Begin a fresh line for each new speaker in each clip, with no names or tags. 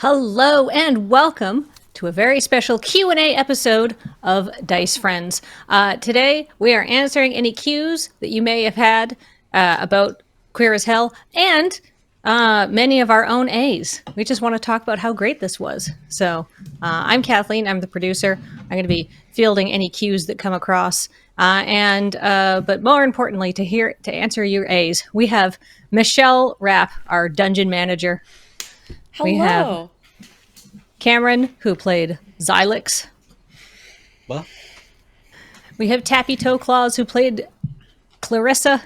Hello and welcome to a very special Q&A episode of Dice Friends. Today we are answering any Qs that you may have had about Queer as Hell and many of our own A's. We just want to talk about how great this was. So I'm Kathleen, I'm the producer. I'm going to be fielding any Qs that come across. But more importantly, to answer your A's, we have Michelle Rapp, our dungeon manager.
Hello.
We have Cameron, who played Zillix.
What?
We have Tappy Toe Claws, who played Clarissa.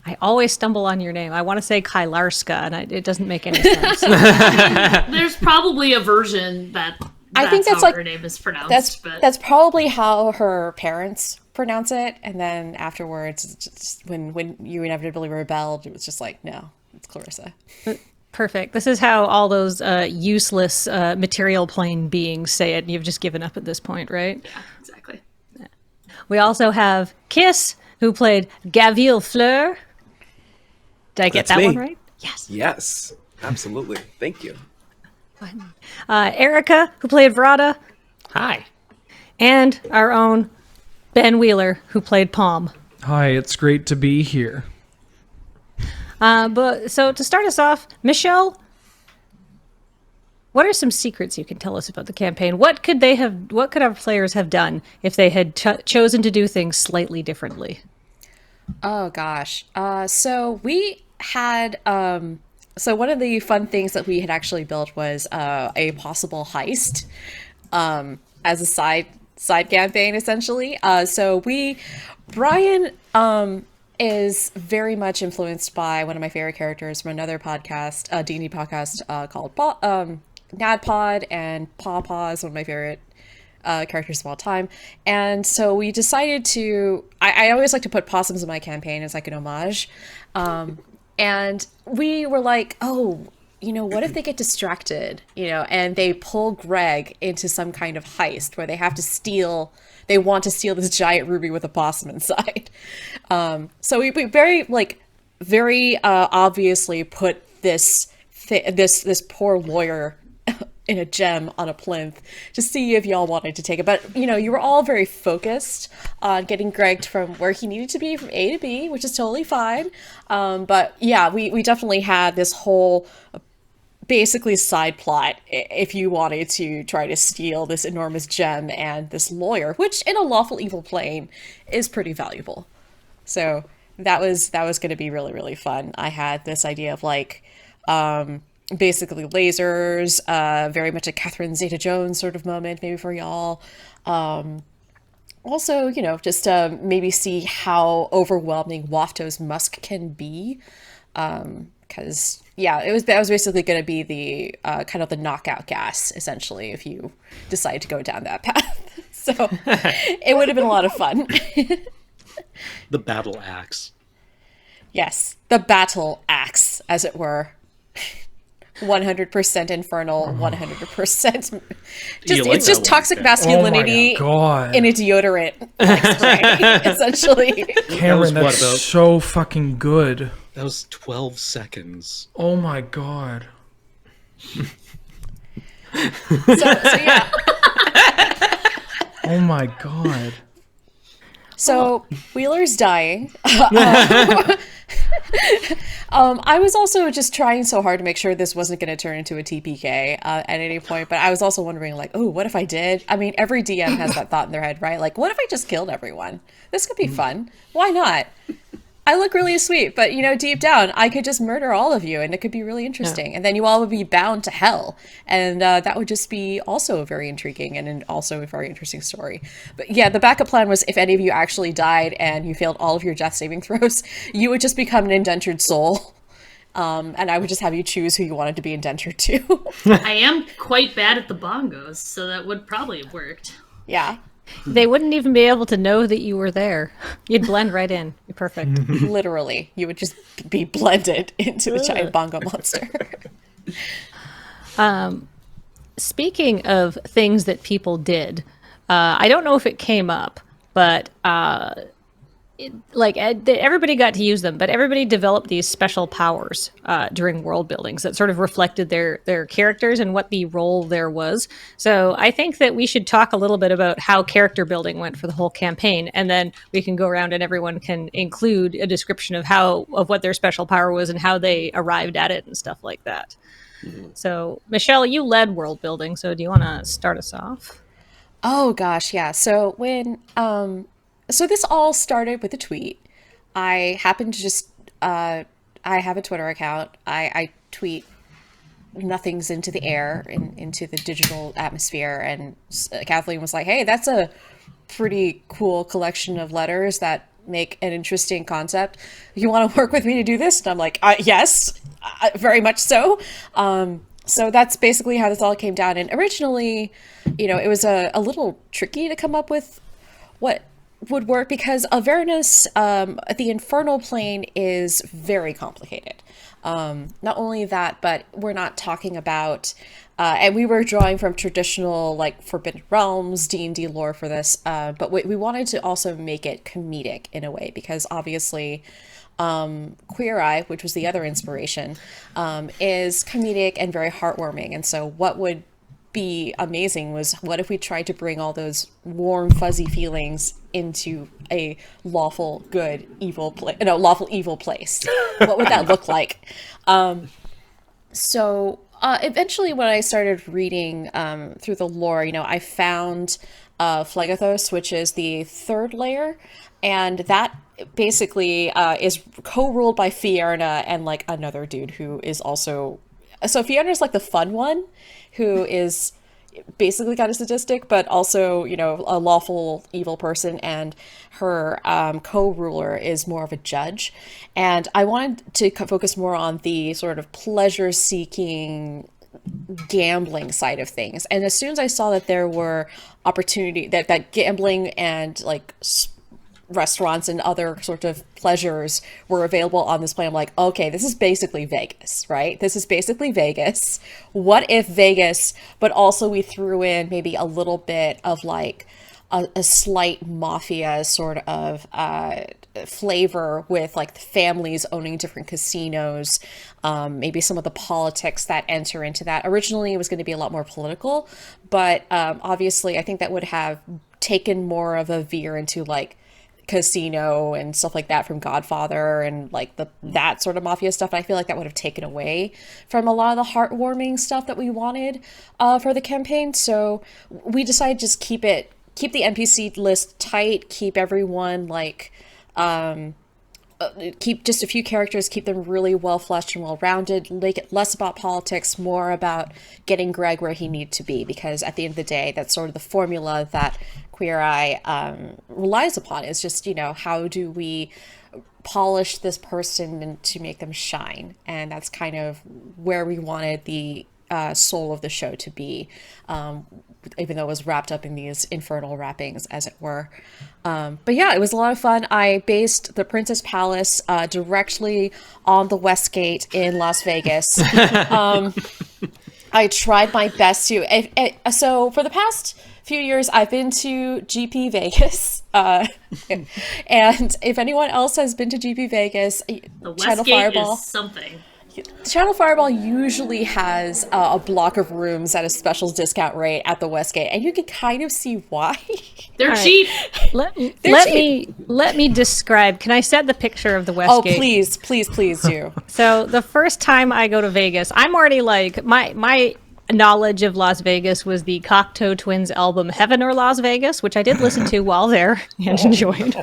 I always stumble on your name. I want to say Kylarska, and it doesn't make any sense.
There's probably a version that's how her name is pronounced.
That's probably how her parents pronounce it, and then afterwards, it's just, when you inevitably rebelled, it was just like, no, it's Clarissa.
Perfect. This is how all those useless material plane beings say it, and you've just given up at this point, right?
Yeah, exactly.
Yeah. We also have Kiss, who played Gaville Fleur. Did I get that one right? Yes.
Yes, absolutely. Thank you.
Erica, who played Verada.
Hi.
And our own Ben Wheeler, who played Palm.
Hi, it's great to be here.
So to start us off, Michelle, what are some secrets you can tell us about the campaign? What could our players have done if they had chosen to do things slightly differently?
Oh gosh. So we had so one of the fun things that we had actually built was a possible heist as a side campaign, essentially. Brian is very much influenced by one of my favorite characters from another podcast, a D&D podcast called NADPod, and Pawpaw is one of my favorite characters of all time. And so we decided to, I always like to put possums in my campaign as like an homage. And we were like, oh, what if they get distracted, and they pull Greg into some kind of heist where they want to steal this giant ruby with a possum inside. So we very obviously put this poor lawyer in a gem on a plinth to see if y'all wanted to take it. But, you were all very focused on getting Greg from where he needed to be from A to B, which is totally fine. But yeah, we definitely had this whole basically side plot if you wanted to try to steal this enormous gem and this lawyer, which in a lawful evil plane is pretty valuable. So that was going to be really, really fun. I had this idea of basically lasers, very much a Catherine Zeta-Jones sort of moment maybe for y'all. Also, just maybe see how overwhelming Wafto's musk can be. Because that was basically going to be the kind of the knockout gas, essentially, if you decide to go down that path. So it would have been a lot of fun.
The battle axe.
Yes, the battle axe, as it were. 100% infernal, 100%. It's just toxic masculinity in a deodorant spray, essentially.
Cameron, that's so fucking good.
That was 12 seconds.
Oh my god.
So yeah.
Oh my god.
So Wheeler's dying. I was also just trying so hard to make sure this wasn't going to turn into a TPK at any point, but I was also wondering, what if I did? I mean, every DM has that thought in their head, right? What if I just killed everyone? This could be fun. Why not? I look really sweet, but deep down, I could just murder all of you, and it could be really interesting. Yeah. And then you all would be bound to hell, and that would just be also very intriguing and also a very interesting story. But yeah, the backup plan was if any of you actually died and you failed all of your death saving throws, you would just become an indentured soul, and I would just have you choose who you wanted to be indentured to.
I am quite bad at the bongos, so that would probably have worked.
Yeah.
They wouldn't even be able to know that you were there. You'd blend right in. You're perfect.
Literally. You would just be blended into the giant bongo monster.
Speaking of things that people did, I don't know if it came up, but everybody got to use them, but everybody developed these special powers during world buildings that sort of reflected their characters and what the role there was. So I think that we should talk a little bit about how character building went for the whole campaign, and then we can go around and everyone can include a description of what their special power was and how they arrived at it and stuff like that. Mm-hmm. So Michelle, you led world building, so do you want to start us off?
Oh gosh, yeah. So when so this all started with a tweet. I happened to just I have a Twitter account. I tweet nothings into the air, into the digital atmosphere, and Kathleen was like, hey, that's a pretty cool collection of letters that make an interesting concept. You want to work with me to do this? And I'm like, yes, very much so. So that's basically how this all came down. And originally, it was a little tricky to come up with what would work because Avernus, the infernal plane, is very complicated. Not only that, but we're not talking about, and we were drawing from traditional like Forbidden Realms, D&D lore for this, but we wanted to also make it comedic in a way because obviously Queer Eye, which was the other inspiration, is comedic and very heartwarming. And so what would be amazing was what if we tried to bring all those warm, fuzzy feelings into a lawful evil place. What would that look like? So eventually when I started reading through the lore, I found Phlegethos, which is the third layer, and that basically is co-ruled by Fierna and like another dude who is also... So Fierna is like the fun one, who is basically kind of sadistic, but also, a lawful evil person, and her co-ruler is more of a judge. And I wanted to focus more on the sort of pleasure-seeking gambling side of things. And as soon as I saw that there were opportunity that gambling and like restaurants and other sort of pleasures were available on this plane, I'm like, okay, this is basically Vegas, right? This is basically Vegas. What if Vegas, but also we threw in maybe a little bit of like a slight mafia sort of flavor with like the families owning different casinos, maybe some of the politics that enter into that. Originally it was going to be a lot more political, but obviously I think that would have taken more of a veer into like casino and stuff like that from Godfather and like that sort of mafia stuff. And I feel like that would have taken away from a lot of the heartwarming stuff that we wanted for the campaign. So we decided just keep the NPC list tight, keep everyone like keep just a few characters, keep them really well fleshed and well rounded, make it less about politics, more about getting Greg where he needs to be, because at the end of the day that's sort of the formula that Queer Eye relies upon. Is just, how do we polish this person to make them shine? And that's kind of where we wanted the soul of the show to be, even though it was wrapped up in these infernal wrappings, as it were. But yeah, it was a lot of fun. I based the Princess Palace directly on the West Gate in Las Vegas. I tried my best to. So for the past few years, I've been to GP Vegas. And if anyone else has been to GP Vegas,
the West Gate Fireball is something.
Channel Fireball usually has a block of rooms at a special discount rate at the Westgate, and you can kind of see why.
They're cheap.
Let me describe. Can I set the picture of the Westgate?
Oh, please do.
So the first time I go to Vegas, I'm already like my knowledge of Las Vegas was the Cocteau Twins album Heaven or Las Vegas, which I did listen to while there and enjoyed.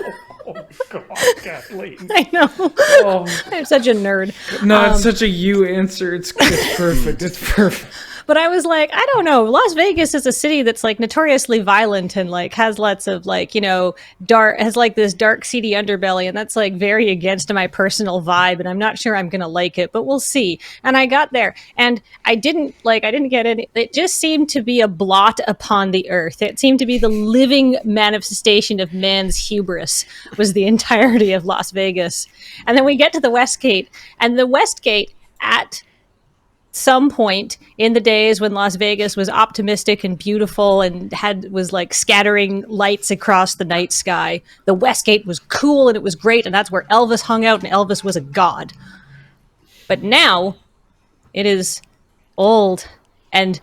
Oh, God, Kathleen.
I know. Oh. I'm such a nerd.
No, it's such a you answer. It's perfect. It's perfect.
But I was like, I don't know. Las Vegas is a city that's like notoriously violent and like has lots of like, has like this dark, seedy underbelly. And that's like very against my personal vibe. And I'm not sure I'm going to like it, but we'll see. And I got there and I didn't get any. It just seemed to be a blot upon the earth. It seemed to be the living manifestation of man's hubris was the entirety of Las Vegas. And then we get to the West Gate, and the West Gate at some point in the days when Las Vegas was optimistic and beautiful and was like scattering lights across the night sky, the Westgate was cool and it was great, and that's where Elvis hung out, and Elvis was a god. But now it is old and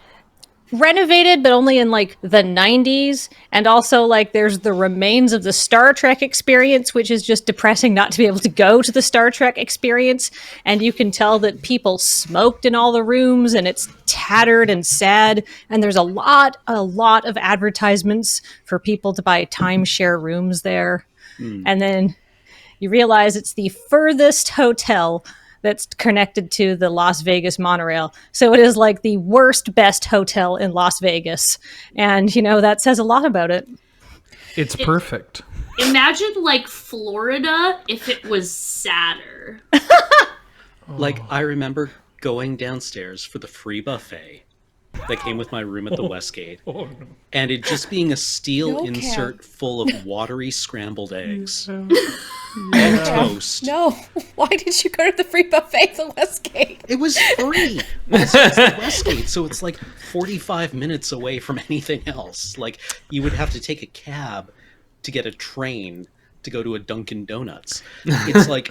renovated, but only in like the 90s, and also like there's the remains of the Star Trek experience, which is just depressing not to be able to go to the Star Trek experience. And you can tell that people smoked in all the rooms, and it's tattered and sad, and there's a lot of advertisements for people to buy timeshare rooms there. And then you realize it's the furthest hotel that's connected to the Las Vegas monorail. So it is like the worst, best hotel in Las Vegas. And, that says a lot about it.
It's perfect.
Imagine, like, Florida if it was sadder.
Like, I remember going downstairs for the free buffet that came with my room at the Westgate. And it just being a steel insert full of watery scrambled eggs. And toast.
No, why did you go to the free buffet at the Westgate?
It was free. It's the Westgate, so it's like 45 minutes away from anything else. Like, you would have to take a cab to get a train to go to a Dunkin' Donuts. It's like,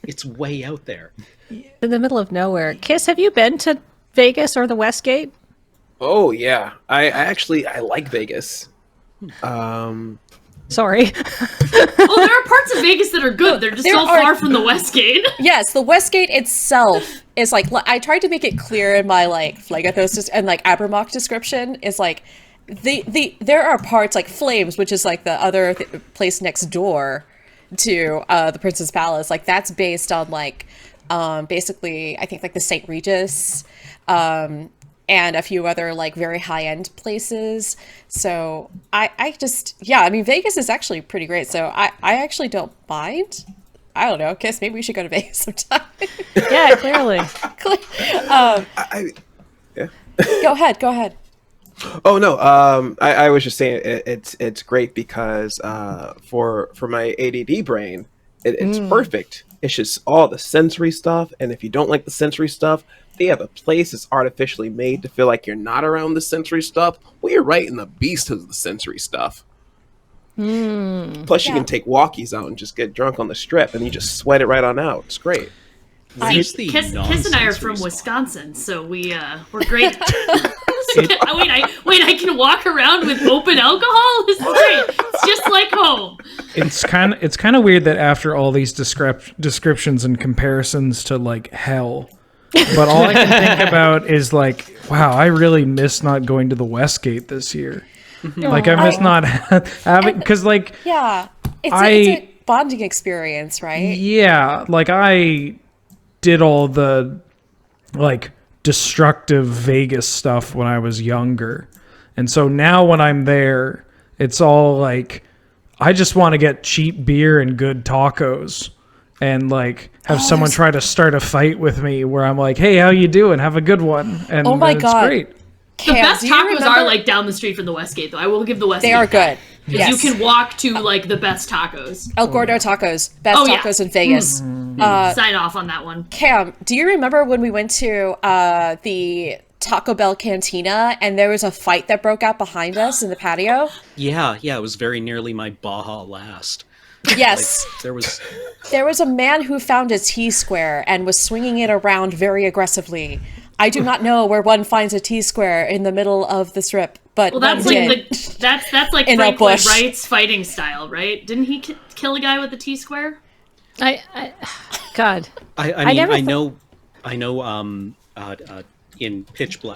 it's way out there.
In the middle of nowhere. Kiss, have you been to Vegas or the Westgate?
Oh, yeah. I like Vegas.
Sorry.
Well, there are parts of Vegas that are good. They're just so far from the Westgate.
Yes, the Westgate itself is like, I tried to make it clear in my like Phlegethos and like Abermock description, is like there are parts like Flames, which is like the other place next door to the Prince's Palace. Like that's based on like basically I think like the St. Regis and a few other like very high-end places. So I mean, Vegas is actually pretty great. So I actually don't mind. I don't know, Kiss, maybe we should go to Vegas sometime.
Yeah, clearly.
Yeah.
Go ahead.
Oh no, I was just saying it's great because for my ADD brain, it's perfect. It's just all the sensory stuff, and if you don't like the sensory stuff, they have a place that's artificially made to feel like you're not around the sensory stuff. Well, you're right in the beast of the sensory stuff. Plus, you can take walkies out and just get drunk on the strip, and you just sweat it right on out. It's great.
Kiss and I are from Wisconsin, so we're great. Wait, I can walk around with open alcohol? This is great. It's just like home.
It's kind of weird that after all these descriptions and comparisons to like hell, but all I can think about is like, wow, I really miss not going to the Westgate this year. Like I miss not having, because like
it's a bonding experience, right?
Yeah, like I did all the like destructive Vegas stuff when I was younger. And so now when I'm there, it's all like, I just want to get cheap beer and good tacos and like have someone try to start a fight with me where I'm like, hey, how you doing? Have a good one. And
oh my God.
It's great.
The best tacos are like down the street from the Westgate, though. I will give the Westgate.
They are good.
Because you can walk to like the best tacos.
El Gordo Tacos. Best tacos in Vegas.
Sign off on that one.
Cam, do you remember when we went to the Taco Bell Cantina and there was a fight that broke out behind us in the patio?
Yeah, it was very nearly my Baja last.
Yes.
Like,
there was a man who found a T-square and was swinging it around very aggressively. I do not know where one finds a T-square in the middle of the strip, but
that's like that's like Frank Lloyd Wright's fighting style, right? Didn't he kill a guy with a T-square?
God.
I know. In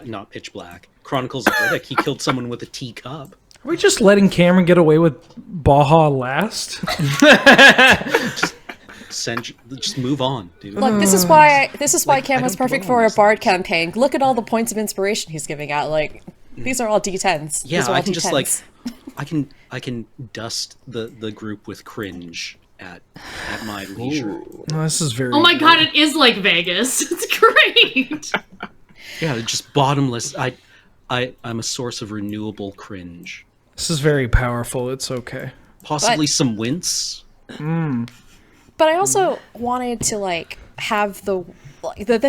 not Pitch Black, Chronicles of Riddick, he killed someone with a teacup.
Are we just letting Cameron get away with Baja last?
Just move on, dude.
Look, this is why Cam was perfect for a Bard campaign. Look at all the points of inspiration he's giving out. Like, these are all D10s.
Yeah, I can
D10s.
just like, I can dust the group with cringe at my leisure.
Oh, this is very.
Oh my God, it is like Vegas. It's great.
Yeah, just bottomless. I'm a source of renewable cringe.
This is very powerful. It's okay.
Possibly some wince.
But I also wanted to like have the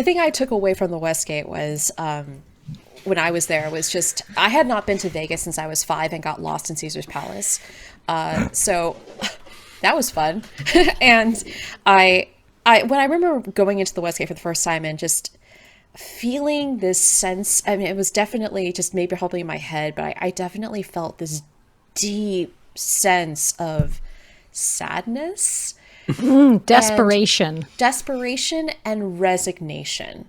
thing I took away from the Westgate was when I was there was just I had not been to Vegas since I was 5 and got lost in Caesar's Palace. So that was fun. And I when I remember going into the Westgate for the first time and just feeling this sense, I mean, it was definitely just maybe probably in my head, but I definitely felt this deep sense of sadness,
desperation
and resignation.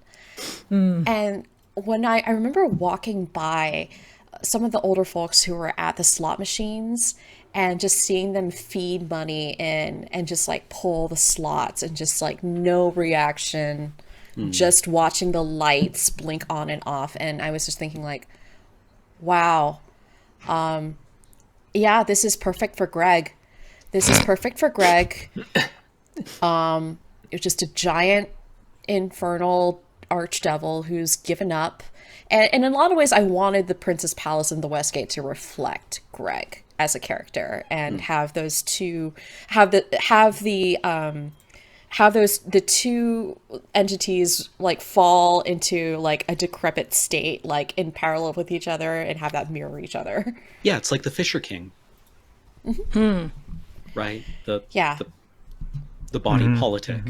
And when I remember walking by some of the older folks who were at the slot machines and just seeing them feed money in and just like pull the slots and just like no reaction, just watching the lights blink on and off. And I was just thinking like, wow, yeah, this is perfect for Greg. This is perfect for Greg. It was just a giant infernal archdevil who's given up. And in a lot of ways, I wanted the Princess Palace and the Westgate to reflect Greg as a character and have those two, the two entities like fall into like a decrepit state, like in parallel with each other, and have that mirror each other.
Yeah, it's like the Fisher King. Right? The body politic.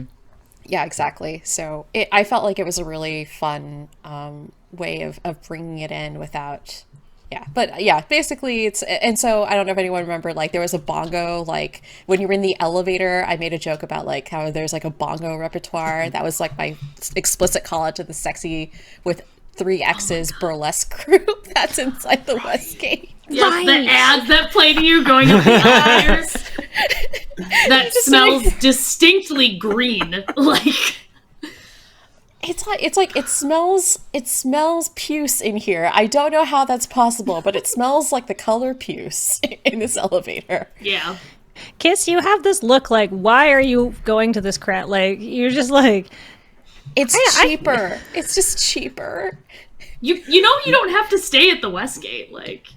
Yeah, exactly. So I felt like it was a really fun way of bringing it in without, but basically and so I don't know if anyone remember, like there was a bongo, like when you were in the elevator, I made a joke about like how there's like a bongo repertoire. That was like my explicit call out to the sexy with 3 X's burlesque group that's inside the Westgate.
Yes, right. The ads that play to you going up the elevators. That smells distinctly green. Like
it smells puce in here. I don't know how that's possible, but it smells like the color puce in this elevator.
Yeah.
Kiss, you have this look like, why are you going to this crap? Like, you're just like,
it's cheaper. It's just cheaper.
You know you don't have to stay at the Westgate. Like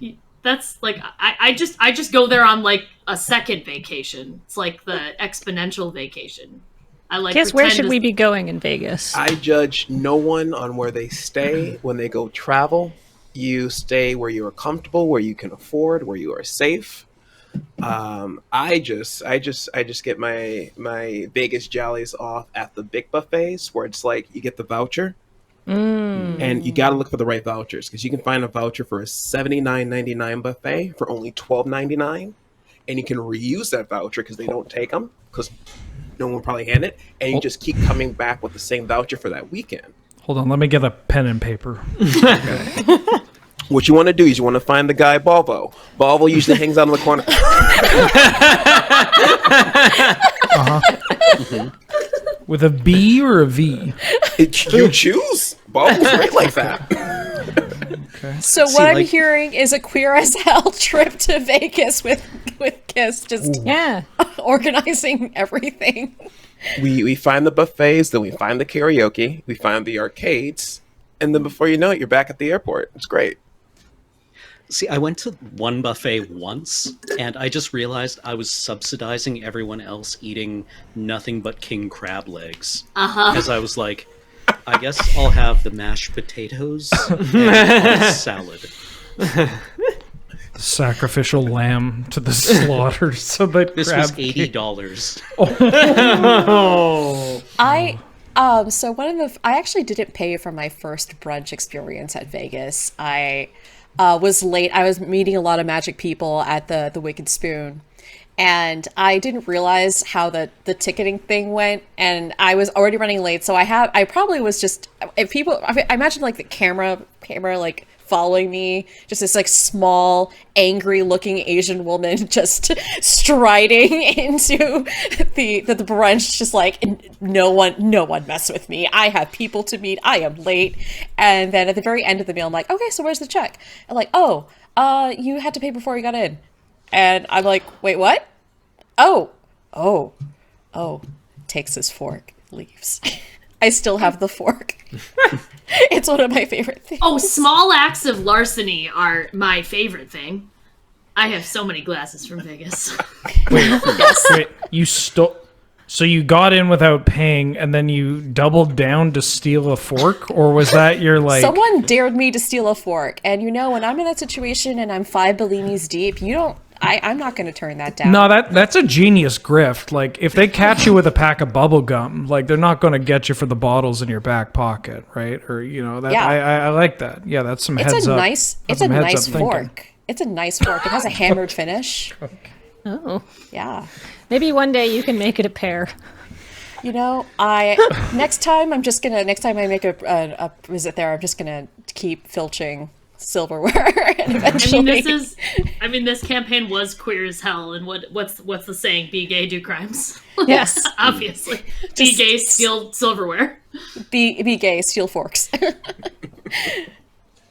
that's like I just go there on like a second vacation. It's like the exponential vacation. I like.
Kiss, where should we be going in Vegas?
I judge no one on where they stay when they go travel. You stay where you are comfortable, where you can afford, where you are safe. I just get my Vegas jollies off at the big buffets where it's like you get the voucher. And you got to look for the right vouchers, because you can find a voucher for a $79.99 buffet for only $12.99, and you can reuse that voucher because they don't take them because no one will probably hand it, and you just keep coming back with the same voucher for that weekend.
Hold on, let me get a pen and paper.
Okay. What you want to do is you want to find the guy Volvo. Volvo usually hangs out in the corner.
With a B or a V?
You choose. Volvo's great like that.
Okay.
So what I'm hearing is a queer as hell trip to Vegas with Kiss just organizing everything.
We find the buffets, then we find the karaoke, we find the arcades, and then before you know it, you're back at the airport. It's great.
See, I went to one buffet once, and I just realized I was subsidizing everyone else eating nothing but king crab legs. Because I was like, I guess I'll have the mashed potatoes and salad.
Sacrificial lamb to the slaughter so that
this
crab
was $80.
So one of I actually didn't pay for my first brunch experience at Vegas. I was late. I was meeting a lot of magic people at the Wicked Spoon, and I didn't realize how the ticketing thing went, and I was already running late. So I probably was just, I imagine like the camera like following me, just this like small, angry looking Asian woman just striding into the brunch, just like, no one mess with me. I have people to meet. I am late. And then at the very end of the meal, I'm like, okay, so where's the check? And like, you had to pay before you got in. And I'm like, wait, what? Oh, takes his fork, leaves. I still have the fork. It's one of my favorite things.
Oh, small acts of larceny are my favorite thing. I have so many glasses from Vegas.
Wait, you stole So you got in without paying, and then you doubled down to steal a fork, or was that your like?
Someone dared me to steal a fork, and when I'm in that situation and I'm 5 bellinis deep, I'm not going to turn that down.
No, that's a genius grift. Like, if they catch you with a pack of bubble gum, like, they're not going to get you for the bottles in your back pocket, right? Or that.
Yeah.
I like that. Yeah, that's some
It's
heads
a
up.
nice.
That's
It's a
some heads
nice
up thinking.
fork. It's a nice fork. It has a hammered finish.
Oh,
Yeah.
maybe one day you can make it a pair.
Next time I make a visit there, I'm just gonna keep filching silverware, and eventually.
This campaign was queer as hell, and what's the saying? Be gay, do crimes.
Yes.
Obviously. Be gay, steal silverware.
Be gay, steal forks.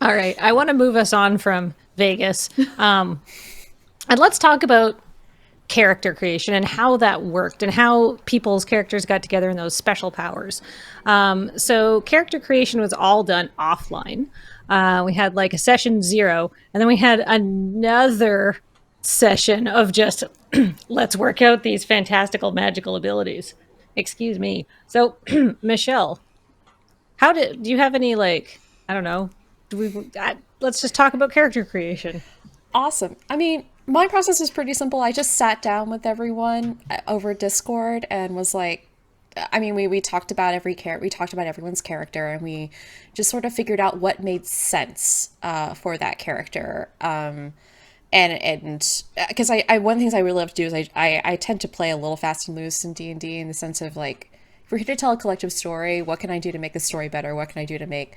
All right, I want to move us on from Vegas, and let's talk about character creation and how that worked and how people's characters got together in those special powers. So character creation was all done offline. We had like a session 0, and then we had another session of just let's work out these fantastical magical abilities. Excuse me. So Michelle, do you have any I don't know, let's just talk about character creation.
Awesome. My process was pretty simple. I just sat down with everyone over Discord and was like, we talked about we talked about everyone's character, and we just sort of figured out what made sense for that character. And because one of the things I really love to do is I tend to play a little fast and loose in D&D, in the sense of like, if we're here to tell a collective story, what can I do to make the story better? What can I do to make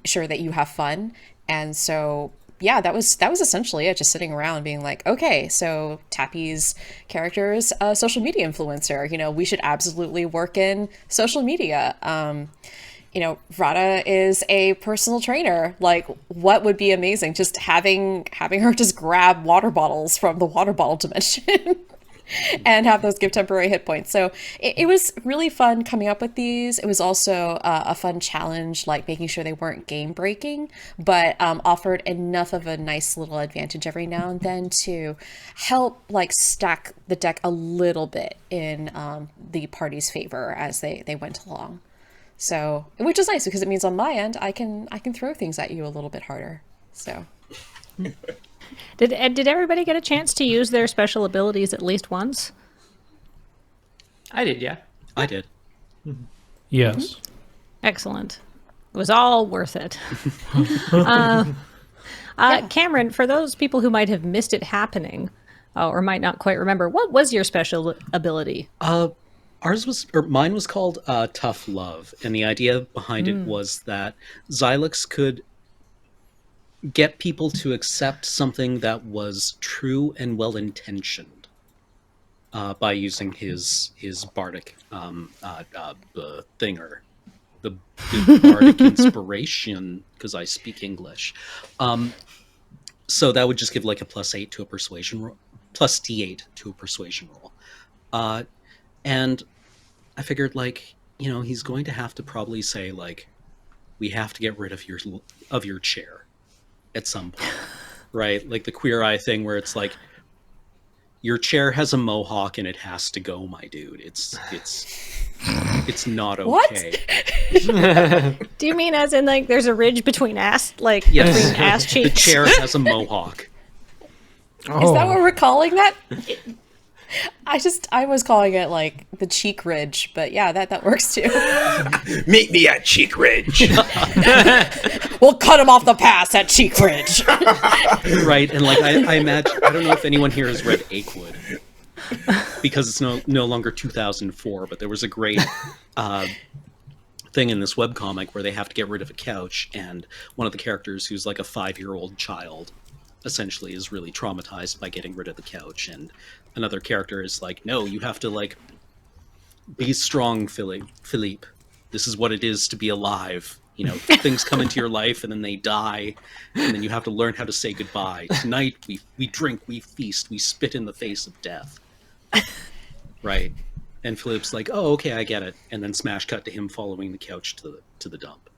sure that you have fun? And so yeah, that was essentially it, just sitting around being like, okay, so Tappy's character is a social media influencer. We should absolutely work in social media. Rada is a personal trainer. Like, what would be amazing? Just having her just grab water bottles from the water bottle dimension. And have those give temporary hit points. So it was really fun coming up with these. It was also a fun challenge, like making sure they weren't game breaking, but offered enough of a nice little advantage every now and then to help stack the deck a little bit in the party's favor as they went along. So, which is nice because it means on my end I can throw things at you a little bit harder. So.
Did everybody get a chance to use their special abilities at least once?
I did, yeah.
I did.
Yes.
Excellent. It was all worth it. Cameron, for those people who might have missed it happening, or might not quite remember, what was your special ability?
Mine was called Tough Love, and the idea behind it was that Zillix could get people to accept something that was true and well-intentioned by using his bardic thinger, the bardic inspiration, because I speak English. So that would just give a +8 to a persuasion roll, +d8 to a persuasion roll. And I figured he's going to have to probably say we have to get rid of your chair at some point, right? Like the Queer Eye thing where it's your chair has a mohawk and it has to go, my dude. It's not okay.
What?
Do you mean as in there's a ridge between ass,
Yes.
between ass cheeks?
The chair has a mohawk.
Is that what we're calling that? I was calling it the cheek ridge, but yeah, that works too.
Meet me at Cheek Ridge.
We'll cut him off the pass at Cheek Ridge.
Right, and I imagine, I don't know if anyone here has read Achewood, because it's no longer 2004, but there was a great thing in this webcomic where they have to get rid of a couch, and one of the characters, who's a 5-year-old child, essentially is really traumatized by getting rid of the couch, and another character is no, you have to be strong, Philippe. This is what it is to be alive. Things come into your life and then they die, and then you have to learn how to say goodbye. Tonight we drink, we feast, we spit in the face of death. Right. And Philippe's oh, okay, I get it. And then smash cut to him following the couch to the dump.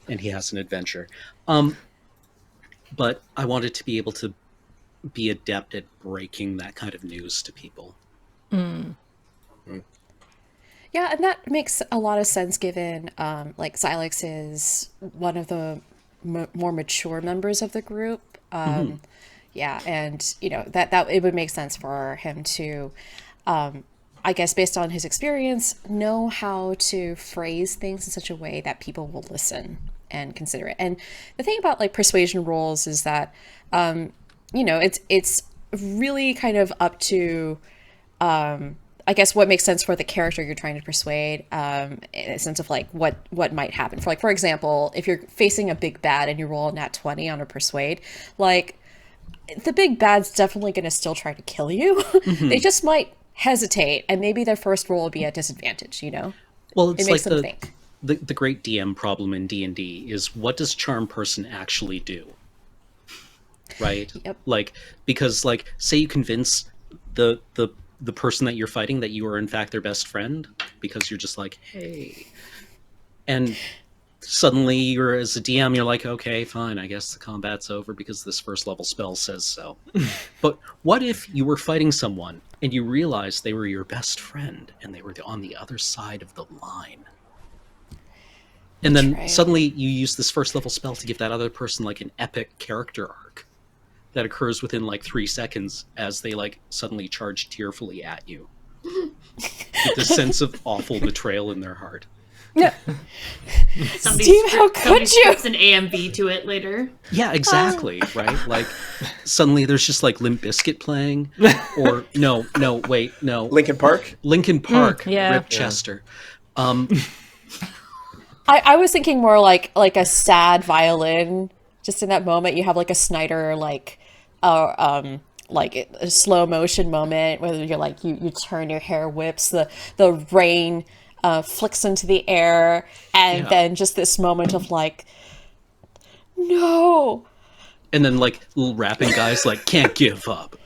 And he has an adventure. But I wanted to be able to be adept at breaking that kind of news to people.
Yeah, and that makes a lot of sense given like Zillix is one of the more mature members of the group. Yeah, and that it would make sense for him to, I guess, based on his experience, know how to phrase things in such a way that people will listen and consider it. And the thing about like persuasion roles is that, it's really kind of up to, I guess, what makes sense for the character you're trying to persuade, in a sense of like what might happen. For example, if you're facing a big bad and you roll a nat 20 on a persuade, like the big bad's definitely going to still try to kill you. They just might hesitate, and maybe their first roll will be at disadvantage.
Well, it's
it makes
like
them think.
The great DM problem in D&D is, what does charm person actually do? Right?
Yep.
Like, because like, say you convince the person that you're fighting that you are in fact their best friend, because you're just like, hey, and suddenly you're, as a DM, you're like, okay, fine, I guess the combat's over because this first level spell says so. But what if you were fighting someone and you realized they were your best friend and they were on the other side of the line? And then suddenly you use this first level spell to give that other person like an epic character arc that occurs within like 3 seconds as they like suddenly charge tearfully at you with this sense of awful betrayal in their heart.
Yeah.
Steve,
how could you?
Scripts an AMV to it later.
Yeah, exactly. Right? Like suddenly there's just like Limp Bizkit playing, or no, wait, no.
Linkin Park?
Linkin Park,
yeah.
Rip Chester.
I was thinking more like a sad violin. Just in that moment, you have like a Snyder like a slow motion moment where you're like you turn, your hair whips, the rain flicks into the air, and then just this moment of like, no.
And then like little rapping guys like, can't give up.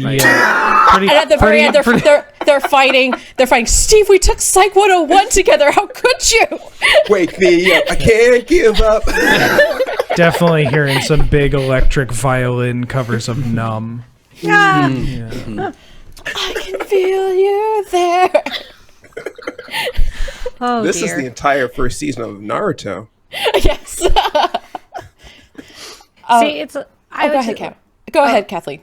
Right? Yeah.
And at the very end, they're fighting. They're fighting. Steve, we took Psych 101 together. How could you?
Wake me up. I can't give up.
Definitely hearing some big electric violin covers of Numb.
Yeah. I can feel you there.
Oh,
This
dear.
is the entire first season of Naruto.
Yes.
See, it's.
Go ahead, Kathleen.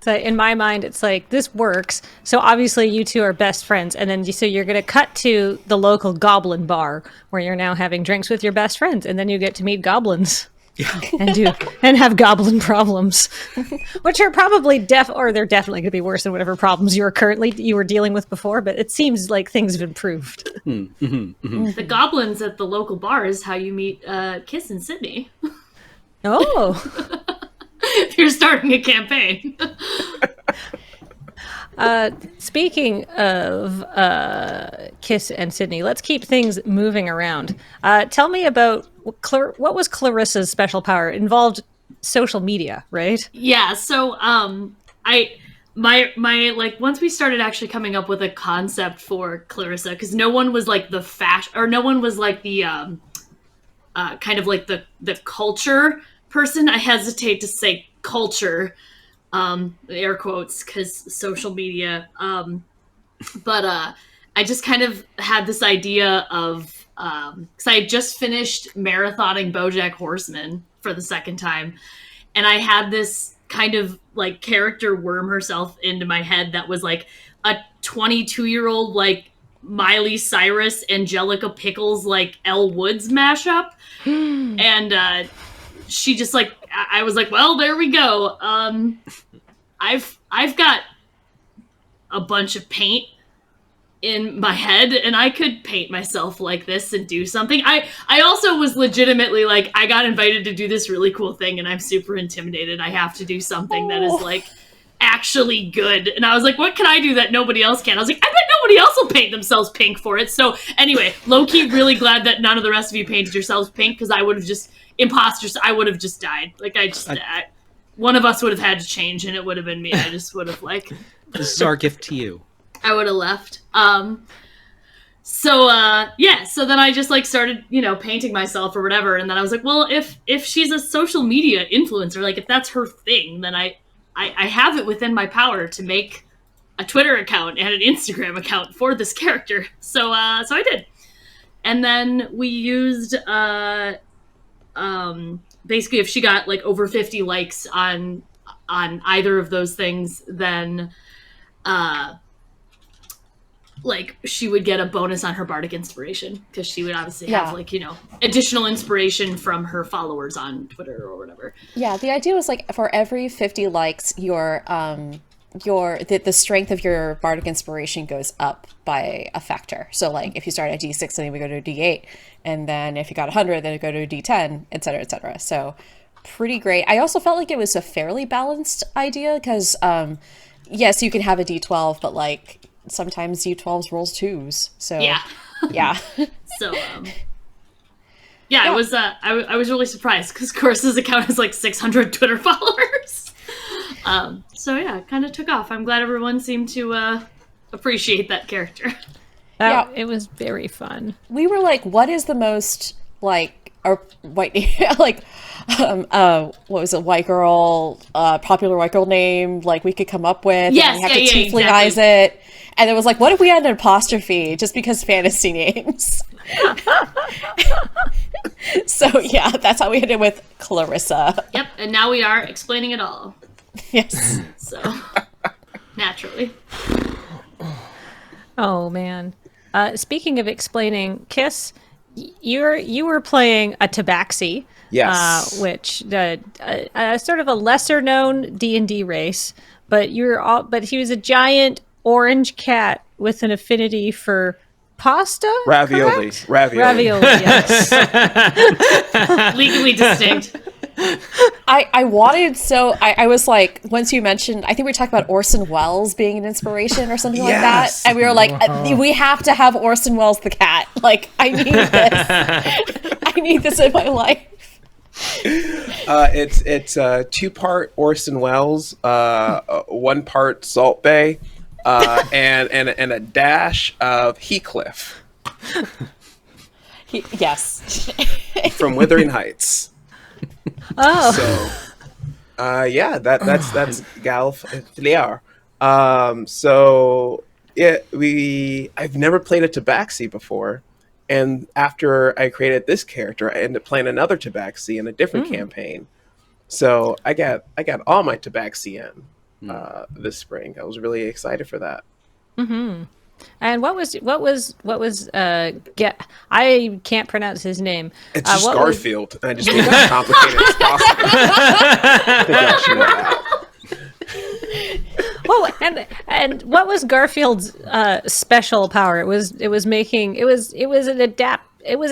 So in my mind, it's like, this works. So obviously you two are best friends. And then so you're going to cut to the local goblin bar where you're now having drinks with your best friends. And then you get to meet goblins and have goblin problems, which are probably they're definitely going to be worse than whatever problems you were dealing with before. But it seems like things have improved.
The goblins at the local bar is how you meet Kiss and Sydney.
Oh.
If you're starting a campaign.
Speaking of Kiss and Sydney, let's keep things moving around. Tell me about what was Clarissa's special power? It involved social media, right?
Yeah, so my like, once we started actually coming up with a concept for Clarissa, because no one was like the fashion, or no one was like the kind of like the culture person. I hesitate to say culture, air quotes, because social media. But I just kind of had this idea of, because I had just finished marathoning BoJack Horseman for the second time, and I had this kind of like character worm herself into my head that was like a 22-year-old like Miley Cyrus, Angelica Pickles, like Elle Woods mashup. And she just like, I was like, well, there we go. I've got a bunch of paint in my head, and I could paint myself like this and do something. I also was legitimately like, I got invited to do this really cool thing, and I'm super intimidated. I have to do something that is like actually good. And I was like, what can I do that nobody else can? I was like, I bet nobody else will paint themselves pink for it. So anyway, low-key really glad that none of the rest of you painted yourselves pink, because I would have just, imposters, I would have just died. Like, one of us would have had to change, and it would have been me. I just would have like...
This is our gift to you.
I would have left. So then I just like started, painting myself or whatever. And then I was like, well, if she's a social media influencer, like if that's her thing, then I have it within my power to make a Twitter account and an Instagram account for this character. So I did. And then we used basically if she got like over 50 likes on either of those things, then like she would get a bonus on her bardic inspiration, because she would obviously have like, you know, additional inspiration from her followers on Twitter or whatever.
Yeah, the idea was like for every 50 likes, the strength of your bardic inspiration goes up by a factor. So like if you start at D6, then we go to a D8, and then if you got 100, then it go to a D10, etc., etc. So pretty great. I also felt like it was a fairly balanced idea, because yes, you can have a D12, but like sometimes D12s rolls 2s. So
yeah. So yeah, it was I was really surprised, because Course's account has like 600 Twitter followers. So yeah, it kind of took off. I'm glad everyone seemed to appreciate that character.
It was very fun.
We were like, what is the most like white like what was it, white girl, popular white girl name like we could come up with?
Yes,
and we have to tieflingize it. And it was like, what if we had an apostrophe just because fantasy names? So yeah, that's how we ended with Clarissa.
Yep, and now we are explaining it all.
Yes.
So naturally.
Oh man. Speaking of explaining, Kiss, you were playing a tabaxi.
Yes.
Which sort of a lesser known D&D race, but he was a giant orange cat with an affinity for pasta?
Ravioli.
Correct?
Ravioli.
Yes.
Legally distinct.
I was like, once you mentioned, I think we were talking about Orson Welles being an inspiration or something like that. And we were like, we have to have Orson Welles the cat. Like, I need this. I need this in my life.
It's 2-part Orson Welles, 1 part Salt Bay, and a dash of Heathcliff.
Yes.
From Wuthering Heights.
Oh.
So, that's Galflear. So yeah, I've never played a tabaxi before, and after I created this character, I ended up playing another tabaxi in a different campaign. So I got all my tabaxi in this spring. I was really excited for that.
Mm-hmm. And what was I can't pronounce his name.
It's just Garfield. I just made it as complicated as possible. I think I should know that.
Well, and what was Garfield's special power? It was an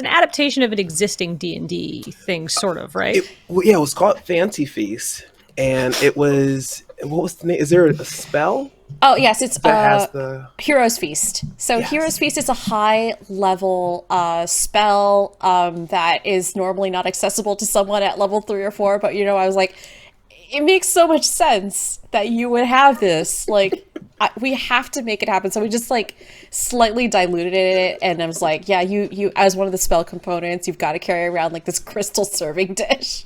adaptation of an existing D&D thing, sort of, right?
It was called Fancy Feast, and it was, what was the name? Is there a spell?
Oh yes, it's
That has the
Hero's Feast. So
Yes.
Hero's Feast is a high level spell that is normally not accessible to someone at level 3 or 4. But I was like, it makes so much sense that you would have this. Like, we have to make it happen. So we just like slightly diluted it, and I was like, yeah, you as one of the spell components, you've got to carry around like this crystal serving dish.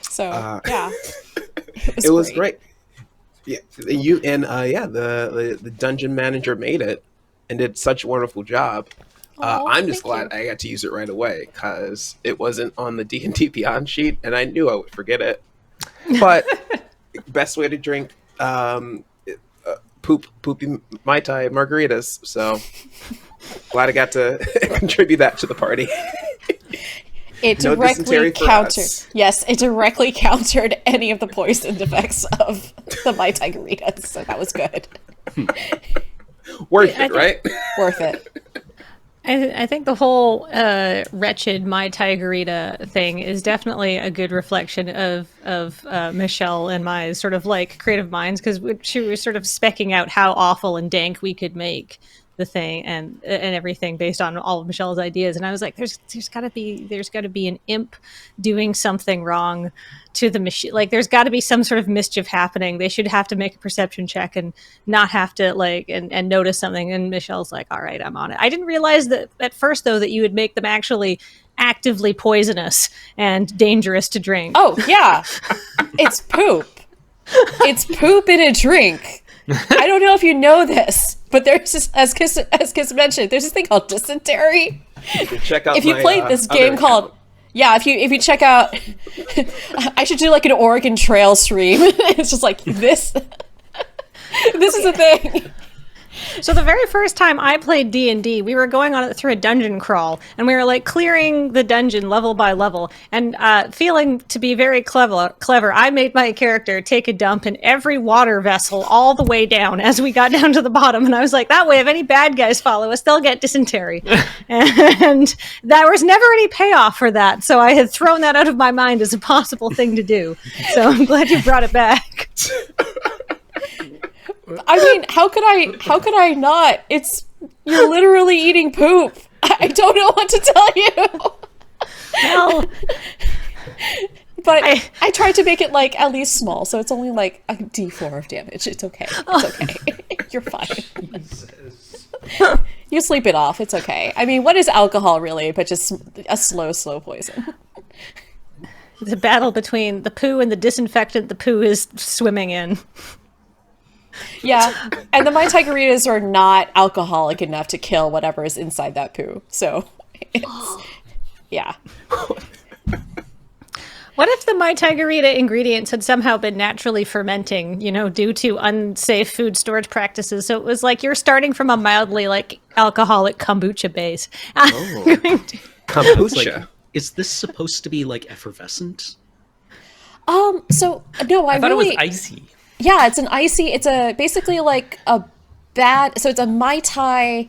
So yeah,
it was great. Yeah, the dungeon manager made it and did such a wonderful job. I'm just glad I got to use it right away, because it wasn't on the D&D Beyond sheet, and I knew I would forget it. But best way to drink poopy Mai Tai margaritas. So glad I got to contribute that to the party.
It
No
directly
dysentery for
countered.
us.
Yes, it directly countered any of the poison effects of the Mai Tai margaritas, so that was good.
Worth it, right?
Worth it.
I think the whole wretched My Tigerita thing is definitely a good reflection of Michelle and my sort of like creative minds, because she was sort of specking out how awful and dank we could make the thing and everything based on all of Michelle's ideas. And I was like, there's got to be an imp doing something wrong to the machine. Like, there's got to be some sort of mischief happening. They should have to make a perception check and not have to like and notice something. And Michelle's like, all right, I'm on it. I didn't realize that at first though that you would make them actually actively poisonous and dangerous to drink.
Oh yeah, it's poop. It's poop in a drink. I don't know if you know this, but there's this, as Kiss mentioned, there's this thing called dysentery.
You can check out
If you
my,
played this
other
game called,
account.
yeah, if you check out, I should do like an Oregon Trail stream. It's just like this. This is a thing.
So the very first time I played D&D, we were going on it through a dungeon crawl, and we were like clearing the dungeon level by level, and feeling to be very clever, I made my character take a dump in every water vessel all the way down as we got down to the bottom, and I was like, that way if any bad guys follow us, they'll get dysentery. And there was never any payoff for that, so I had thrown that out of my mind as a possible thing to do. So I'm glad you brought it back.
I mean, how could I not? You're literally eating poop. I don't know what to tell you.
Well,
But I tried to make it like at least small, so it's only like a D4 of damage. It's okay. It's okay. You're fine. You sleep it off. It's okay. I mean, what is alcohol really but just a slow poison?
it's a battle between the poo and the disinfectant the poo is swimming in.
Yeah, and the Mai Tigeritas are not alcoholic enough to kill whatever is inside that poo. So, yeah.
What if the Mai Tigerita ingredients had somehow been naturally fermenting, due to unsafe food storage practices? So it was like you're starting from a mildly like alcoholic kombucha base.
Kombucha.
Is this supposed to be like effervescent?
So no,
I thought it was icy.
Yeah, it's basically like a so it's a Mai Tai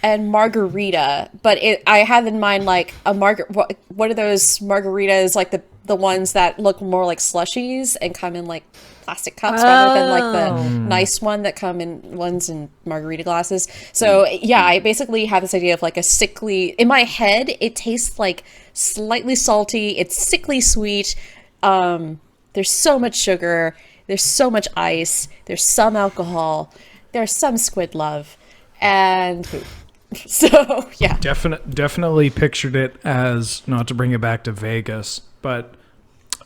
and margarita, but I have in mind like a what are those margaritas, like the ones that look more like slushies and come in like plastic cups rather than like the nice one that come in ones in margarita glasses. So yeah, I basically have this idea of like a sickly, in my head it tastes like slightly salty, it's sickly sweet, there's so much sugar, there's so much ice, there's some alcohol, there's some squid love, and food. So yeah,
definitely pictured it as, not to bring it back to Vegas, but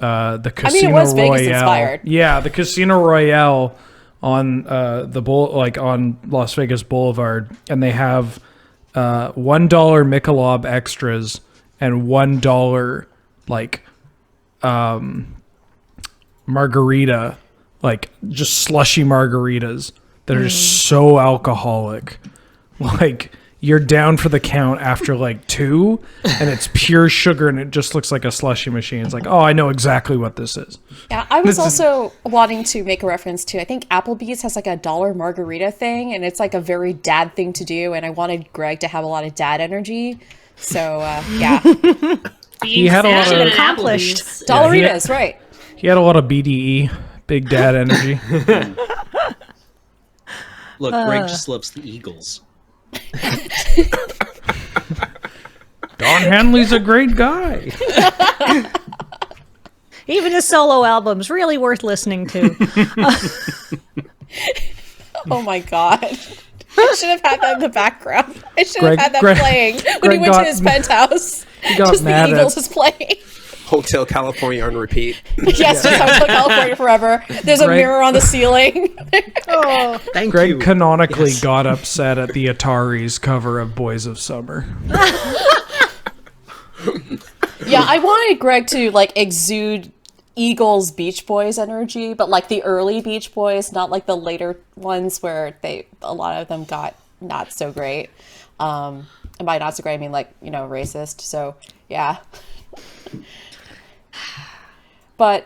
the Casino
it was
Royale.
Vegas inspired.
Yeah, the Casino Royale on on Las Vegas Boulevard, and they have $1 Michelob extras and $1 like margarita, like just slushy margaritas that are so alcoholic, like you're down for the count after like 2, and it's pure sugar and it just looks like a slushy machine. It's like, oh, I know exactly what this is.
Yeah, I was also wanting to make a reference to, I think Applebee's has like a $1 margarita thing, and it's like a very dad thing to do, and I wanted Greg to have a lot of dad energy. So yeah,
He had a lot of
accomplished.
Dollaritas, right?
He had a lot of BDE, big dad energy.
Look, Greg just loves the Eagles.
Don Henley's a great guy.
Even his solo album's really worth listening to.
Oh my god. I should have had that in the background. I should have had that
Greg-
playing when
Greg
he went
got-
to his penthouse.
He got
Just the
mad
Eagles
at
is playing.
Hotel California on repeat.
Yes, just Hotel California forever. There's a
Greg-
mirror on the ceiling.
Thank
Greg
you.
canonically got upset at the Atari's cover of Boys of Summer.
Yeah, I wanted Greg to like exude Eagles Beach Boys energy, but like the early Beach Boys, not like the later ones where a lot of them got not so great. And by not so great, I mean like, racist. So yeah. But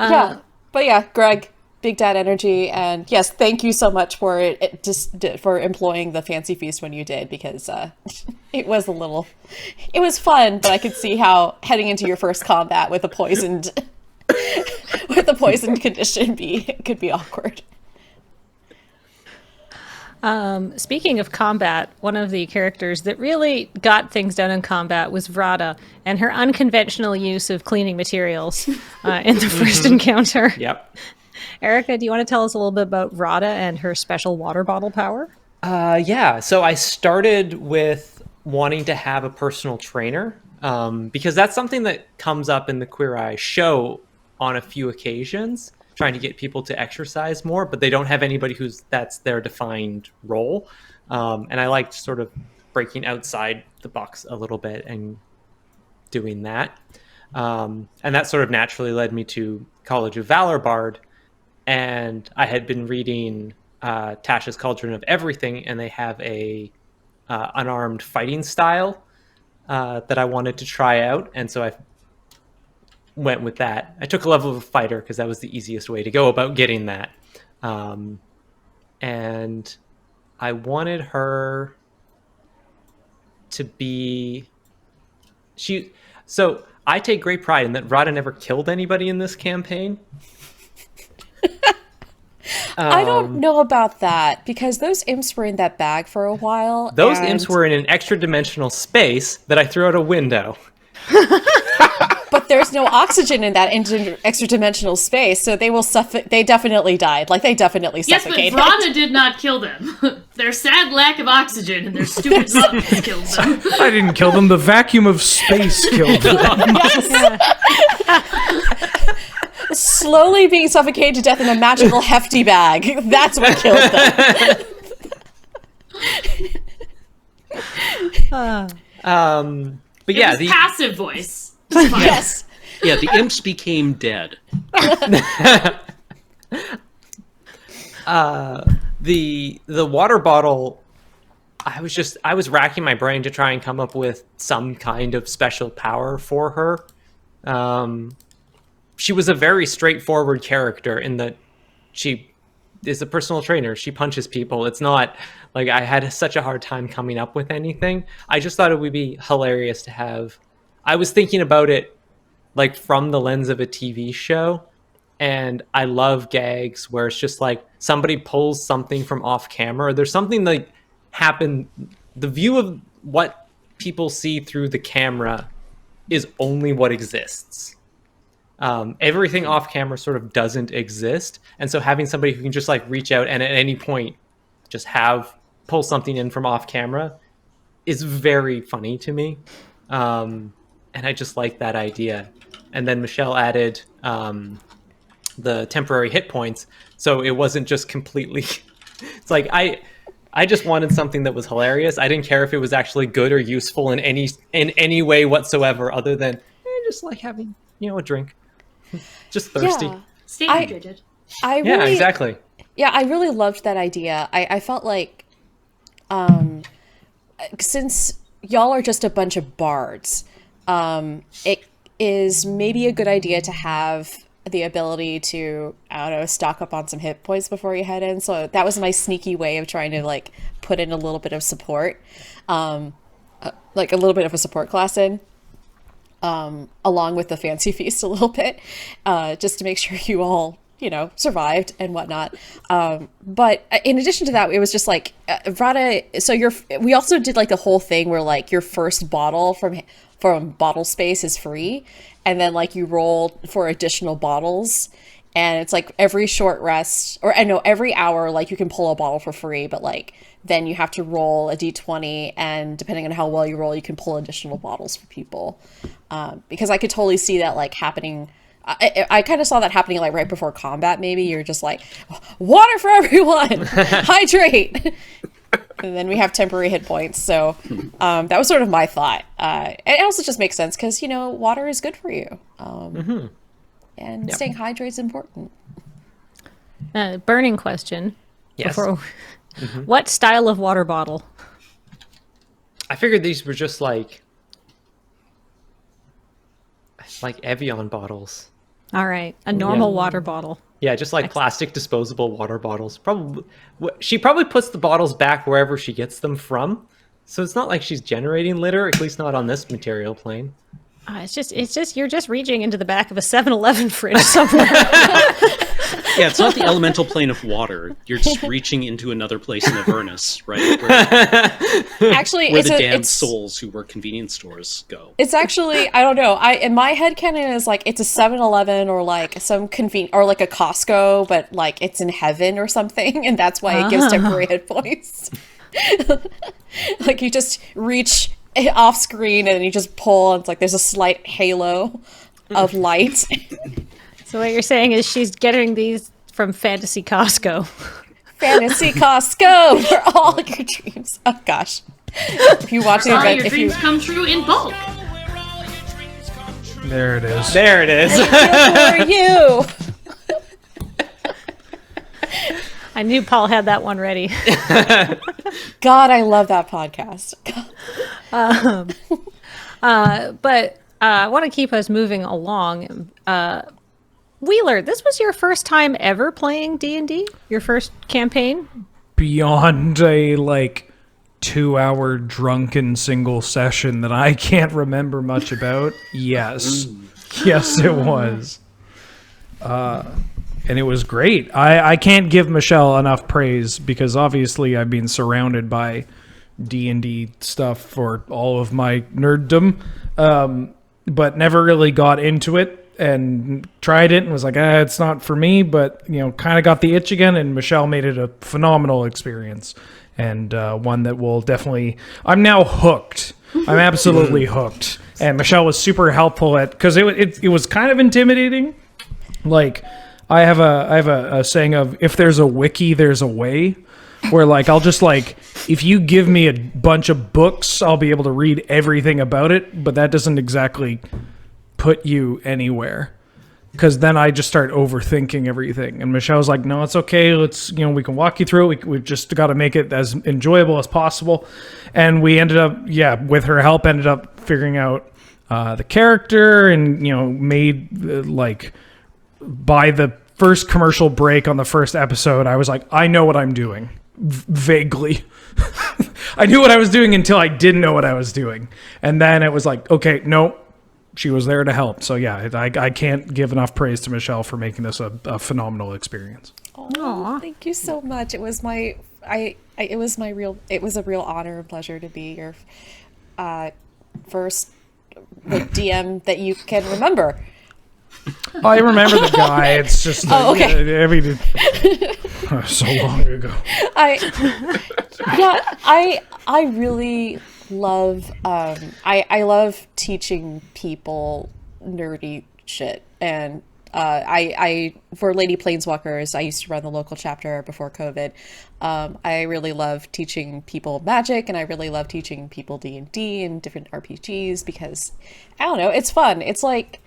yeah, Greg, big dad energy, and yes, thank you so much for for employing the fancy feast when you did, because it was fun, but I could see how heading into your first combat with a poisoned condition could be awkward.
Speaking of combat, one of the characters that really got things done in combat was Vrada, and her unconventional use of cleaning materials in the first encounter.
Yep.
Erica, do you want to tell us a little bit about Vrada and her special water bottle power?
Yeah. So I started with wanting to have a personal trainer because that's something that comes up in the Queer Eye show on a few occasions. trying to get people to exercise more, but they don't have anybody that's their defined role. And I liked sort of breaking outside the box a little bit and doing that. And that sort of naturally led me to College of Valor Bard. And I had been reading Tasha's Cauldron of Everything, and they have a unarmed fighting style that I wanted to try out. And so I went with that. I took a level of a fighter because that was the easiest way to go about getting that. And I wanted her to be... So I take great pride in that Rada never killed anybody in this campaign.
I don't know about that, because those imps were in that bag for a while.
Those imps were in an extra dimensional space that I threw out a window.
But there's no oxygen in that extra dimensional space, so they will they definitely died. Like, they definitely
Yes,
suffocated.
but Rada did not kill them. Their sad lack of oxygen and their stupid buttons killed them.
I didn't kill them. The vacuum of space killed them.
Slowly being suffocated to death in a magical hefty bag. That's what killed them.
But yeah,
It was passive voice.
Yes.
Yeah, the imps became dead.
the water bottle, I was racking my brain to try and come up with some kind of special power for her. She was a very straightforward character in that she is a personal trainer. She punches people. It's not like I had such a hard time coming up with anything. I just thought it would be hilarious to have. I was thinking about it like from the lens of a TV show, and I love gags where it's just like somebody pulls something from off camera. There's something like happen. The view of what people see through the camera is only what exists. Everything off camera sort of doesn't exist. And so having somebody who can just like reach out and at any point just pull something in from off camera is very funny to me. And I just like that idea. And then Michelle added the temporary hit points. So it wasn't just completely, it's like, I just wanted something that was hilarious. I didn't care if it was actually good or useful in any way whatsoever, other than just like having, a drink. Just thirsty.
Yeah.
Stay hydrated.
Yeah, exactly.
Yeah, I really loved that idea. I felt like, since y'all are just a bunch of bards, it is maybe a good idea to have the ability to, I don't know, stock up on some hit points before you head in. So that was my sneaky way of trying to like put in a little bit of support, like a little bit of a support class in. Along with the fancy feast a little bit, just to make sure you all, survived and whatnot. But in addition to that, it was just like, Rada, so we also did like the whole thing where like your first bottle from bottle space is free. And then like you roll for additional bottles, and it's like every short rest, or I know every hour, like you can pull a bottle for free, but like then you have to roll a d20, and depending on how well you roll, you can pull additional bottles for people. Because I could totally see that like happening. I kind of saw that happening like right before combat. Maybe you're just like, water for everyone, hydrate. And then we have temporary hit points. So that was sort of my thought. It also just makes sense because, water is good for you. And staying hydrated is important.
Burning question.
Yes.
What style of water bottle?
I figured these were just like Evian bottles.
All right. A normal water bottle.
Yeah, just like plastic disposable water bottles. She probably puts the bottles back wherever she gets them from. So it's not like she's generating litter, at least not on this material plane.
It's just you're just reaching into the back of a 7-Eleven fridge somewhere.
Yeah, it's not the elemental plane of water. You're just reaching into another place in Avernus, right?
Actually,
where the damned souls who work convenience stores go.
It's actually, I don't know. In my head canon is like it's a 7-Eleven or like some or like a Costco, but like it's in heaven or something, and that's why it gives temporary hit points. Like you just reach off screen and then you just pull, and it's like there's a slight halo of light.
So what you're saying is she's getting these from Fantasy Costco.
Fantasy Costco for all your dreams. Oh gosh. If you watch the
All
event,
your
if you
dreams come true in bulk.
There it is.
There it is.
who are you?
I knew Paul had that one ready.
God, I love that podcast.
But I want to keep us moving along. Wheeler, this was your first time ever playing D&D? Your first campaign?
Beyond a 2-hour drunken single session that I can't remember much about. Yes. Yes, it was. And it was great. I can't give Michelle enough praise because obviously I've been surrounded by D&D stuff for all of my nerddom, but never really got into it and tried it and was like, it's not for me, but kind of got the itch again, and Michelle made it a phenomenal experience and one that will definitely... I'm now hooked. I'm absolutely hooked. And Michelle was super helpful because it was kind of intimidating. I have a saying of, if there's a wiki, there's a way, where I'll just if you give me a bunch of books, I'll be able to read everything about it, but that doesn't exactly put you anywhere, because then I just start overthinking everything. And Michelle's like, no, it's okay. Let's, we can walk you through it. We've just got to make it as enjoyable as possible. And we ended up, with her help, ended up figuring out the character and, made by the first commercial break on the first episode, I was like, I know what I'm doing. Vaguely. I knew what I was doing until I didn't know what I was doing. And then it was like, okay, no, she was there to help. So yeah, I can't give enough praise to Michelle for making this a phenomenal experience.
Oh, thank you so much. It was a real honor and pleasure to be your first DM that you can remember.
I remember the guy. It's just
okay.
I mean, so long ago.
I really love I love teaching people nerdy shit, and I for Lady Planeswalkers, I used to run the local chapter before COVID. I really love teaching people Magic, and I really love teaching people D&D and different RPGs because I don't know, it's fun. It's like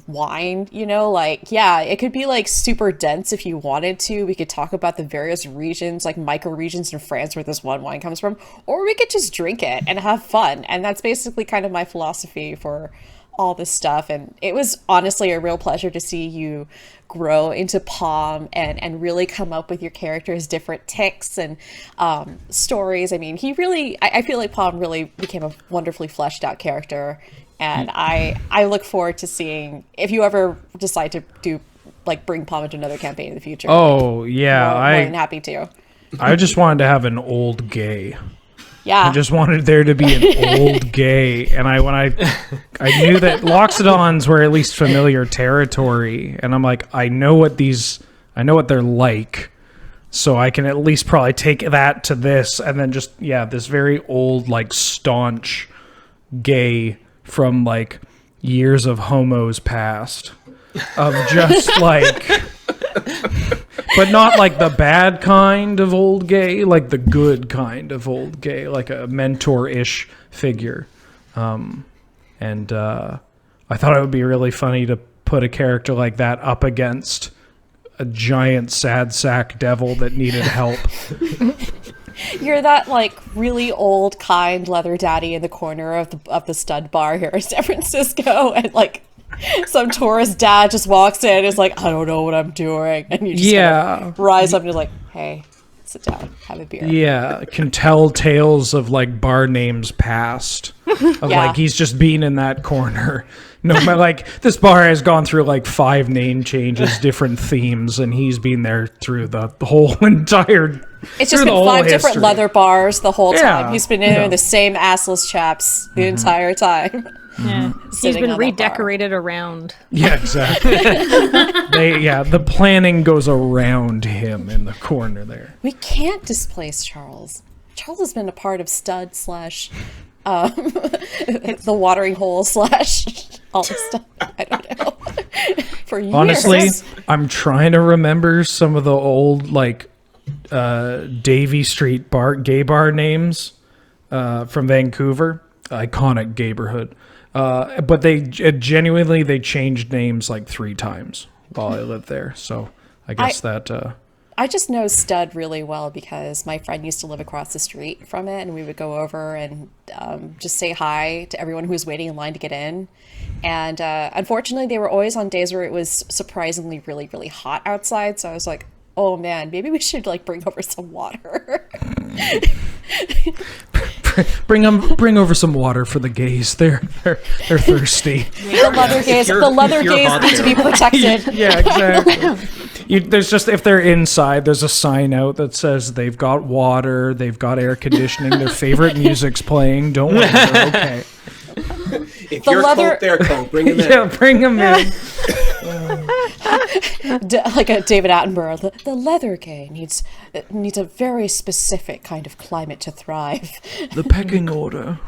wine, it could be super dense if you wanted to. We could talk about the various regions, micro regions in France where this one wine comes from, or we could just drink it and have fun. And that's basically kind of my philosophy for all this stuff. And it was honestly a real pleasure to see you grow into Palm and really come up with your character's different tics and stories. I mean, I feel like Palm really became a wonderfully fleshed out character. And I look forward to seeing if you ever decide to do bring Palm into another campaign in the future.
Oh yeah,
more than happy to.
I just wanted to have an old gay.
Yeah,
I just wanted there to be an old gay, and I knew that Loxodons were at least familiar territory, and I'm like, I know what they're like, so I can at least probably take that to this, and then just this very old staunch gay from years of homos past, of just but not the bad kind of old gay, the good kind of old gay, a mentor-ish figure. And I thought it would be really funny to put a character like that up against a giant sad sack devil that needed help.
You're that really old, kind leather daddy in the corner of the stud bar here in San Francisco, and some tourist dad just walks in and is like, I don't know what I'm doing, and you just rise up and you're like, hey, sit down, have a beer.
Yeah, can tell tales of bar names past, of he's just been in that corner. No, but this bar has gone through 5 name changes, different themes, and he's been there through the whole entire.
It's just been 5 different leather bars the whole time. He's been in the same assless chaps the entire time.
Yeah, he's been redecorated around.
Yeah, exactly. The planning goes around him in the corner there.
We can't displace Charles. Charles has been a part of stud / the watering hole / all this stuff. I don't know. for years.
Honestly, I'm trying to remember some of the old like Davy Street gay bar names from Vancouver, iconic gayborhood. But they genuinely they changed names like 3 times while I lived there. So I guess
I just know Stud really well because my friend used to live across the street from it, and we would go over and just say hi to everyone who was waiting in line to get in. And unfortunately, they were always on days where it was surprisingly really, really hot outside. So I was like, oh man, maybe we should like bring over some water.
bring over some water for the gays. They're thirsty.
The leather gays need to be protected.
Yeah, exactly. There's just, if they're inside, there's a sign out that says they've got water, they've got air conditioning, their favorite music's playing. Don't worry, they're okay.
If you're cold, they're cold. Bring them in.
Yeah, bring them in.
Like a David Attenborough, the leather gay needs a very specific kind of climate to thrive.
The pecking order.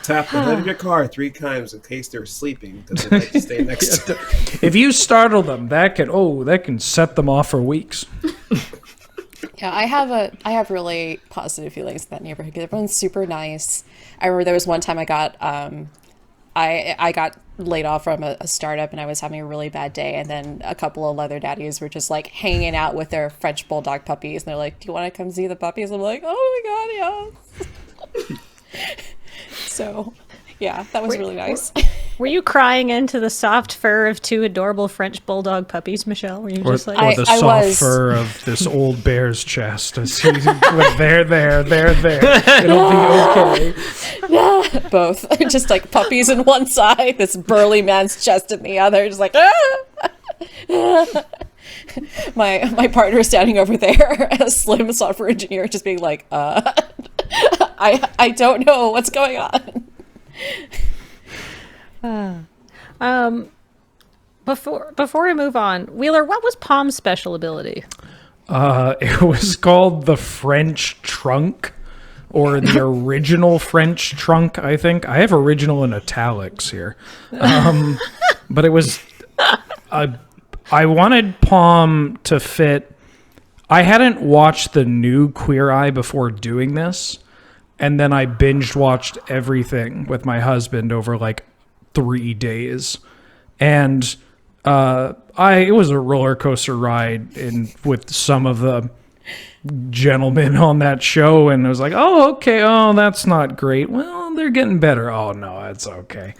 Tap the hood of your car 3 times in case they're sleeping because they'd like to stay next to.
If you startle them, that can set them off for weeks.
Yeah, I have really positive feelings in that neighborhood because everyone's super nice. I remember there was one time I got I got laid off from a startup and I was having a really bad day, and then a couple of leather daddies were just like hanging out with their French bulldog puppies, and they're like, "Do you want to come see the puppies?" I'm like, "Oh my god, yes." So, yeah, that was really nice.
Were you crying into the soft fur of 2 adorable French bulldog puppies, Michelle? Were you just like,
or the soft fur of this old bear's chest? They're there. It'll be okay.
Both, just like puppies in one side, this burly man's chest in the other, just like my partner standing over there, a slim software engineer, just being like, I don't know what's going on.
Before we move on, Wheeler, what was Palm's special ability?
It was called the French trunk, or the original French trunk, I think. I have original in italics here. But it was... I wanted Palm to fit... I hadn't watched the new Queer Eye before doing this, and then I binge watched everything with my husband over like 3 days. And it was a roller coaster ride with some of the gentlemen on that show, and I was like, oh, okay, oh, that's not great. Well, they're getting better. Oh, no, it's okay.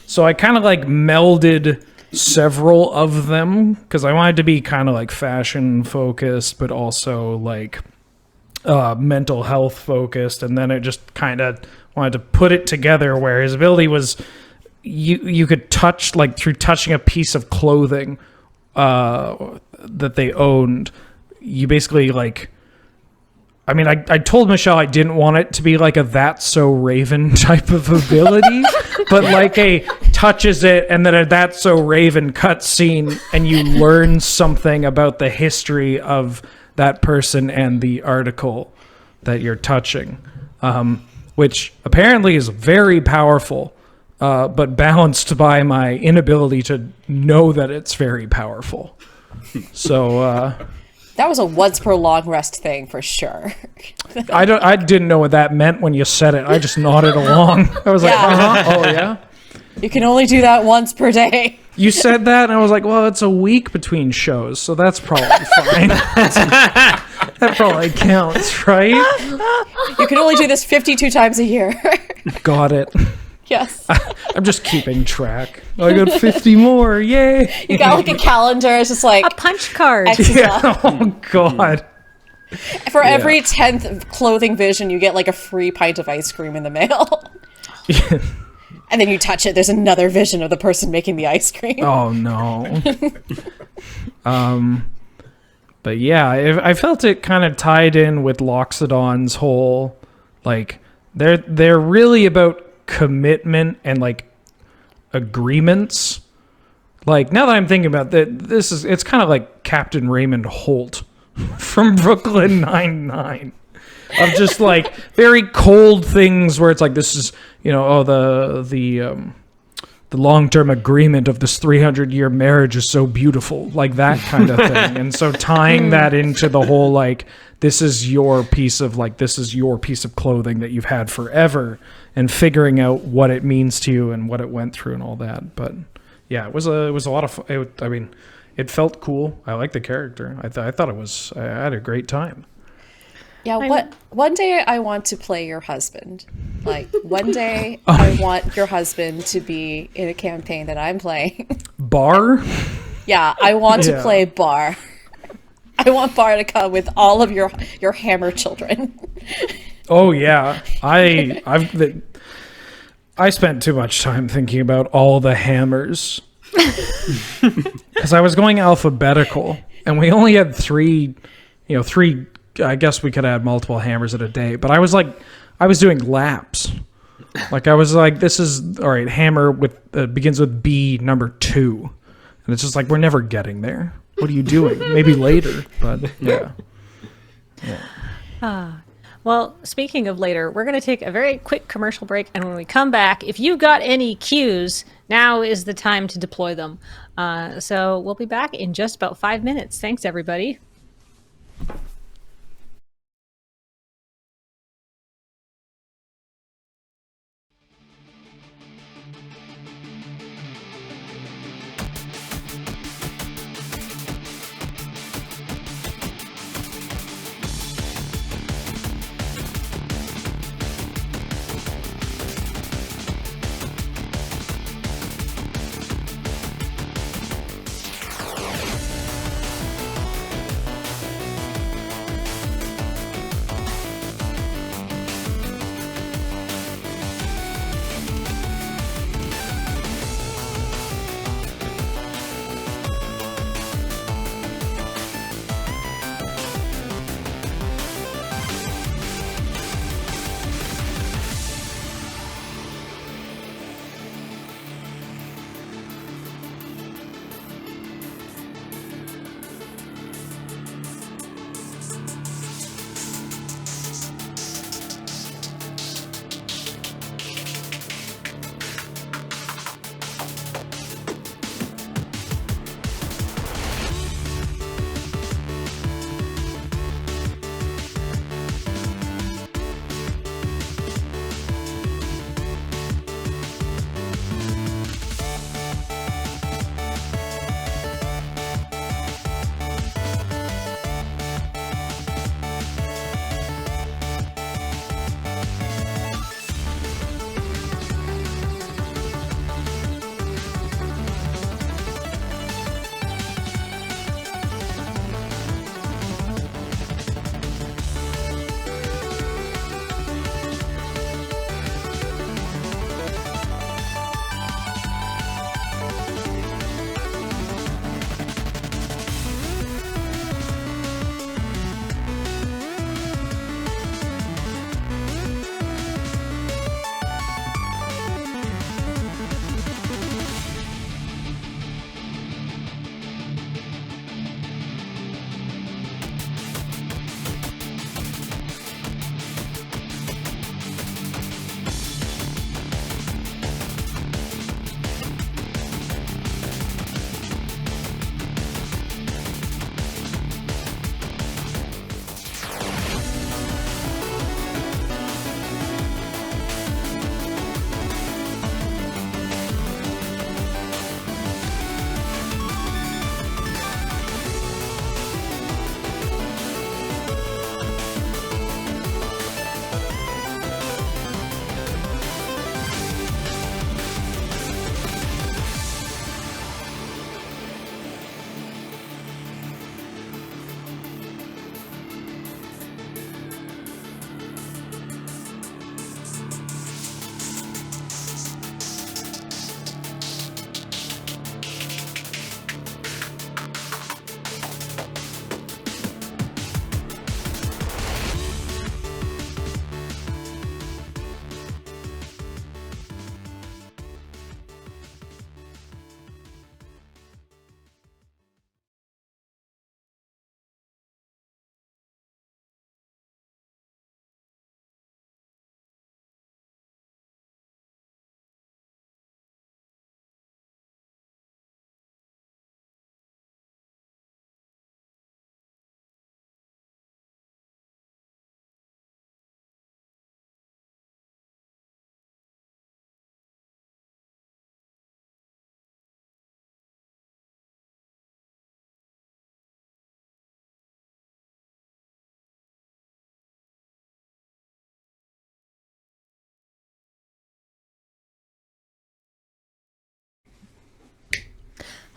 So I kind of like melded several of them because I wanted to be kind of like fashion focused, but also like mental health focused, and then it just kind of wanted to put it together where his ability was you could touch, like through touching a piece of clothing that they owned, you basically like, I mean, I told Michelle I didn't want it to be like a That's So Raven type of ability, but like a touches it and then a That's So Raven cutscene, and you learn something about the history of that person and the article that you're touching, which apparently is very powerful, but balanced by my inability to know that it's very powerful. So...
that was a once per long rest thing for sure.
I didn't know what that meant when you said it. I just nodded along. I was like, oh yeah.
You can only do that once per day.
You said that, and I was like, well, it's a week between shows, so that's probably fine. That probably counts, right?
You can only do this 52 times a year.
Got it.
Yes.
I'm just keeping track. I got 50 more. Yay.
You got like a calendar. It's just like
a punch card.
Yeah. Oh, God.
For every 10th clothing vision, you get like a free pint of ice cream in the mail.
Yeah.
And then you touch it, there's another vision of the person making the ice cream.
Oh, no. But yeah, I felt it kind of tied in with Loxodon's whole, like, they're really about commitment and like agreements. Like, now that I'm thinking about that, it's kind of like Captain Raymond Holt from Brooklyn Nine-Nine, of just like very cold things where it's like, this is, you know, the the long-term agreement of this 300-year marriage is so beautiful, like that kind of thing. And so tying that into the whole, like, this is your piece of clothing that you've had forever, and figuring out what it means to you and what it went through and all that. But yeah, it was a lot of fun. I mean, it felt cool. I liked the character. I thought I had a great time.
Yeah, one day I want to play your husband. Like, one day I want your husband to be in a campaign that I'm playing.
Bar?
Yeah, I want to play Bar. I want Bar to come with all of your hammer children.
Oh yeah. I spent too much time thinking about all the hammers. Because I was going alphabetical, and we only had three. I guess we could add multiple hammers at a day, but I was doing laps. Like, I was like, this is all right. Hammer begins with B number 2, and it's just like, we're never getting there. What are you doing? Maybe later, but yeah.
Well, speaking of later, we're going to take a very quick commercial break, and when we come back, if you've got any cues, now is the time to deploy them. So we'll be back in just about 5 minutes. Thanks, everybody.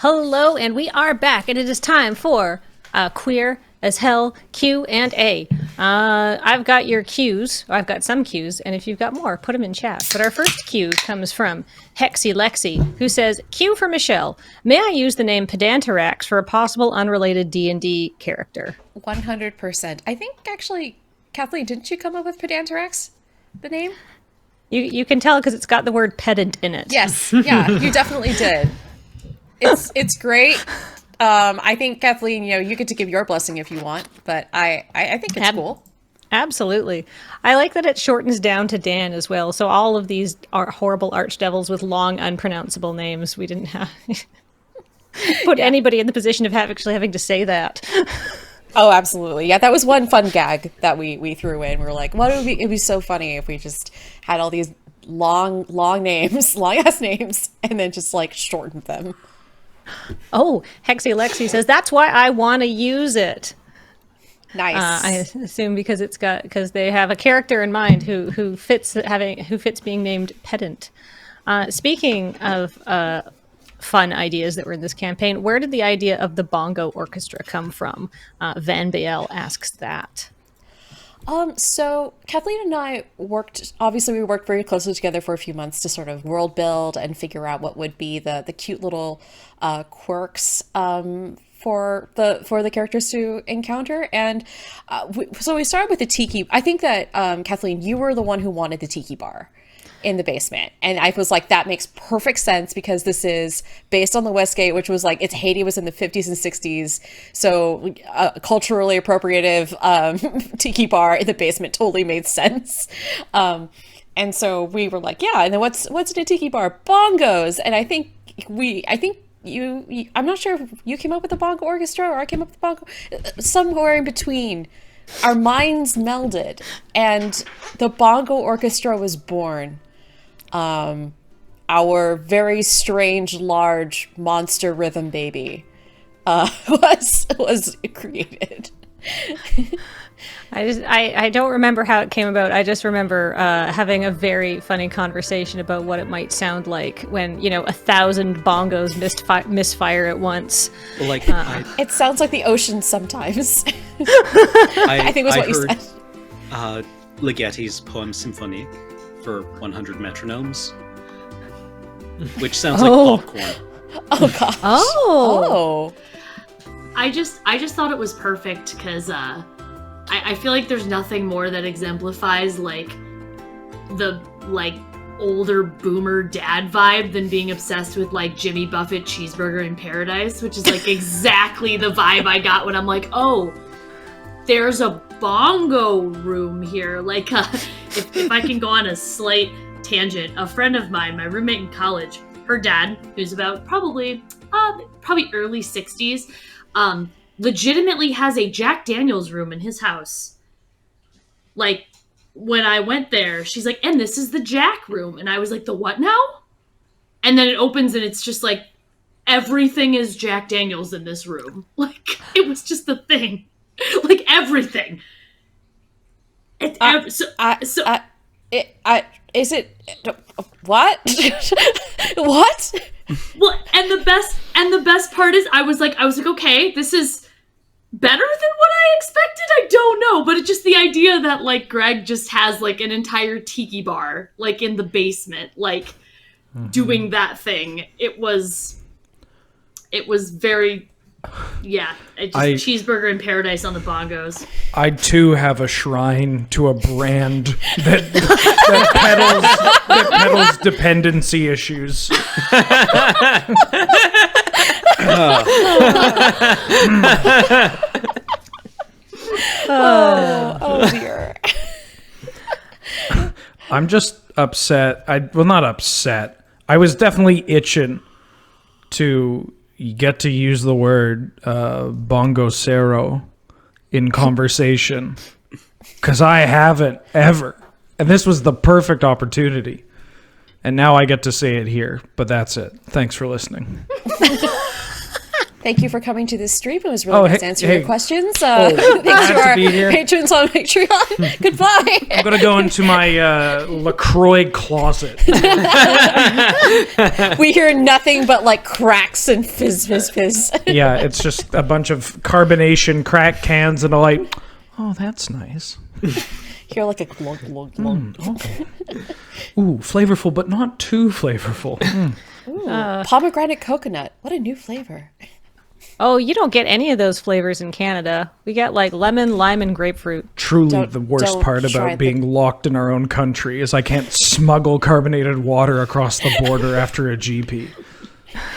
Hello, and we are back, and it is time for Queer as Hell Q&A. I've got your cues. I've got some cues, and if you've got more, put them in chat. But our first cue comes from Hexy Lexi, who says, Cue for Michelle. May I use the name Pedanterax for a possible unrelated D&D character?
100%. I think, actually, Kathleen, didn't you come up with Pedanterax, the name?
You can tell because it's got the word pedant in it.
Yes, yeah, you definitely did. It's great. I think, Kathleen, you get to give your blessing if you want, but I think it's cool.
Absolutely. I like that it shortens down to Dan as well. So all of these are horrible archdevils with long, unpronounceable names. We didn't have put anybody in the position of actually having to say that.
Oh, absolutely. Yeah, that was one fun gag that we threw in. We were like, it'd be so funny if we just had all these long names, long-ass names, and then just, like, shortened them.
Oh, Hexy Lexi says, that's why I want to use it.
Nice.
I assume because they have a character in mind who fits being named pedant. Speaking of fun ideas that were in this campaign, where did the idea of the Bongo Orchestra come from? Van Bael asks that.
So Kathleen and I we worked very closely together for a few months to sort of world build and figure out what would be the cute little quirks for the characters to encounter. And so we started with the tiki. I think that Kathleen, you were the one who wanted the tiki bar in the basement, and I was like, that makes perfect sense because this is based on the Westgate, which was like, Haiti was in the 50s and 60s, so culturally appropriative tiki bar in the basement totally made sense. And so we were like, yeah, and then what's in a tiki bar? Bongos. And I think you I'm not sure if you came up with the Bongo Orchestra or I came up with the Bongo, somewhere in between. Our minds melded and the Bongo Orchestra was born. Our very strange, large monster rhythm baby was created.
I don't remember how it came about. I just remember having a very funny conversation about what it might sound like when 1,000 bongos misfire at once.
Like
it sounds like the ocean sometimes. I think was what you said.
Ligeti's poem Symphonie for 100 metronomes, which sounds like popcorn.
Oh gosh.
Oh.
I just thought it was perfect because I feel like there's nothing more that exemplifies like the older boomer dad vibe than being obsessed with like Jimmy Buffett Cheeseburger in Paradise, which is like exactly the vibe I got when I'm like, oh, there's a bongo room here. Like, if I can go on a slight tangent, a friend of mine, my roommate in college, her dad, who's about probably early 60s, legitimately has a Jack Daniels room in his house. Like, when I went there, she's like, and this is the Jack room. And I was like, the what now? And then it opens and it's just like, everything is Jack Daniels in this room. Like, it was just the thing. Like, everything.
Is it what? What?
Well, and the best part is I was like, okay, this is better than what I expected. I don't know, but it's just the idea that like Greg just has like an entire tiki bar like in the basement, like doing that thing. It was very. Yeah, Cheeseburger in Paradise on the bongos.
I too have a shrine to a brand that peddles dependency issues.
Oh dear.
I'm just upset. Not upset. I was definitely itching to get to use the word bongocero in conversation because I haven't ever, and this was the perfect opportunity, and now I get to say it here. But that's it. Thanks for listening.
Thank you for coming to this stream. It was really nice answering your questions.
glad
Thanks to
to
our
be here.
patrons on Patreon. Goodbye.
I'm gonna go into my LaCroix closet.
We hear nothing but like cracks and fizz, fizz, fizz.
Yeah, it's just a bunch of carbonation, crack cans, and a light. Oh, that's nice.
Hear like a glug, glug, glug.
Okay. Ooh, flavorful, but not too flavorful.
Pomegranate coconut. What a new flavor.
Oh, you don't get any of those flavors in Canada. We get like lemon, lime, and grapefruit.
Truly, the worst
don't
part
try
about being locked in our own country is I can't smuggle carbonated water across the border after a GP.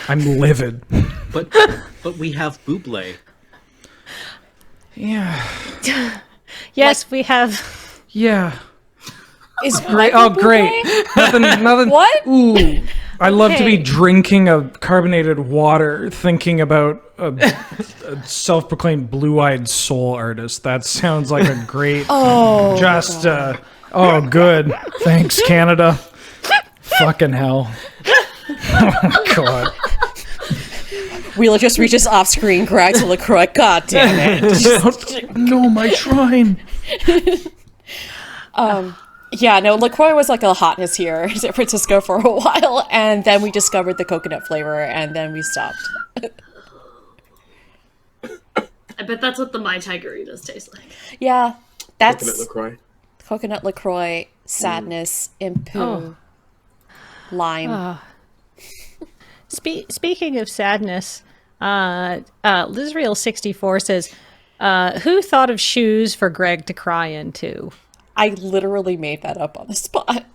I'm livid.
But we have Buble.
Yeah.
Yes, we have.
Yeah.
Is
Great. Oh, great. Nothing.
What?
Ooh. I love to be
Okay.
drinking a carbonated water, thinking about a self-proclaimed blue-eyed soul artist. That sounds like a great. Oh, good. Thanks, Canada. Fucking hell. Oh God.
Wheeler just reaches off screen, cracks a LaCroix. God damn it.
No, my shrine.
Yeah, no, LaCroix was like a hotness here in San Francisco for a while, and then we discovered the coconut flavor, and then we stopped.
I bet that's what the Mai Tigeritas taste like.
Yeah, that's
Coconut LaCroix.
coconut LaCroix, sadness, impu, lime.
Speaking of sadness, Lizreal64 says, who thought of shoes for Greg to cry into?
I literally made that up on the spot.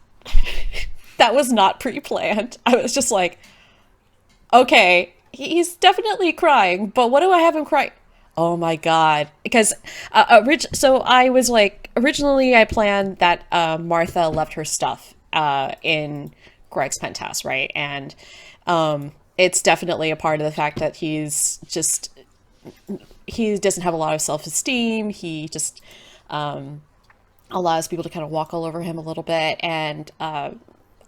That was not pre-planned. I was just like, okay, he's definitely crying, but what do I have him cry? Oh my God. Because, so I was like, originally I planned that Martha left her stuff in Greg's penthouse, right? And it's definitely a part of the fact that he doesn't have a lot of self-esteem. He just allows people to kind of walk all over him a little bit, and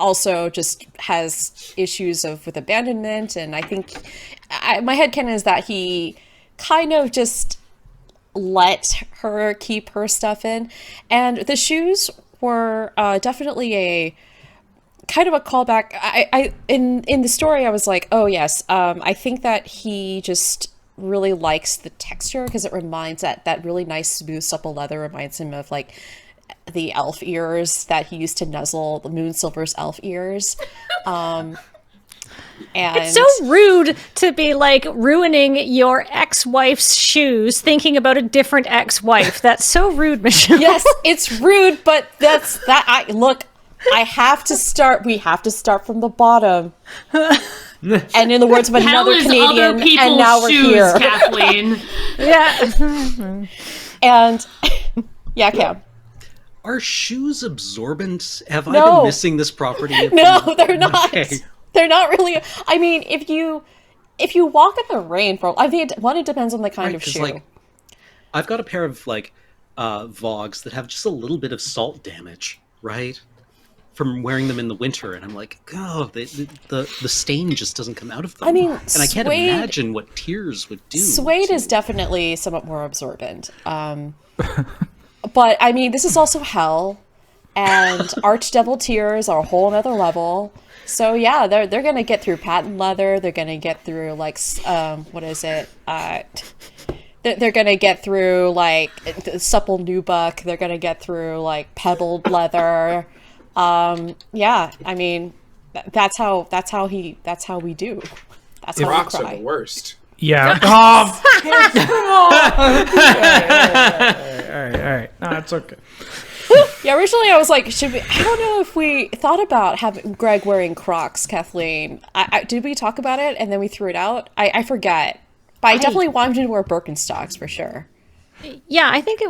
also just has issues with abandonment. And I think my headcanon is that he kind of just let her keep her stuff in. And the shoes were definitely a kind of a callback. In the story, I was like, oh yes, I think that he just really likes the texture because it reminds that really nice, smooth, supple leather reminds him of like the elf ears that he used to nuzzle, the Moonsilver's elf ears. And
It's so rude to be like ruining your ex-wife's shoes thinking about a different ex-wife. That's so rude, Michelle.
yes, it's rude, but I have to start. We have to start from the bottom. And in the words of
Hell
another
is
Canadian,
other people's
and now we're
shoes,
here.
Kathleen.
Yeah.
And yeah, Cam.
Are shoes absorbent? Have I
No.
been missing this property?
No, they're not.
Okay.
They're not really. I mean, if you walk in the rain for, I think it depends on the kind of
'cause,
shoe.
like, I've got a pair of like Vogs that have just a little bit of salt damage, right? From wearing them in the winter, and I'm like, oh, the stain just doesn't come out of them.
I mean,
and I can't
suede-
imagine what tears would do.
Suede is definitely somewhat more absorbent. But I mean, this is also hell, and Archdevil tears are a whole other level. So yeah, they're gonna get through patent leather. They're gonna get through like what is it? They're gonna get through like supple nubuck. They're gonna get through like pebbled leather. Yeah, I mean, that's how we do. That's how we
Rocks are
cry.
the worst.
Yeah. Oh, all right. No, it's okay.
Yeah, originally I was like, I don't know if we thought about having Greg wearing Crocs, Kathleen. Did we talk about it and then we threw it out? I forget. But I definitely want him to wear Birkenstocks for sure.
Yeah, I think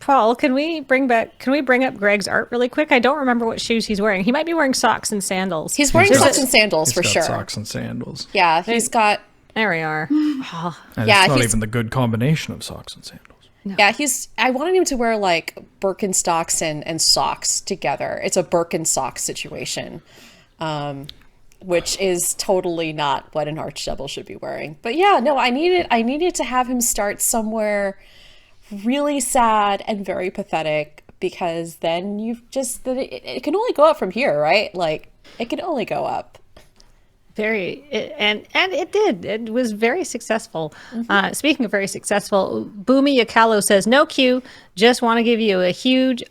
Paul, can we bring up Greg's art really quick? I don't remember what shoes he's wearing. He might be wearing socks and sandals.
He's wearing socks and sandals
He's
for
got
sure.
Socks and sandals.
Yeah, he's got.
There we are.
And
Yeah,
it's not
he's-
even the good combination of socks and sandals.
Yeah, I wanted him to wear like Birkenstocks and socks together. It's a Birkenstock situation. which is totally not what an arch double should be wearing. But yeah, no, I needed to have him start somewhere really sad and very pathetic, because then it can only go up from here, right? Like, it can only go up.
And it did. It was very successful. Speaking of very successful, Boomy Yakalo says, "No Q, just want to give you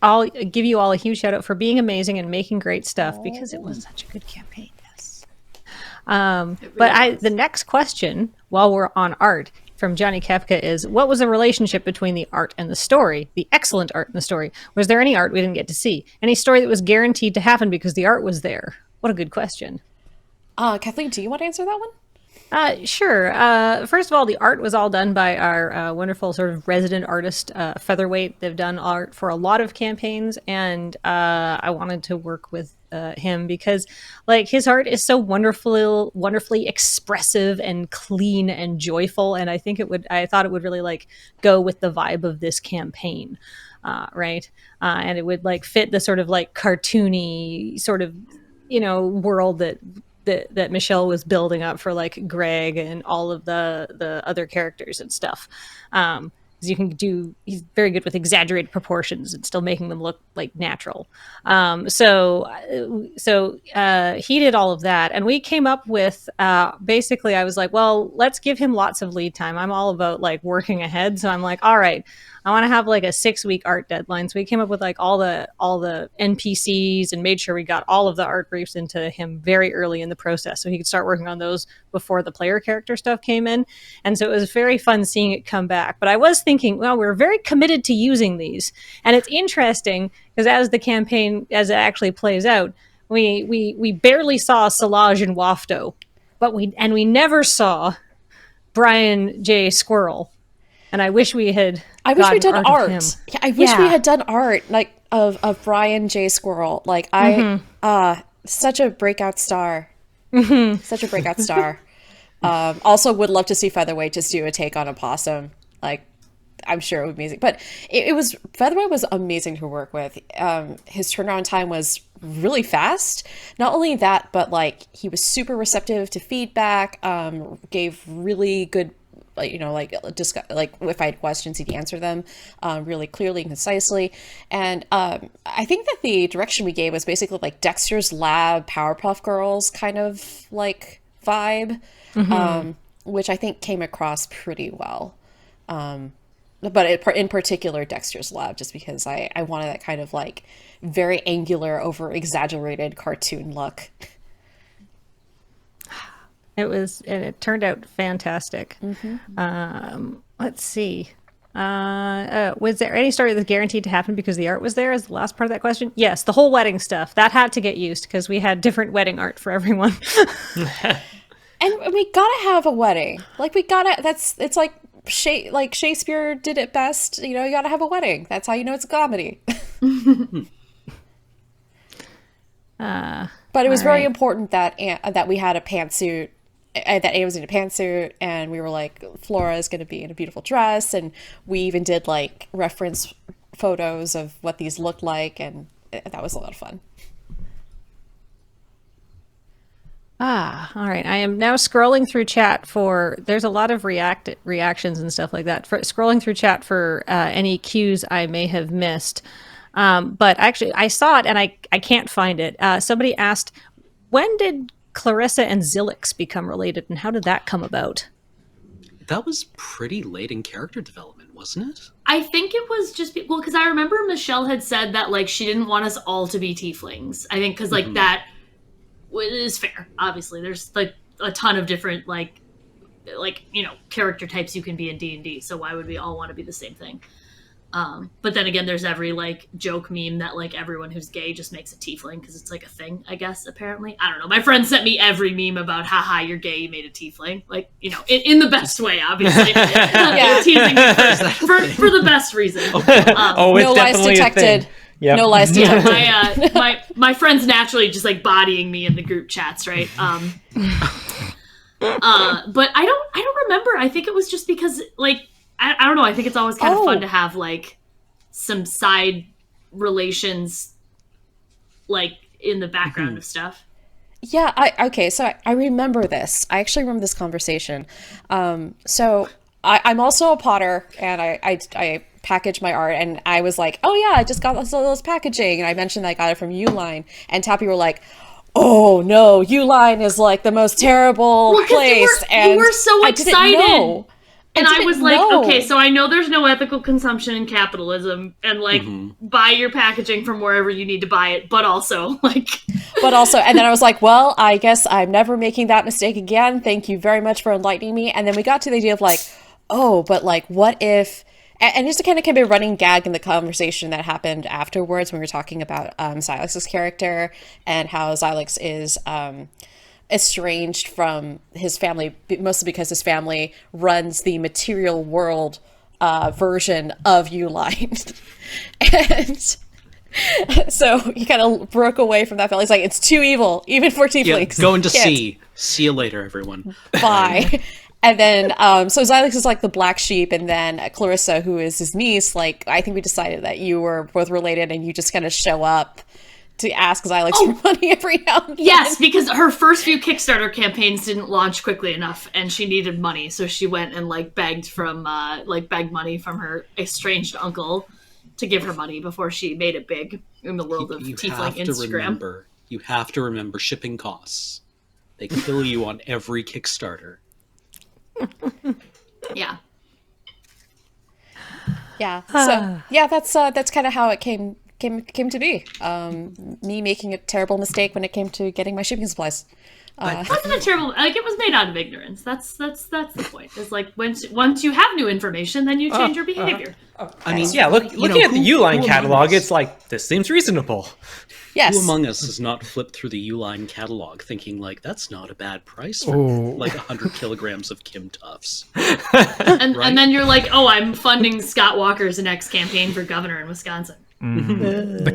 I'll give you all a huge shout out for being amazing and making great stuff because it was such a good campaign." Yes. The next question, while we're on art, from Johnny Kefka is, what was the relationship between the art and the story? The excellent art in the story. Was there any art we didn't get to see? Any story that was guaranteed to happen because the art was there? What a good question.
Kathleen, do you want to answer that one?
Sure. First of all, the art was all done by our wonderful sort of resident artist, Featherweight. They've done art for a lot of campaigns, and I wanted to work with him because, like, his art is so wonderfully expressive and clean and joyful, and I thought it would really like go with the vibe of this campaign, right? And it would like fit the sort of like cartoony sort of world that Michelle was building up for like Greg and all of the other characters and stuff. He's very good with exaggerated proportions and still making them look like natural. So he did all of that. And we came up with, basically I was like, well, let's give him lots of lead time. I'm all about like working ahead. So I'm like, all right, I want to have like a 6-week art deadline. So we came up with like all the NPCs and made sure we got all of the art briefs into him very early in the process so he could start working on those before the player character stuff came in. And so it was very fun seeing it come back. But I was thinking, well, we're very committed to using these. And it's interesting because as it actually plays out, we barely saw Solage and Wafto, but we never saw Brian J. Squirrel. And I wish we had.
I wish we'd done art.
Yeah,
I wish we had done art like of Brian J. Squirrel. Like such a breakout star. Such a breakout star. Also, would love to see Featherweight just do a take on a possum. Like, I'm sure it would be amazing. But Featherweight was amazing to work with. His turnaround time was really fast. Not only that, but like he was super receptive to feedback. Gave really good. If I had questions, he'd answer them really clearly and concisely. And I think that the direction we gave was basically like Dexter's Lab, Powerpuff Girls kind of like vibe, which I think came across pretty well. But in particular, Dexter's Lab, just because I wanted that kind of like very angular, over exaggerated cartoon look.
It turned out fantastic. Let's see. Was there any story that's guaranteed to happen because the art was there? Is the last part of that question? Yes, the whole wedding stuff that had to get used because we had different wedding art for everyone.
And we gotta have a wedding. Like it's like Shakespeare did it best. You gotta have a wedding. That's how you know it's a comedy. But it was very important that we had a pantsuit. That Anne was in a pantsuit, and we were like, Flora is going to be in a beautiful dress, and we even did like reference photos of what these looked like, and that was a lot of fun.
All right. I am now scrolling through chat there's a lot of reactions and stuff like that. Scrolling through chat for any cues I may have missed. But actually, I saw it and I can't find it. Somebody asked, when did Clarissa and Zillix become related, and how did that come about?
That was pretty late in character development, wasn't it?
I think it was just because I remember Michelle had said that like she didn't want us all to be tieflings. I think because like that is fair. Obviously, there's like a ton of different like character types you can be in D&D. So why would we all want to be the same thing? But then again, there's every like joke meme that like everyone who's gay just makes a tiefling because it's like a thing, I guess, apparently. I don't know. My friend sent me every meme about, haha, you're gay, you made a tiefling. Like, in the best way, obviously. Yeah. Teasing me for the best reason.
It's
no lies detected.
Yep.
No lies detected.
Yeah, my friends naturally just like bodying me in the group chats, right? But I don't remember. I think it was just because like, I don't know. I think it's always kind of fun to have like some side relations, like in the background of stuff.
Yeah, I remember this. I actually remember this conversation. So I'm also a potter, and I package my art, and I was like, oh yeah, I just got this packaging, and I mentioned that I got it from Uline, and Tappy were like, oh no, Uline is like the most terrible place, and
you were so
I
excited.
didn't know.
And I was like,
know.
okay, so I know there's no ethical consumption in capitalism, and like, buy your packaging from wherever you need to buy it, but also, and
then I was like, well, I guess I'm never making that mistake again. Thank you very much for enlightening me. And then we got to the idea of like, oh, but like, what if, and just to kind of be a running gag in the conversation that happened afterwards when we were talking about Zillix's character and how Zillix is estranged from his family, mostly because his family runs the material world version of Uline. And so he kind of broke away from that family. He's like, it's too evil, even for tieflings.
Going to sea. See you later, everyone.
Bye. And then, so Zillix is like the black sheep, and then Clarissa, who is his niece, like, I think we decided that you were both related, and you just kind of show up to ask Zillix for money every now and then.
yes, because her first few Kickstarter campaigns didn't launch quickly enough, and she needed money, so she went and like begged money from her estranged uncle to give her money before she made it big in the world of tiefling Instagram.
You have to remember shipping costs. They kill you on every Kickstarter.
Yeah.
Yeah. So yeah, that's kind of how it came to be. Me making a terrible mistake when it came to getting my shipping supplies.
It wasn't a terrible, like, it was made out of ignorance. That's the point. It's like once you have new information, then you change your behavior.
I mean,
Yeah, looking at the Uline catalog, it's like, this seems reasonable.
Yes.
Who among us has not flipped through the Uline catalog thinking, like, that's not a bad price for, like, 100 kilograms of Kim Tufts?
And then you're like, oh, I'm funding Scott Walker's next campaign for governor in Wisconsin.
The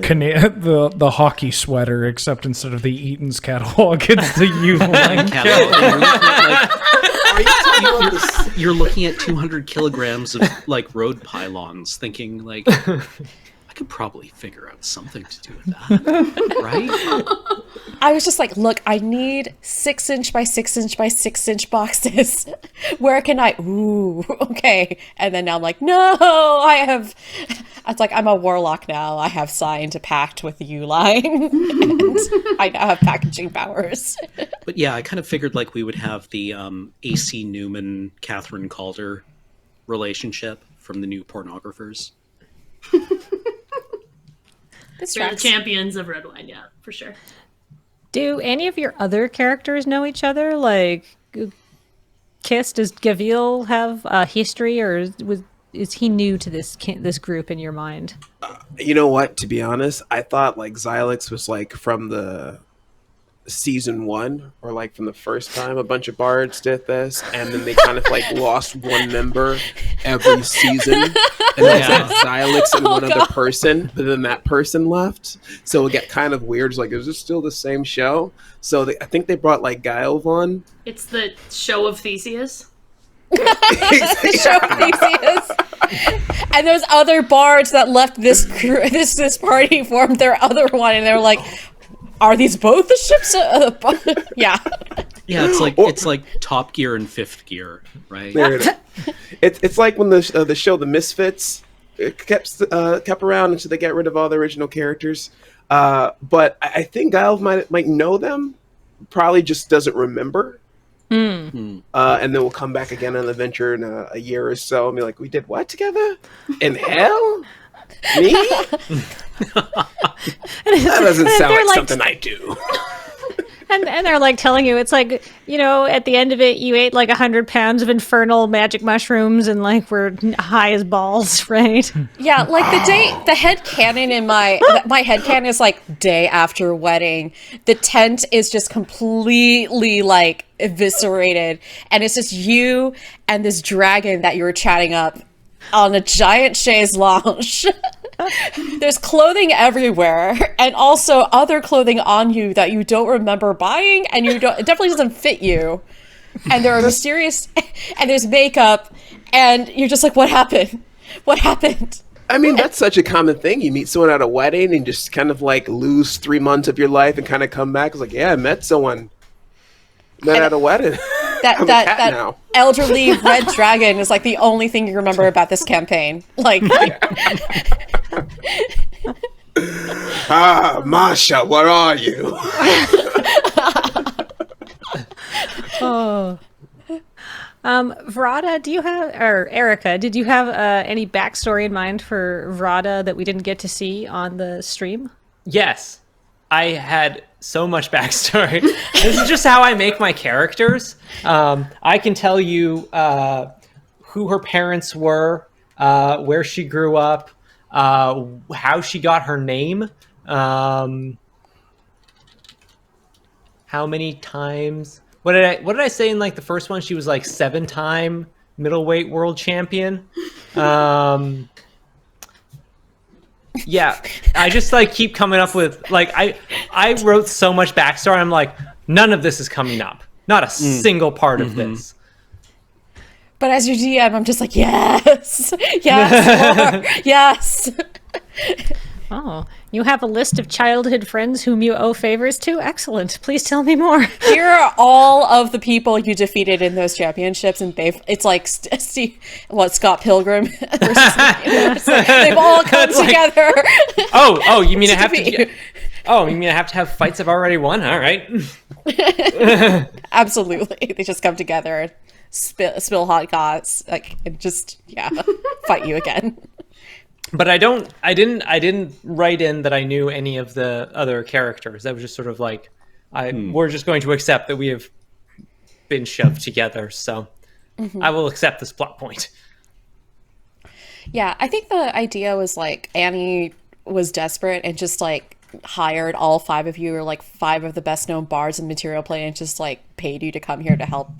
hockey sweater, except instead of the Eaton's catalog, it's the Uline
catalog. You're looking at 200 kilograms of, like, road pylons, thinking, like, I could probably figure out something to do with that, right?
I was just like, look, I need 6-inch by 6-inch by 6-inch boxes. Where can I? Ooh, okay. And then now I'm like, no, it's like, I'm a warlock now. I have signed a pact with Uline. And I now have packaging powers.
But yeah, I kind of figured like we would have the A.C. Newman, Catherine Calder relationship from the New Pornographers.
They're the champions of red wine, yeah, for sure.
Do any of your other characters know each other? Like, Kiss, does Gaviel have a history, or is he new to this group in your mind?
You know what? To be honest, I thought like Zillix was like from the season 1 or like from the first time a bunch of bards did this, and then they kind of like lost one member every season, and that's like Zillix and one other person, but then that person left, so it got kind of weird. It's like, is this still the same show? So I think they brought like Guile on.
It's the show of Theseus.
The show of Theseus. And there's other bards that left this party, formed their other one, and they were like, are these both the ships? Yeah.
Yeah, it's like Top Gear and Fifth Gear, right?
It's like when the show The Misfits kept around until they got rid of all the original characters. But I think Guile might know them, probably just doesn't remember. And then we'll come back again on the adventure in a year or so and be like, we did what together? In hell? Me? That doesn't sound like something I do.
And they're like telling you, it's like, you know, at the end of it, you ate like 100 pounds of infernal magic mushrooms and like we're high as balls, right?
Yeah, like the headcanon in my headcanon is like day after wedding. The tent is just completely like eviscerated, and it's just you and this dragon that you were chatting up on a giant chaise lounge. There's clothing everywhere, and also other clothing on you that you don't remember buying, and it definitely doesn't fit you. And there are mysterious, and there's makeup, and you're just like, what happened? What happened?
I mean, that's such a common thing. You meet someone at a wedding and just kind of like lose 3 months of your life and kind of come back. It's like, yeah, I met someone. Met at a wedding.
That elderly red dragon is like the only thing you remember about this campaign. Like,
Masha, where are you?
Oh. Vrada, do you have, or Erica, did you have any backstory in mind for Vrada that we didn't get to see on the stream?
Yes, I had so much backstory. This is just how I make my characters. I can tell you who her parents were, where she grew up, how she got her name, how many times. What did I say in like the first one? She was like 7-time middleweight world champion. Yeah, I just like keep coming up with like I wrote so much backstory. I'm like, none of this is coming up. Not a single part of this.
but as your DM, I'm just like, yes, yes, more, yes.
Oh, you have a list of childhood friends whom you owe favors to? Excellent. Please tell me more.
Here are all of the people you defeated in those championships, and it's like Scott Pilgrim versus they've all come together.
Oh, you mean I have to? Oh, you mean I have to have fights I've already won? All right.
Absolutely, they just come together, and spill hot goss, like, and just fight you again.
But I didn't write in that I knew any of the other characters. That was just sort of like, we're just going to accept that we have been shoved together. So I will accept this plot point.
Yeah, I think the idea was like Annie was desperate and just like hired all 5 of you, or like 5 of the best known bards in material play, and just like paid you to come here to help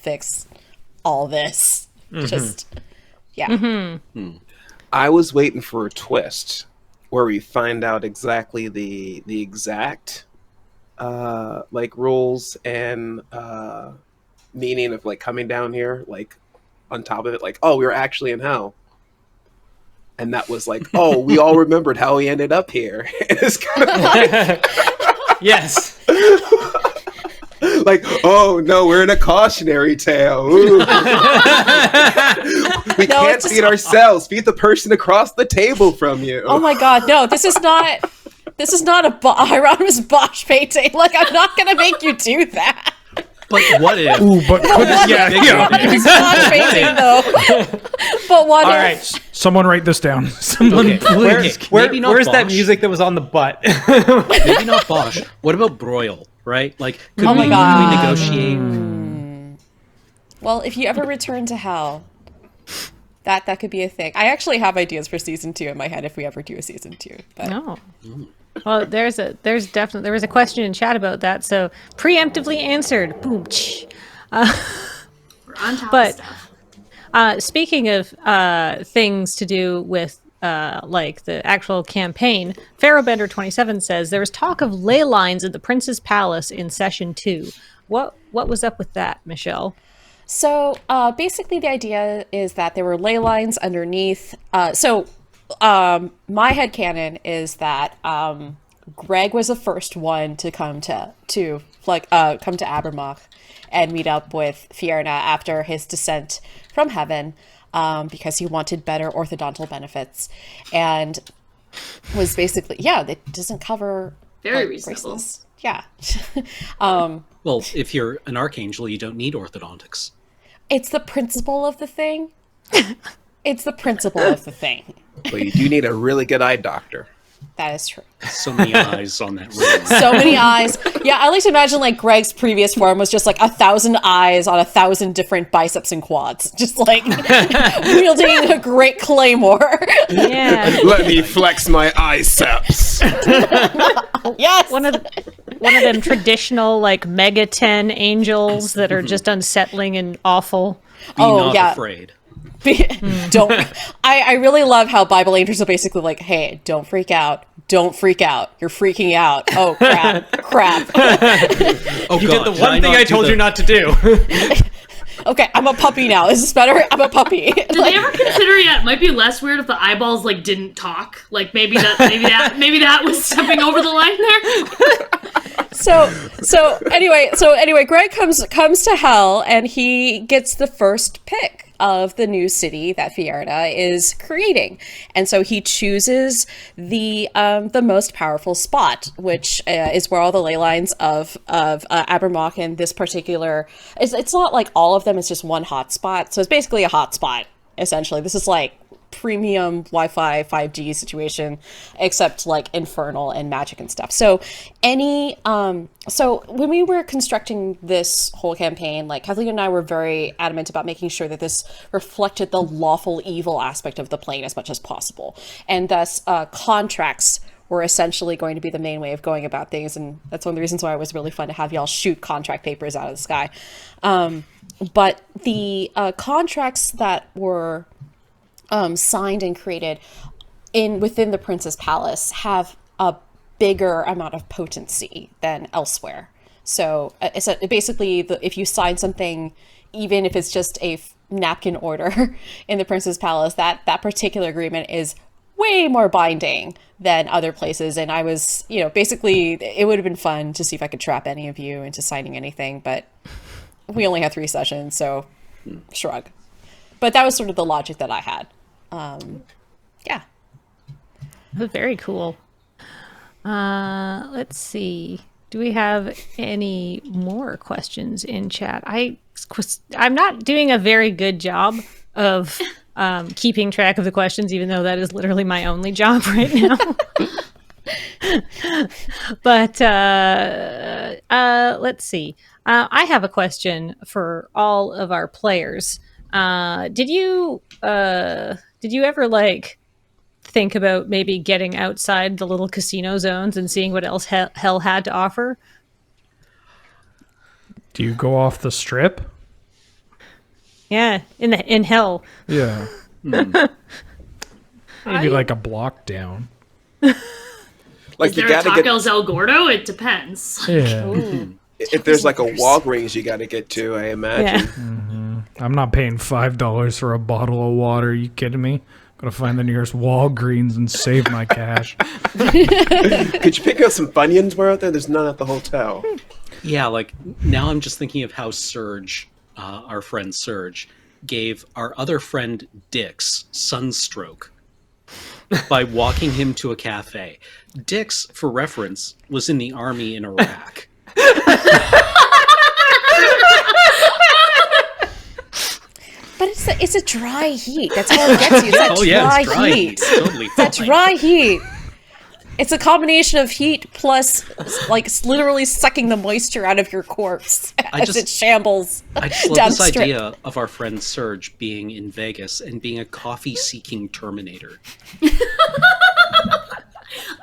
fix all this. Just
I was waiting for a twist where we find out exactly the exact like rules and meaning of like coming down here, like on top of it, like, oh, we were actually in hell. And that was like, oh, we all remembered how we ended up here. It's kind of like
Yes.
like, oh no, we're in a cautionary tale. Ooh. We can't feed ourselves. Feed the person across the table from you.
Oh my god, no, this is not a Hieronymus Bosch painting. Like, I'm not gonna make you do that.
But what if?
Ooh, but could
It's Bosch painting though. But what
All
if?
right.
someone write this down? Someone
Okay.
please.
Maybe not
Where's that
Bosch.
music that was on the butt?
Maybe not Bosch. What about Broil? Right? Like, could
Oh my
we
God.
negotiate?
Well, if you ever return to hell, that could be a thing. I actually have ideas for season 2 in my head if we ever do a season 2. But
No. Well, there was a question in chat about that, so preemptively answered. Boom.
We're on top of stuff.
Speaking of things to do with like the actual campaign, Pharaohbender27 says there was talk of ley lines at the Prince's Palace in session 2. What was up with that, Michelle?
So basically the idea is that there were ley lines underneath. My headcanon is that Greg was the first one to come to Abermach and meet up with Fierna after his descent from heaven, because he wanted better orthodontal benefits, and was basically that doesn't cover
Very
like,
reasonable.
braces. Yeah.
Well, if you're an archangel, you don't need orthodontics.
It's the principle of the thing. It's the principle of the thing.
But you do need a really good eye doctor.
That is true.
So many eyes on that room.
So many eyes. Yeah, I like to imagine like Greg's previous form was just like 1,000 eyes on 1,000 different biceps and quads, just like wielding a great claymore.
Yeah.
Let me flex my biceps.
Yes.
One of them traditional like Mega 10 angels that are just unsettling and awful.
Be not afraid.
Don't. I really love how Bible angels are basically like, hey, don't freak out. Don't freak out. You're freaking out. Oh crap.
Oh,
You
God,
did the one thing I told you not to do.
Okay, I'm a puppy now. Is this better? I'm a puppy.
Did they ever consider it might be less weird if the eyeballs like didn't talk? Like maybe that was stepping over the line there.
So anyway, Greg comes to Hell, and he gets the first pick of the new city that Fierda is creating, and so he chooses the most powerful spot, which is where all the ley lines of Abermawk and this particular. It's not like all of them. It's just one hot spot. So it's basically a hot spot. Essentially, this is like premium Wi-Fi 5G situation, except like infernal and magic and stuff. So so when we were constructing this whole campaign, like Kathleen and I were very adamant about making sure that this reflected the lawful evil aspect of the plane as much as possible, and thus contracts were essentially going to be the main way of going about things. And that's one of the reasons why it was really fun to have y'all shoot contract papers out of the sky. But the contracts that were signed and created within the Prince's Palace have a bigger amount of potency than elsewhere. So basically, if you sign something, even if it's just a napkin order in the Prince's Palace, that particular agreement is way more binding than other places. And I was, basically, it would have been fun to see if I could trap any of you into signing anything, but we only had 3 sessions, so shrug. But that was sort of the logic that I had. Yeah.
Very cool. Let's see. Do we have any more questions in chat? I'm not doing a very good job of keeping track of the questions, even though that is literally my only job right now. But let's see. I have a question for all of our players. Did you ever think about maybe getting outside the little casino zones and seeing what else hell had to offer?
Do you go off the strip?
Yeah, in hell.
Yeah. Maybe like a block down.
Like
Is
you
there a
gotta
Taco
get
El Gordo? It depends.
Yeah.
if there's like a Walgreens you got to get to, I imagine.
Yeah.
I'm not paying $5 for a bottle of water. Are you kidding me? Gotta find the nearest Walgreens and save my cash.
Could you pick up some Funyuns where out there? There's none at the hotel.
Yeah, like now I'm just thinking of how Serge, our friend Serge, gave our other friend Dix sunstroke by walking him to a cafe. Dix, for reference, was in the army in Iraq.
But it's a dry heat. That's all it gets you. It's that dry
it's dry
heat.
It's totally
That
fine.
dry heat. It's a combination of heat plus literally sucking the moisture out of your corpse as it shambles
I just love
down
this
the strip.
idea of our friend Serge being in Vegas and being a coffee-seeking Terminator.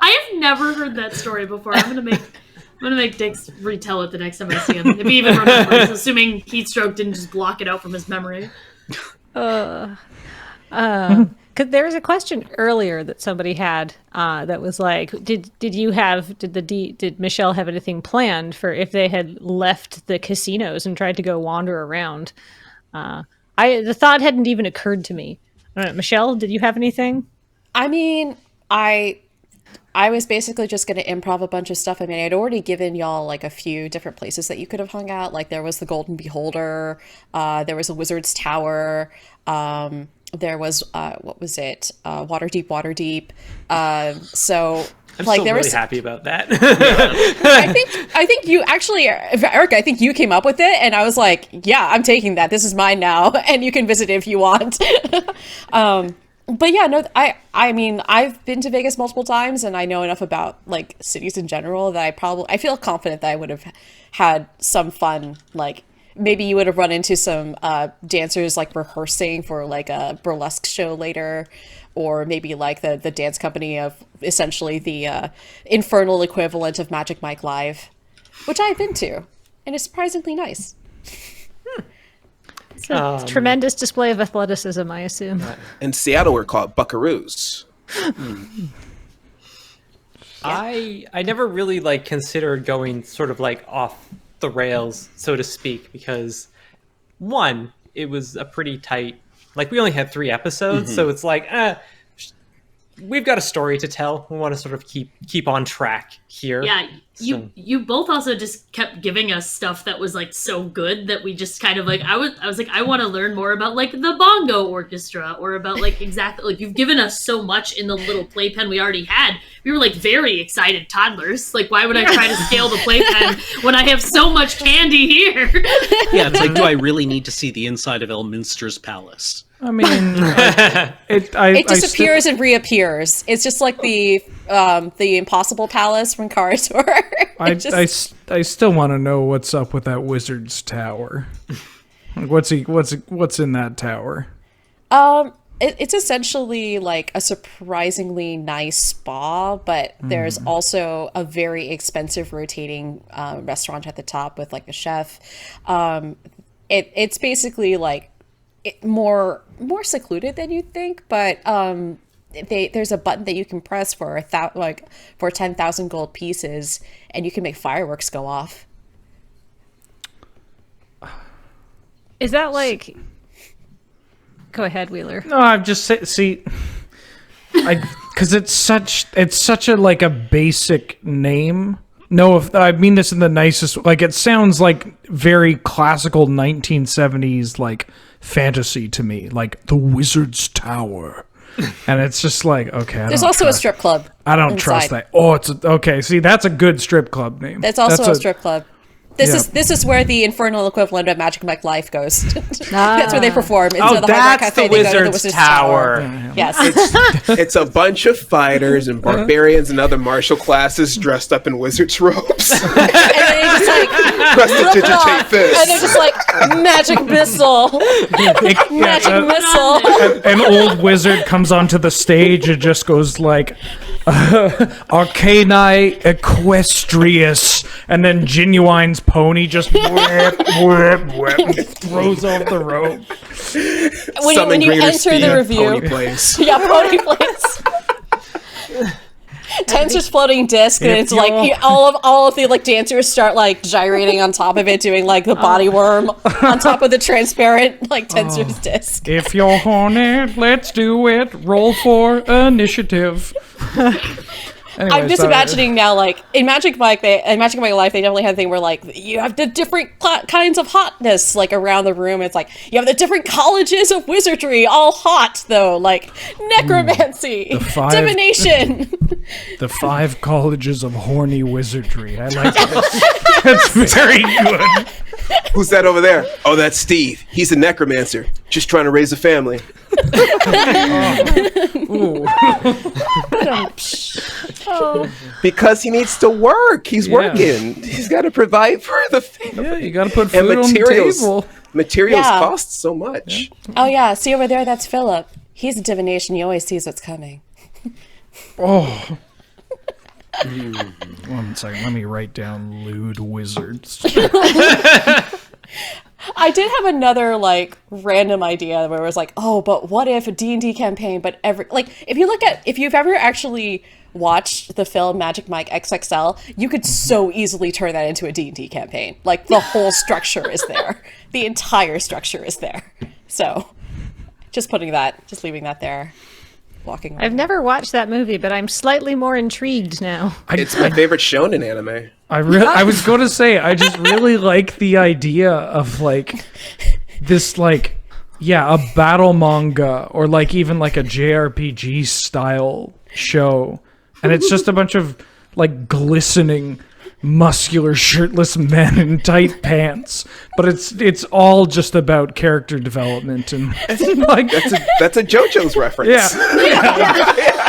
I have never heard that story before. I'm gonna make Dix retell it the next time I see him. If he even remembers, assuming heat stroke didn't just block it out from his memory.
Because there was a question earlier that somebody had that was like, did Michelle have anything planned for if they had left the casinos and tried to go wander around? The thought hadn't even occurred to me. I don't know, Michelle, did you have anything?
I mean, I was basically just going to improv a bunch of stuff. I mean, I'd already given y'all like a few different places that you could have hung out. Like there was the Golden Beholder, there was a Wizard's Tower, there was what was it? Waterdeep. So
I'm
like
still
there
really
was
happy about that.
I think you actually, Eric, I think you came up with it, and I was like, yeah, I'm taking that. This is mine now, and you can visit it if you want. But yeah, no, I mean, I've been to Vegas multiple times, and I know enough about like cities in general that I feel confident that I would have had some fun. Like maybe you would have run into some dancers like rehearsing for like a burlesque show later, or maybe like the dance company of essentially the infernal equivalent of Magic Mike Live, which I've been to, and it's surprisingly nice.
It's a tremendous display of athleticism, I assume.
In Seattle, we're called buckaroos.
I never really like considered going sort of like off the rails, so to speak, because one, it was a pretty tight. Like we only had 3 episodes, so it's like, we've got a story to tell. We want to sort of keep on track here.
Yeah, you both also just kept giving us stuff that was like so good that we just kind of like I was like I want to learn more about like the Bongo Orchestra or about like exactly like you've given us so much in the little playpen we already had. We were like very excited toddlers. Like why would I try to scale the playpen when I have so much candy here?
Yeah, it's like, do I really need to see the inside of Elminster's palace?
I mean,
It disappears and reappears. It's just like the Impossible Palace from Karator.
I still want to know what's up with that wizard's tower. Like, what's in that tower?
It's essentially like a surprisingly nice spa, but there's also a very expensive rotating restaurant at the top with like a chef. It's basically like more secluded than you'd think, but there's a button that you can press for 10,000 gold pieces, and you can make fireworks go off.
Is that like? Go ahead, Wheeler.
No, I've just because it's such a like a basic name. No, if I mean this in the nicest, like it sounds like very classical 1970s like fantasy to me, like the Wizard's Tower, and it's just like okay.
There's also a strip club.
I don't trust
inside.
that. Oh, it's okay. See, that's a good strip club name.
That's also a strip club. This is where the infernal equivalent of Magic Mike Life goes. That's where they perform. Instead of the Hard Rock
that's
Cafe,
the
they go to the
Wizard's
Wizard's
Tower.
Yes.
It's a bunch of fighters and barbarians and other martial classes dressed up in wizard's robes.
And then they just like
Prestidigitate this.
and they're just like magic missile, magic missile.
An old wizard comes onto the stage and just goes like Arcani Equestrius, and then Genuine's pony just whip, throws off the rope.
When you enter the review,
Pony plays.
yeah, pony plays. Tensor's floating disc, and it's like all of the like dancers start like gyrating on top of it, doing like the body worm on top of the transparent like Tensor's disc.
If you're horny, let's do it. Roll for initiative. Anyway,
I'm just imagining now, like in Magic Mike Life, they definitely had a thing where like you have the different kinds of hotness like around the room. It's like you have the different colleges of wizardry, all hot though, like necromancy, divination.
The 5 colleges of horny wizardry. I like that. That's very good.
Who's that over there? Oh, that's Steve. He's a necromancer. Just trying to raise a family. Because he needs to work. He's working. He's got to provide for the family.
Yeah, you got to put food on the table.
Materials cost so much.
Oh yeah, see over there, that's Philip. He's a divination. He always sees what's coming.
Oh. 1 second. Let me write down lewd wizards.
I did have another like random idea where it was like, oh, but what if a D&D campaign, but if you've ever actually watched the film Magic Mike XXL, you could so easily turn that into a D&D campaign. Like the whole structure is there. The entire structure is there. So just leaving that there. Walking around.
I've never watched that movie, but I'm slightly more intrigued now.
It's my favorite shonen anime.
I was going to say, I just really like the idea of like this like, a battle manga or like even like a JRPG style show. And it's just a bunch of like glistening, muscular, shirtless men in tight pants. But it's all just about character development and like
That's a JoJo's reference.
Yeah.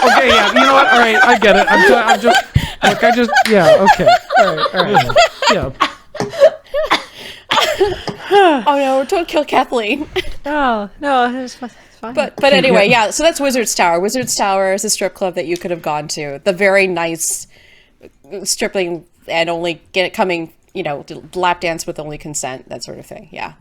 Okay, yeah. You know what? All right, I get it. I'm just okay. All right. Yeah.
Oh no, don't kill Kathleen.
Oh, no, it's fine.
But anyway, yeah, so that's Wizard's Tower. Wizard's Tower is a strip club that you could have gone to. The very nice stripling and only coming, lap dance with only consent, that sort of thing. Yeah.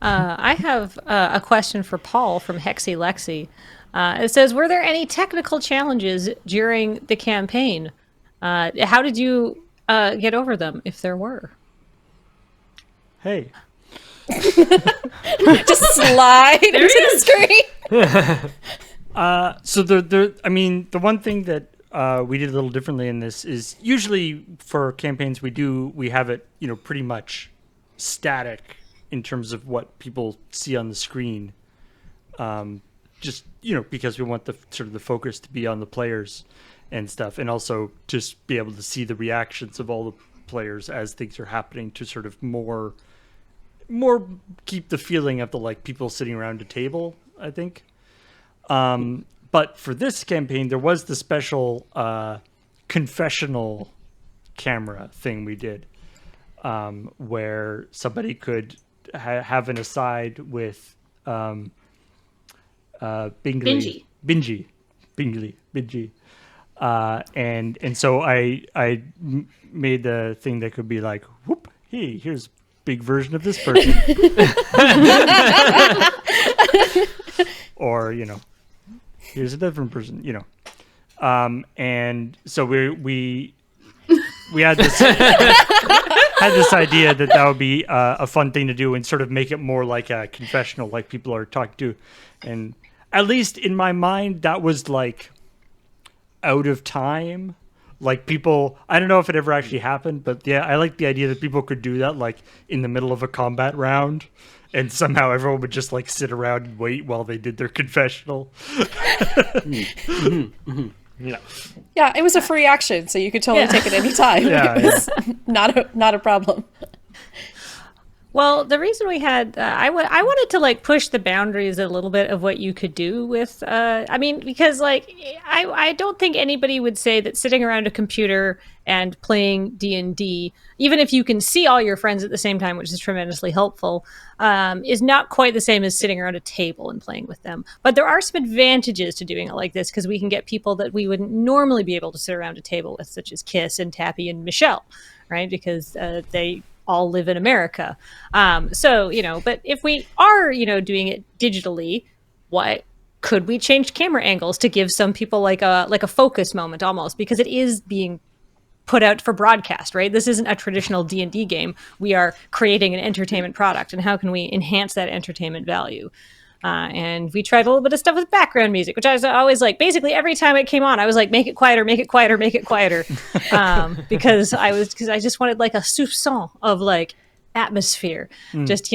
I have a question for Paul from Hexy Lexi. It says, were there any technical challenges during the campaign? How did you get over them, if there were?
Hey.
Just slide into the screen.
So I mean, the one thing that we did a little differently in this is usually for campaigns we have it, pretty much static in terms of what people see on the screen. Just, because we want the sort of the focus to be on the players and stuff, and also just be able to see the reactions of all the players as things are happening to sort of more keep the feeling of the people sitting around a table, I think. But for this campaign, there was the special confessional camera thing we did, where somebody could have an aside with Bingley. And so I made the thing that could be like, whoop, hey, here's a big version of this person. Or, here's a different person, and so we had this idea that would be a fun thing to do and sort of make it more like a confessional, like people are talking to. And at least in my mind, that was out of time. People, I don't know if it ever actually happened, but yeah, I like the idea that people could do that in the middle of a combat round. And somehow everyone would just sit around and wait while they did their confessional.
Yeah, it was a free action, so you could totally take it any time.
Yeah,
it was not a problem.
Well, the reason we had, I wanted to push the boundaries a little bit of what you could do with, because I don't think anybody would say that sitting around a computer and playing D&D, even if you can see all your friends at the same time, which is tremendously helpful, is not quite the same as sitting around a table and playing with them. But there are some advantages to doing it like this, because we can get people that we wouldn't normally be able to sit around a table with, such as Kiss and Tappy and Michelle, right? Because they all live in America. But if we are, doing it digitally, what could we change camera angles to give some people like a focus moment almost, because it is being put out for broadcast, right? This isn't a traditional D&D game. We are creating an entertainment product, and how can we enhance that entertainment value? And we tried a little bit of stuff with background music, which I was always basically every time it came on, I was make it quieter, make it quieter, make it quieter. Because I just wanted a soupçon of atmosphere. Just,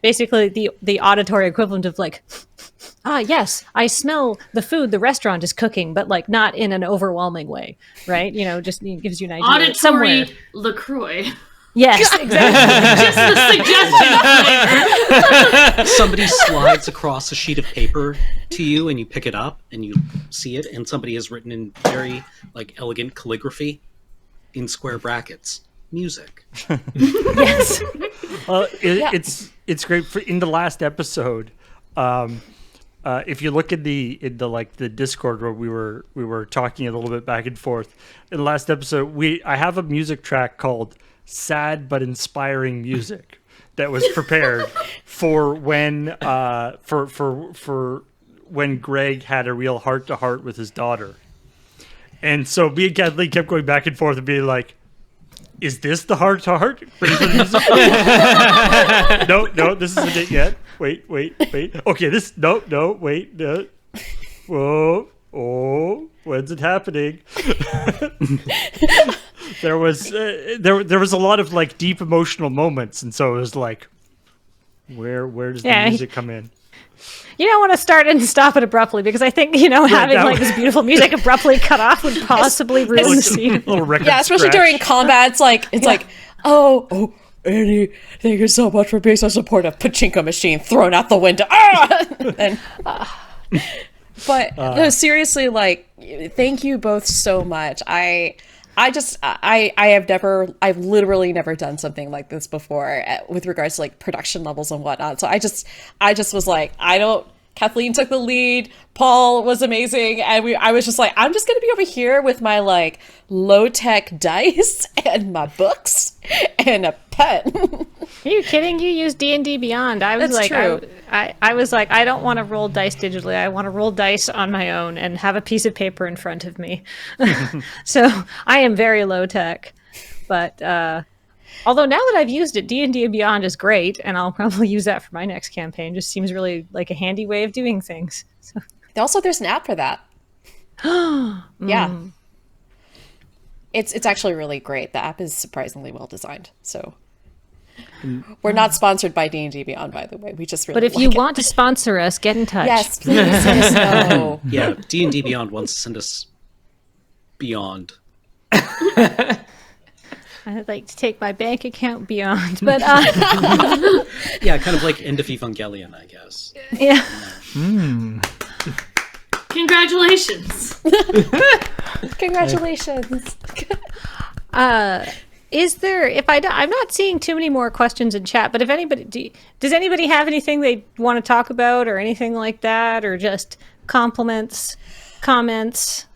basically the auditory equivalent of yes, I smell the food the restaurant is cooking, but not in an overwhelming way, right? Just gives you an idea.
Auditory LaCroix.
Yes, exactly.
Just the suggestion.
Somebody slides across a sheet of paper to you, and you pick it up, and you see it, and somebody has written in very elegant calligraphy in square brackets, music.
Yes.
Well, it's great. In the last episode, if you look in the Discord where we were talking a little bit back and forth, in the last episode, I have a music track called "Sad but Inspiring Music" that was prepared for when for when Greg had a real heart-to-heart with his daughter. And so me and Kathleen kept going back and forth and being like, is this the heart-to-heart? No, this isn't it yet. Wait. Okay, wait. Whoa, when's it happening? There was a lot of deep emotional moments, and so it was where does the music come in?
You don't want to start and stop it abruptly, because I think, having this beautiful music abruptly cut off would possibly ruin the scene.
Yeah, especially during combat, it's oh, Annie, thank you so much for being so supportive. Pachinko machine thrown out the window. But no, seriously, thank you both so much. I've literally never done something like this before with regards to production levels and whatnot. So I just was Kathleen took the lead. Paul was amazing. And I was just I'm just going to be over here with my low tech dice and my books and a pen.
Are you kidding? You use D&D Beyond. I was
That's true.
I was I don't want to roll dice digitally. I want to roll dice on my own and have a piece of paper in front of me. So I am very low tech, but Although now that I've used it, D&D and Beyond is great, and I'll probably use that for my next campaign. Just seems really like a handy way of doing things. So.
Also, there's an app for that. Yeah. It's actually really great. The app is surprisingly well designed. So we're not sponsored by D&D Beyond, by the way. We just really
But if you want to sponsor us, get in touch.
Yes, please let us know.
Yeah, D&D Beyond wants to send us beyond.
I'd like to take my bank account beyond, but
Yeah, kind of like End of Evangelion, I guess.
yeah.
Congratulations.
Congratulations.
Is there? I'm not seeing too many more questions in chat, but if anybody does anybody have anything they want to talk about or anything like that, or just compliments, comments,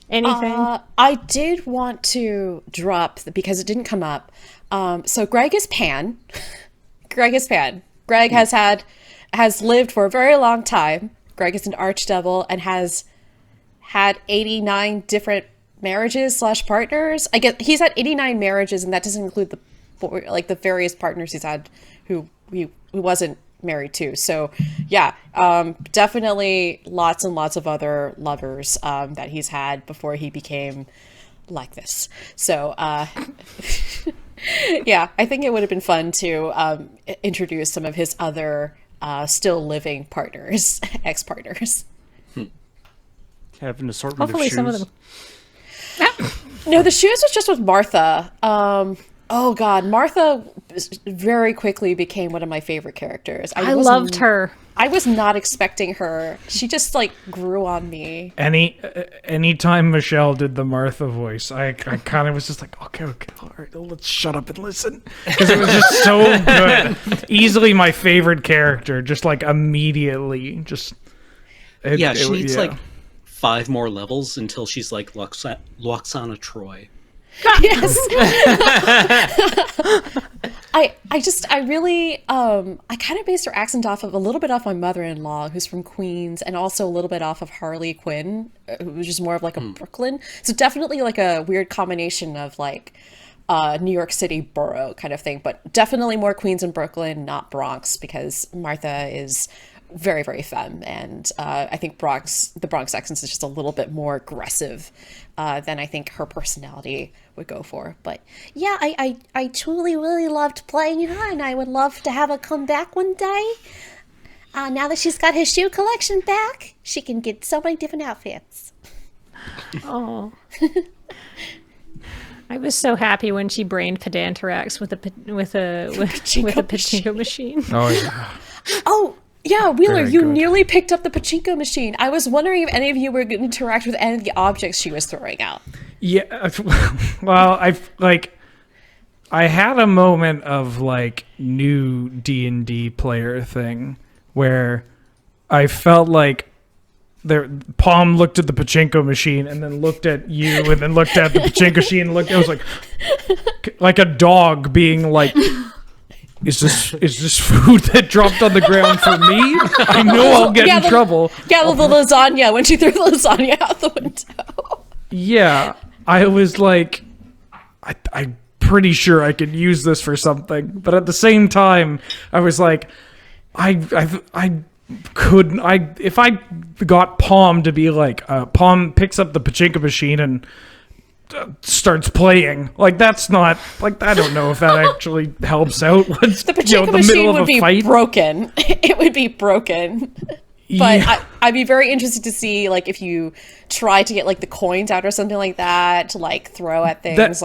anything?
I did want to drop, because it didn't come up. So Greg is Pan. Greg is Pan. Greg has lived for a very long time. Greg is an archdevil and has had 89 different marriages / partners. I guess he's had 89 marriages, and that doesn't include the various partners he's had who he wasn't married to. So yeah, definitely lots and lots of other lovers that he's had before he became like this. So yeah, I think it would have been fun to introduce some of his other still living partners, ex-partners.
Have an assortment
Hopefully
of shoes.
some of them.
No, the shoes was just with Martha. Oh God, Martha very quickly became one of my favorite characters.
I loved her.
I was not expecting her. She just like grew on me.
Anytime Michelle did the Martha voice, I kind of was just like, okay, all right, let's shut up and listen, because it was just so good. Easily my favorite character, just like immediately, just.
She needs like 5 more levels until she's like Loxana Troy.
Yes. I kind of based her accent off of a little bit off my mother-in-law, who's from Queens, and also a little bit off of Harley Quinn, which is more of like a Brooklyn. So definitely like a weird combination of like New York City borough kind of thing, but definitely more Queens and Brooklyn, not Bronx, because Martha is very, very femme, and I think the Bronx accent is just a little bit more aggressive than I think her personality would go for. But yeah, I truly really loved playing her, and I would love to have her come back one day. Now that she's got her shoe collection back, she can get so many different outfits.
Oh. I was so happy when she brained Pedanterax with a pachinko machine.
Oh yeah.
Oh. Yeah, Wheeler,
Very
you
good.
nearly picked up the pachinko machine. I was wondering if any of you were going to interact with any of the objects she was throwing out.
Yeah, well, I had a moment of like new D&D player thing where I felt like Palm looked at the pachinko machine and then looked at you and then looked at the pachinko machine and looked. It was like a dog being like, Is this food that dropped on the ground for me? I know I'll get in trouble.
Yeah, the lasagna, when she threw the lasagna out the window.
Yeah, I was like, I'm pretty sure I could use this for something. But at the same time, I was like, I couldn't. If I got Palm to be like, Palm picks up the pachinko machine and starts playing, like that's not like, I don't know if that actually helps out. Once,
The pachinko machine would be
fight.
broken. It would be broken. But I'd be very interested to see like if you try to get like the coins out or something like that to like throw at things.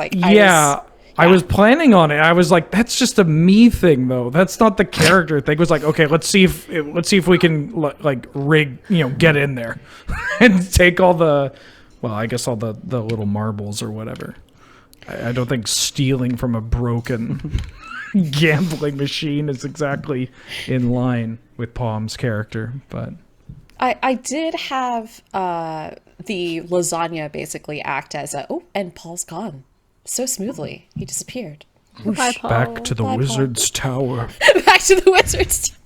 I was planning on it. I was like, that's just a me thing though. That's not the character thing. It was like, okay, let's see if we can like rig, get in there and take all the, well, I guess all the little marbles or whatever. I don't think stealing from a broken gambling machine is exactly in line with Palm's character, but I did have the lasagna basically act as and Paul's gone so smoothly. He disappeared.
Bye, Paul.
back to the
Bye, Paul.
wizard's tower.
Back to the wizards.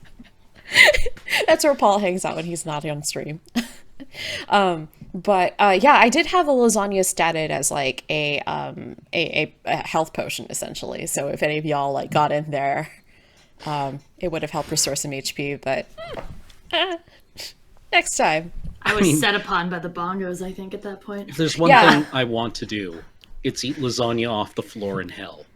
That's where Paul hangs out when he's not on stream. But yeah, I did have a lasagna statted as like a health potion essentially. So if any of y'all like got in there, it would have helped restore some HP. But next time.
I was set upon by the bongos, I think, at that point.
If there's one
Yeah.
thing I want to do, it's eat lasagna off the floor in hell.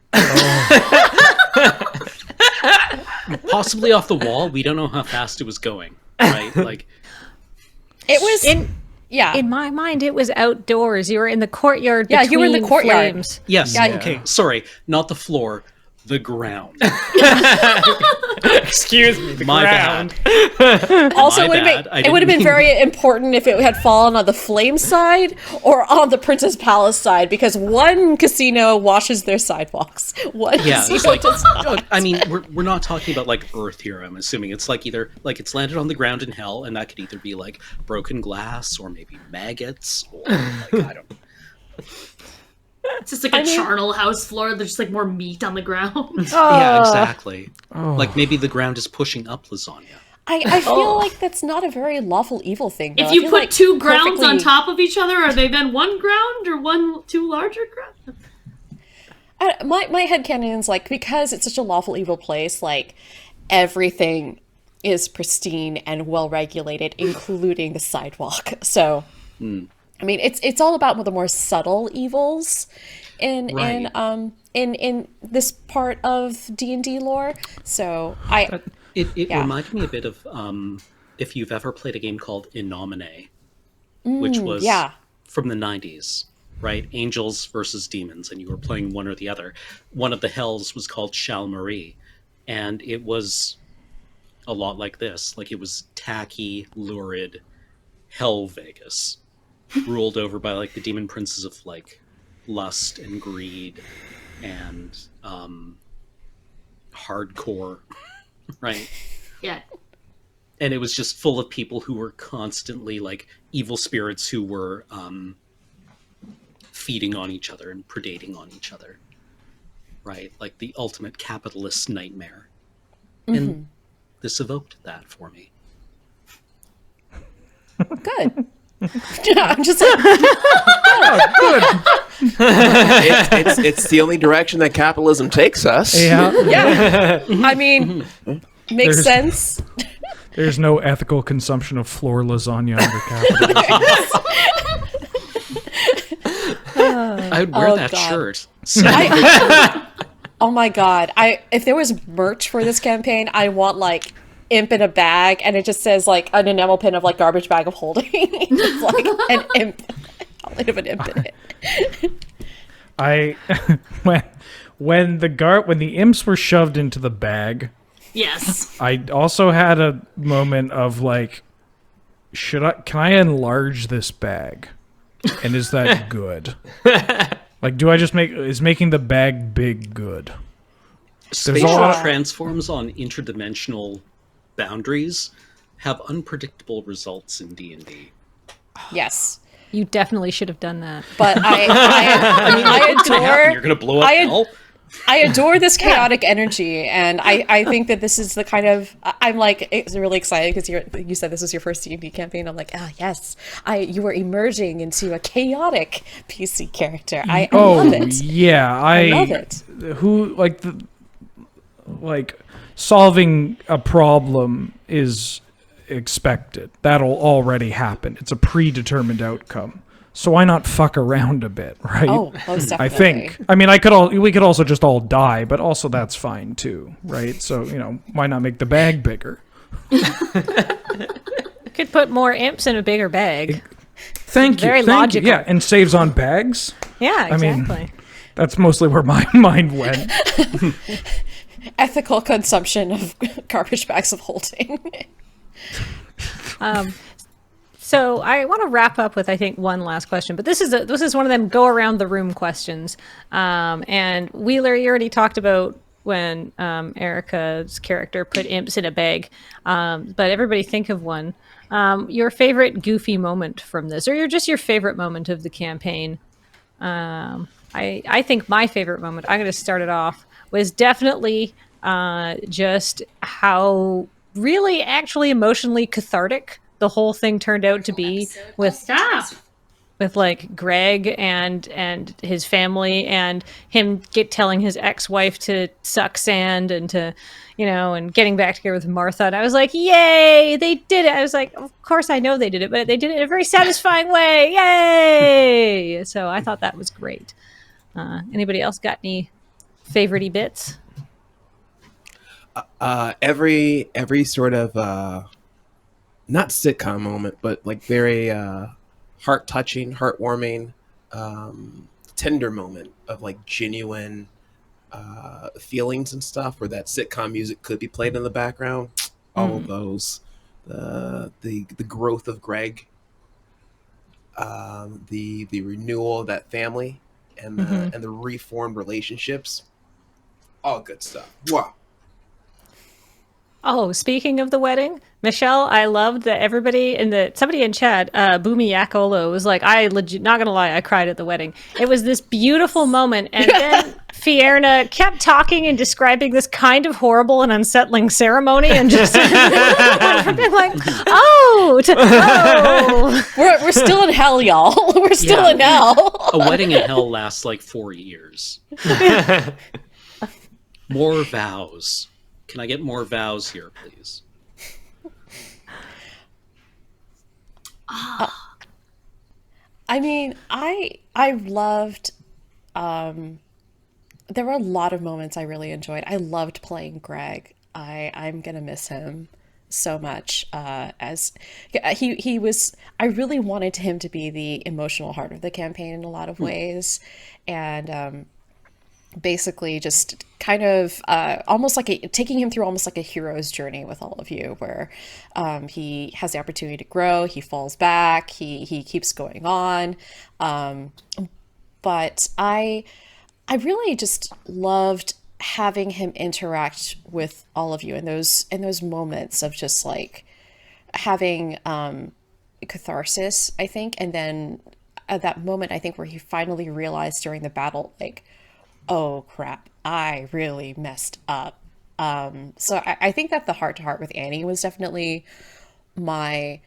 Possibly off the wall. We don't know how fast it was going, right? Like,
It was yeah.
In my mind, it was outdoors. You were in the courtyard.
Yeah, you were in the
between
courtyard.
flames.
yes,
Yeah.
okay, sorry, not the floor, the ground.
Excuse me, the
My
ground.
bad.
Also,
My
it
bad. I
would have
didn't
been
mean-
very important if it had fallen on the flame side or on the Princess Palace side, because one casino washes their sidewalks. One
Yeah,
casino
it's like,
does not.
I mean, we're not talking about like Earth here. I'm assuming it's like either like it's landed on the ground in hell, and that could either be like broken glass or maybe maggots or like I don't know.
It's just like a charnel house floor. There's just like more meat on the ground.
Yeah, exactly. Like maybe the ground is pushing up lasagna.
I feel like that's not a very lawful evil thing. Though.
If
I
you
feel
put
like
two grounds on
perfectly-
top of each other, are they then one ground or two larger grounds?
my headcanon's like, because it's such a lawful evil place, like everything is pristine and well regulated, including the sidewalk. So, I mean, it's all about the more subtle evils in
Right.
in this part of D&D lore. So
It
Yeah.
reminded me a bit of if you've ever played a game called Innomine, which was
yeah.
from the 90s, right? Angels versus demons, and you were playing one or the other. One of the hells was called Chalmarie, and it was a lot like this. Like, it was tacky, lurid hell Vegas, ruled over by like the demon princes of like lust and greed and hardcore, right?
Yeah.
And it was just full of people who were constantly like evil spirits who were feeding on each other and predating on each other, right? Like the ultimate capitalist nightmare. And this evoked that for me.
Good. Yeah, I'm just like,
It's the only direction that capitalism takes us.
Yeah.
yeah. I mean, makes sense.
There's no ethical consumption of floor lasagna under capitalism.
I would wear
Oh,
that
God.
shirt.
Oh my god! If there was merch for this campaign, I want like imp in a bag, and it just says like an enamel pin of like garbage bag of holding. It's like an imp, a little bit of an imp in it.
I when the imps were shoved into the bag,
Yes.
I also had a moment of like, can I enlarge this bag? And is that good? Like, do I just is making the bag big good?
Spatial
all-
transforms on interdimensional boundaries have unpredictable results in D&D.
Yes,
You definitely should have done that.
but I
You're gonna blow up
I-
hell?
I adore this chaotic energy, and I think that this is the kind of I'm like really excited because you said this was your first D&D campaign. I'm like, yes, you were emerging into a chaotic PC character. I love it.
Yeah,
I love it.
Who solving a problem is expected. That'll already happen. It's a predetermined outcome. So why not fuck around a bit, right?
Oh, most definitely.
I think. I mean, we could also just all die, but also that's fine too, right? So, why not make the bag bigger?
You could put more imps in a bigger bag.
Thank you.
Very
thank you.
logical.
Yeah, and saves on bags.
Yeah,
mean-
exactly.
That's mostly where my mind went.
Ethical consumption of garbage bags of holding.
So I want to wrap up with, I think, one last question, but this is one of them go around the room questions. And Wheeler, you already talked about when Erica's character put imps in a bag, but everybody think of one. Your favorite goofy moment from this, or your favorite moment of the campaign. I think my favorite moment, I'm going to start it off, was definitely just how really actually emotionally cathartic the whole thing turned out to be with
Stop.
with like Greg and his family, and him telling his ex-wife to suck sand and to, and getting back together with Martha. And I was like, yay, they did it. I was like, of course I know they did it, but they did it in a very satisfying way. Yay. So I thought that was great. Anybody else got any favorite-y bits?
Every sort of not sitcom moment, but like very heart-touching, heartwarming, tender moment of like genuine feelings and stuff, where that sitcom music could be played in the background. All of those, the growth of Greg, the renewal of that family, and the reformed relationships, all good stuff. Wow.
Oh, speaking of the wedding, Michelle, I loved that somebody in chat, Boomy Yakolo, was like, not gonna lie, I cried at the wedding. It was this beautiful moment, and then Fierna kept talking and describing this kind of horrible and unsettling ceremony, and just being like,
we're still in hell, y'all. We're still in hell.
A wedding in hell lasts like 4 years. More vows. Can I get more vows here, please?
I mean, I loved. There were a lot of moments I really enjoyed. I loved playing Greg. I'm gonna miss him so much. As he was, I really wanted him to be the emotional heart of the campaign in a lot of ways, and basically just kind of almost like taking him through almost like a hero's journey with all of you, where he has the opportunity to grow, he falls back, he keeps going on, but I really just loved having him interact with all of you in those moments of just like having catharsis, I think. And then at that moment, I think, where he finally realized during the battle, like, oh crap, I really messed up. So I think that the heart-to-heart with Annie was definitely my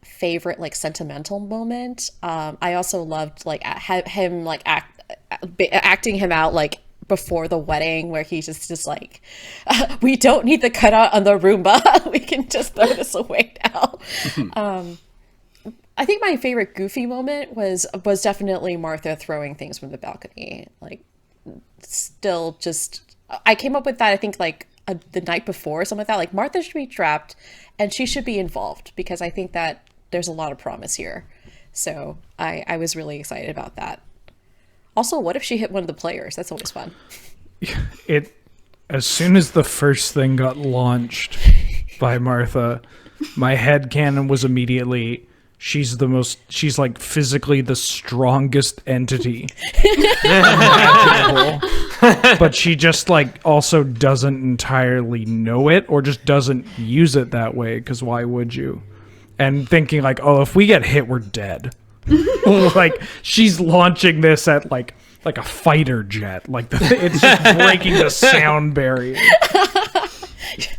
favorite, like, sentimental moment. I also loved like him like acting him out, like, before the wedding, where he's just like, we don't need the cutout on the Roomba. We can just throw this away now. I think my favorite goofy moment was definitely Martha throwing things from the balcony. Like, still just, I came up with that, I think, like the night before, something like that. Like, Martha should be trapped and she should be involved, because I think that there's a lot of promise here. So I was really excited about that. Also, what if she hit one of the players? That's always fun.
As soon as the first thing got launched by Martha, my headcanon was immediately, she's like physically the strongest entity imaginable, but she just like also doesn't entirely know it, or just doesn't use it that way, because why would you? And thinking like, oh, if we get hit, we're dead. Like, she's launching this at like a fighter jet, like it's just breaking the sound barrier.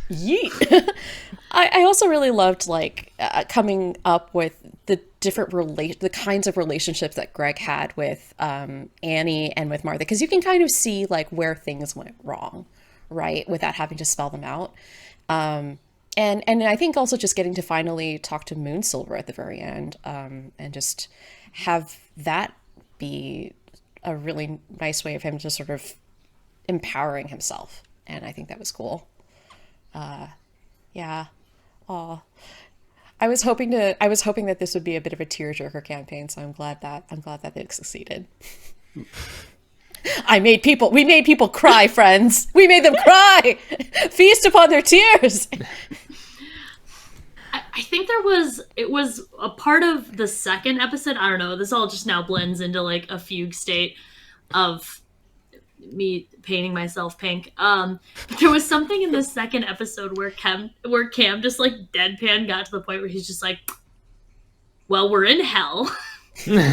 Yeet. I also really loved like coming up with the different the kinds of relationships that Greg had with Annie and with Martha, because you can kind of see like where things went wrong, right, without having to spell them out. And I think also just getting to finally talk to Moonsilver at the very end, and just have that be a really nice way of him just sort of empowering himself. And I think that was cool. Yeah. Aw. I was hoping that this would be a bit of a tearjerker campaign, so I'm glad that it succeeded. We made people cry, friends. We made them cry. Feast upon their tears.
I think it was a part of the second episode. I don't know. This all just now blends into like a fugue state of me painting myself pink. There was something in the second episode where Cam just like deadpan got to the point where he's just like, well, we're in hell. What?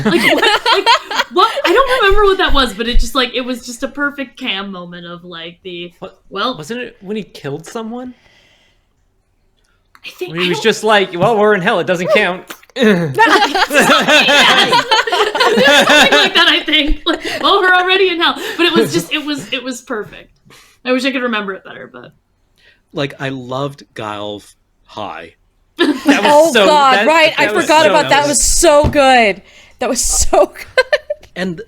I don't remember what that was, but it was just a perfect Cam moment of like
wasn't it when he killed someone?
I think
he was just like, well, we're in hell, it doesn't count.
Something like that, I think. Like, oh, we're already in hell. But it was just, it was perfect. I wish I could remember it better, but
Like, I loved Guile High.
Oh God, right? I forgot about that. It was so good. That was so good.
And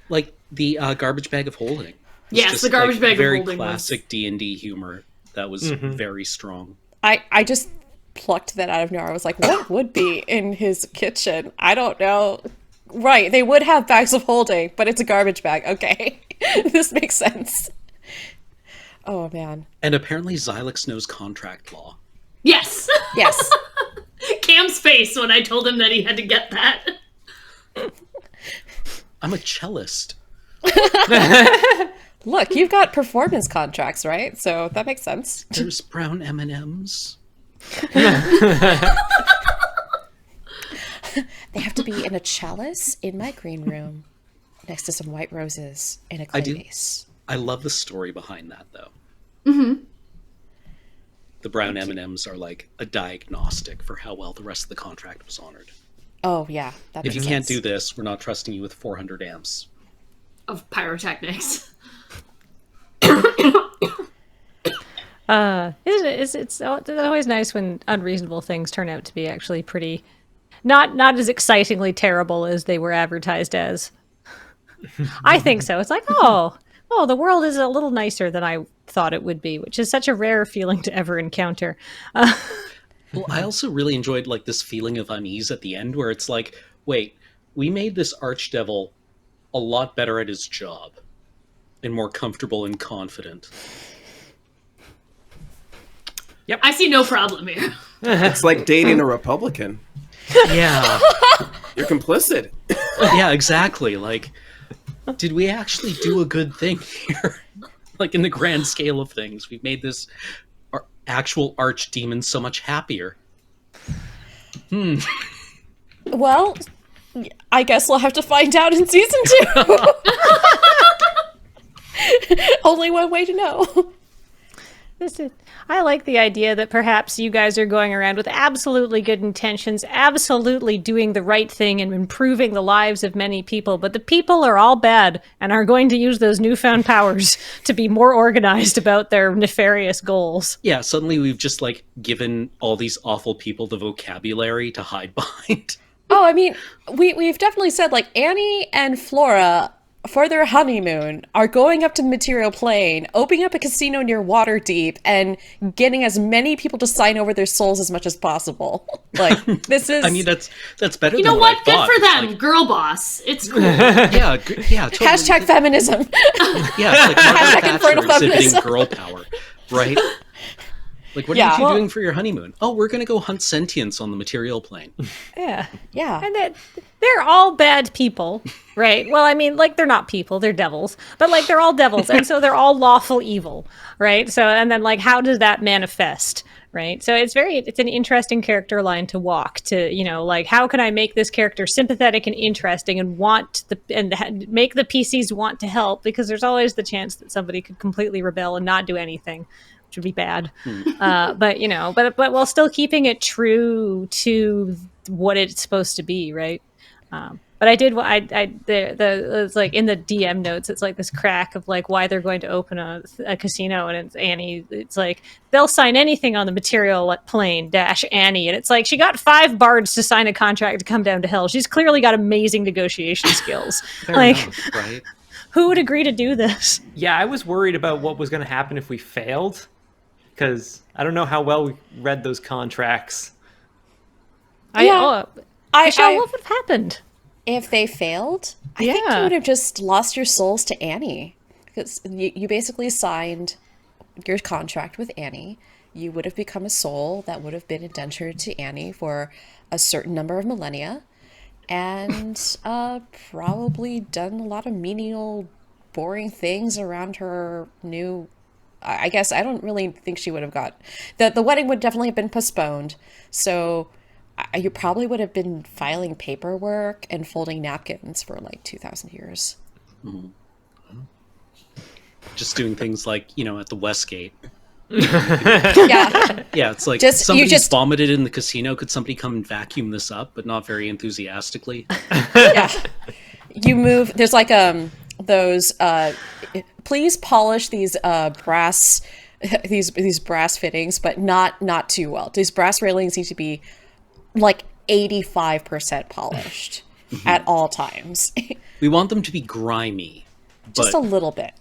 like the garbage bag of holding.
Yes, the garbage bag of holding.
Very classic D&D humor. That was very strong.
I just plucked that out of nowhere. I was like, what would be in his kitchen? I don't know. Right, they would have bags of holding, but it's a garbage bag. Okay, this makes sense. Oh man.
And apparently Zillix knows contract law.
yes.
Yes.
Cam's face when I told him that he had to get that.
I'm a cellist.
Look, you've got performance contracts, right? So that makes sense.
There's brown M&Ms.
They have to be in a chalice in my green room, next to some white roses in a clay vase.
I love the story behind that, though. Mm-hmm. The brown M&Ms are like a diagnostic for how well the rest of the contract was honored.
Oh yeah, that
If
makes
you can't
sense.
do this, we're not trusting you with 400 amps.
Of pyrotechnics.
It's always nice when unreasonable things turn out to be actually pretty, not as excitingly terrible as they were advertised as. I think so. It's like, oh, the world is a little nicer than I thought it would be, which is such a rare feeling to ever encounter.
Well, I also really enjoyed like this feeling of unease at the end where it's like, wait, we made this archdevil a lot better at his job and more comfortable and confident.
Yep.
I see no problem here.
It's like dating a Republican.
Yeah.
You're complicit.
Yeah, exactly. Like, did we actually do a good thing here? Like, in the grand scale of things, we've made this actual archdemon so much happier.
Well, I guess we'll have to find out in season 2. Only one way to know.
I like the idea that perhaps you guys are going around with absolutely good intentions, absolutely doing the right thing and improving the lives of many people, but the people are all bad and are going to use those newfound powers to be more organized about their nefarious goals.
Yeah, suddenly we've just, like, given all these awful people the vocabulary to hide behind.
Oh, I mean, we've definitely said, like, Annie and Flora, for their honeymoon, are going up to the material plane, opening up a casino near Waterdeep, and getting as many people to sign over their souls as much as possible. Like, this is...
I mean, that's better
You
than
know
what
what?
I thought.
Good for them.
Like,
Girl boss. It's cool.
yeah, yeah, totally.
Hashtag feminism.
Yeah, it's like Margaret
Hashtag infertile
Thatcher exhibiting
feminism.
girl power, right? Like, what
Yeah.
are you doing for your honeymoon? Oh, we're going to go hunt sentience on the material plane.
Yeah.
Yeah.
And that they're all bad people, right? Well, I mean, like, they're not people, they're devils. But, like, they're all devils, and so they're all lawful evil, right? So, and then, like, how does that manifest, right? So it's an interesting character line to walk to, you know, like, how can I make this character sympathetic and interesting and make the PCs want to help? Because there's always the chance that somebody could completely rebel and not do anything, which would be bad. But you know, but while still keeping it true to what it's supposed to be, right? But I did. It's like in the DM notes. It's like this crack of like why they're going to open a casino, and it's Annie. It's like they'll sign anything on the material plane dash Annie, and it's like she got 5 bards to sign a contract to come down to hell. She's clearly got amazing negotiation skills.
Fair
Like,
enough, right?
who would agree to do this?
Yeah, I was worried about what was going to happen if we failed, because I don't know how well we read those contracts.
Michelle,
I
what would have happened?
if they failed, I think you
Yeah.
would have just lost your souls to Annie. Because you basically signed your contract with Annie. You would have become a soul that would have been indentured to Annie for a certain number of millennia. And probably done a lot of menial, boring things around her new... I guess I don't really think she would have got... The wedding would definitely have been postponed. So... you probably would have been filing paperwork and folding napkins for like 2,000 years.
Just doing things like, you know, at the Westgate.
Yeah.
Yeah, it's like
Just- you
somebody's
just-
vomited in the casino. Could somebody come and vacuum this up, but not very enthusiastically?
Yeah. You move. There's like those. Please polish these brass. These brass fittings, but not too well. These brass railings need to be like 85% polished at all times.
We want them to be grimy.
Just
but
a little bit.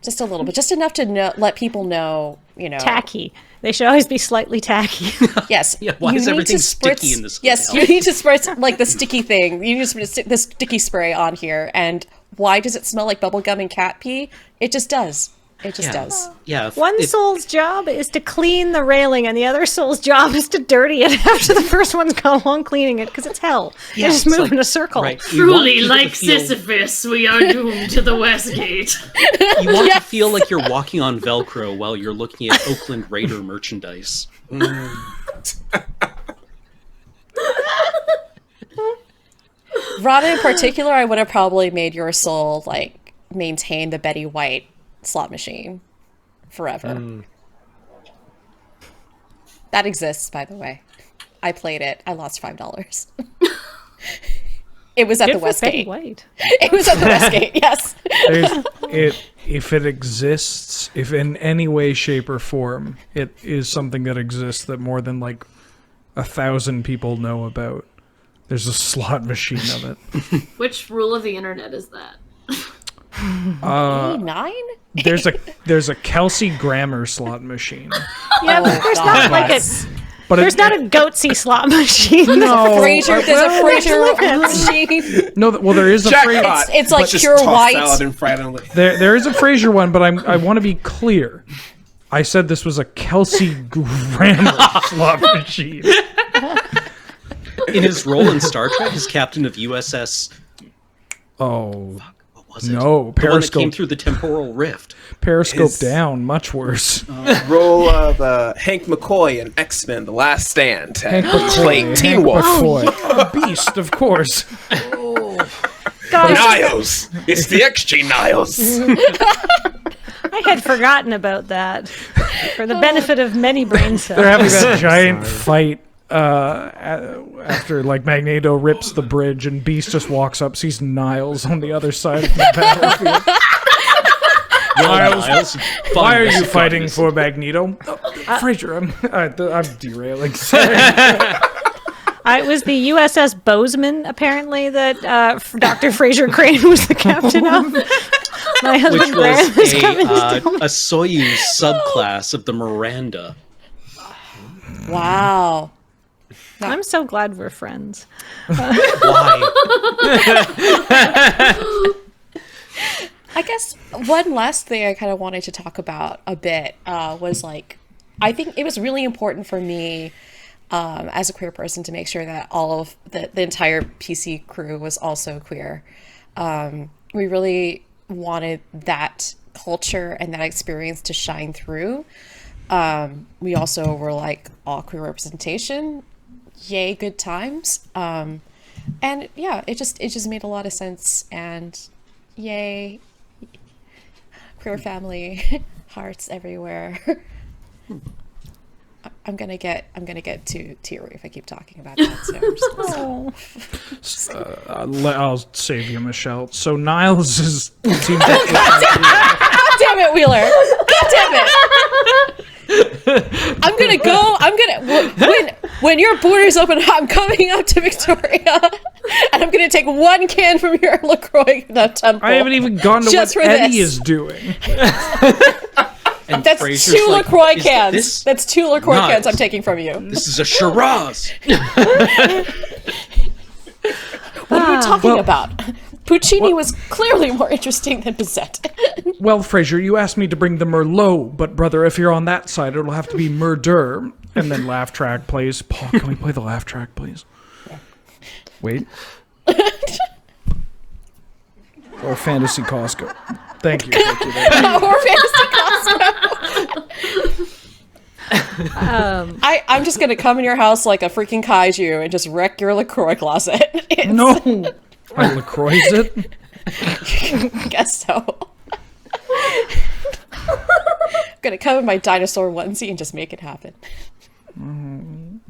Just a little bit. Just enough to let people know,
Tacky. They should always be slightly tacky.
Yes.
Yeah, why
you
is
need
everything
to
sticky in this
Yes,
hotel?
you need to spritz like the sticky thing. You need to spritz the sticky spray on here. And why does it smell like bubblegum and cat pee? It just does. It just does.
Yeah.
One soul's job is to clean the railing, and the other soul's job is to dirty it after the first one's gone along cleaning it, because it's hell.
Yeah,
They just
it's
move
like-
in a circle.
Right. You want
Truly,
people
like
to feel-
Sisyphus, we are doomed to the West Gate.
You want to feel like you're walking on Velcro while you're looking at Oakland Raider merchandise.
Rana in particular, I would have probably made your soul like maintain the Betty White slot machine forever. That exists, by the way. I played it. I lost $5. It was at
Good
the
for Betty
Westgate.
White.
It was at the Westgate. Yes.
If it exists, if in any way, shape, or form, it is something that exists that more than like 1,000 people know about. There's a slot machine of it.
Which rule of the internet is that?
89?
There's a Kelsey Grammer slot machine.
Yeah, but there's not like a
But
there's not a goatsy slot machine.
no.
Frasier. There's a Frasier machine.
No, well, there is a Frasier.
Jackpot.
It's like
Just
pure
toss
white.
salad and fried onion.
There is a Frasier one, but I want to be clear. I said this was a Kelsey Grammer slot machine.
In his role in Star Trek as captain of USS...
Oh,
What was it?
no,
The one that came
Periscope.
through the temporal rift.
Periscope
His-
down, much worse.
Role of Hank McCoy in X-Men: The Last Stand.
Hank
Playing
McCoy.
Teen
Hank
Wolf.
McCoy. Beast, of course.
Gosh,
Niles. It's the XG Niles.
I had forgotten about that. For the benefit of many brain cells.
They're having that giant fight after like Magneto rips the bridge and Beast just walks up, sees Niles on the other side of the battlefield. Niles, why are you fighting for Magneto? Fraser, I'm derailing. Sorry.
It was the USS Bozeman, apparently, that Dr. Fraser Crane was the captain of. My husband
Which
Graham is coming
was
to tell me.
a Soyuz subclass of the Miranda.
Wow.
I'm so glad we're friends.
Why?
I guess one last thing I kind of wanted to talk about a bit was like, I think it was really important for me as a queer person to make sure that all of the entire PC crew was also queer. We really wanted that culture and that experience to shine through. We also were like all queer representation. Yay, good times. And yeah, it just made a lot of sense, and yay, queer family, hearts everywhere. I'm gonna get too teary if I keep talking about that. So I'm just gonna stop.
I'll save you, Michelle. So Niles is.
God damn it, Wheeler! God damn it! I'm gonna go. When your borders open, I'm coming up to Victoria, and I'm gonna take one can from your LaCroix temple.
I haven't even gone to
Just
what
for
Eddie
this.
is doing.
And
That's
Fraser's
two
like,
LaCroix
"Is
cans.
this-
That's two LaCroix
Nice.
cans I'm taking from you.
This is a Shiraz.
What are you talking about? Puccini was clearly more interesting than Bizet.
Well, Fraser, you asked me to bring the Merlot, but brother, if you're on that side, it'll have to be murder. And then laugh track plays. Paul, can we play the laugh track, please? Wait. Or Fantasy Costco. Thank you. Thank you.
Or Fantasy Costco. I'm just gonna come in your house like a freaking kaiju and just wreck your LaCroix closet.
No! I LaCroix it?
Guess so. I'm gonna come in my dinosaur onesie and just make it happen.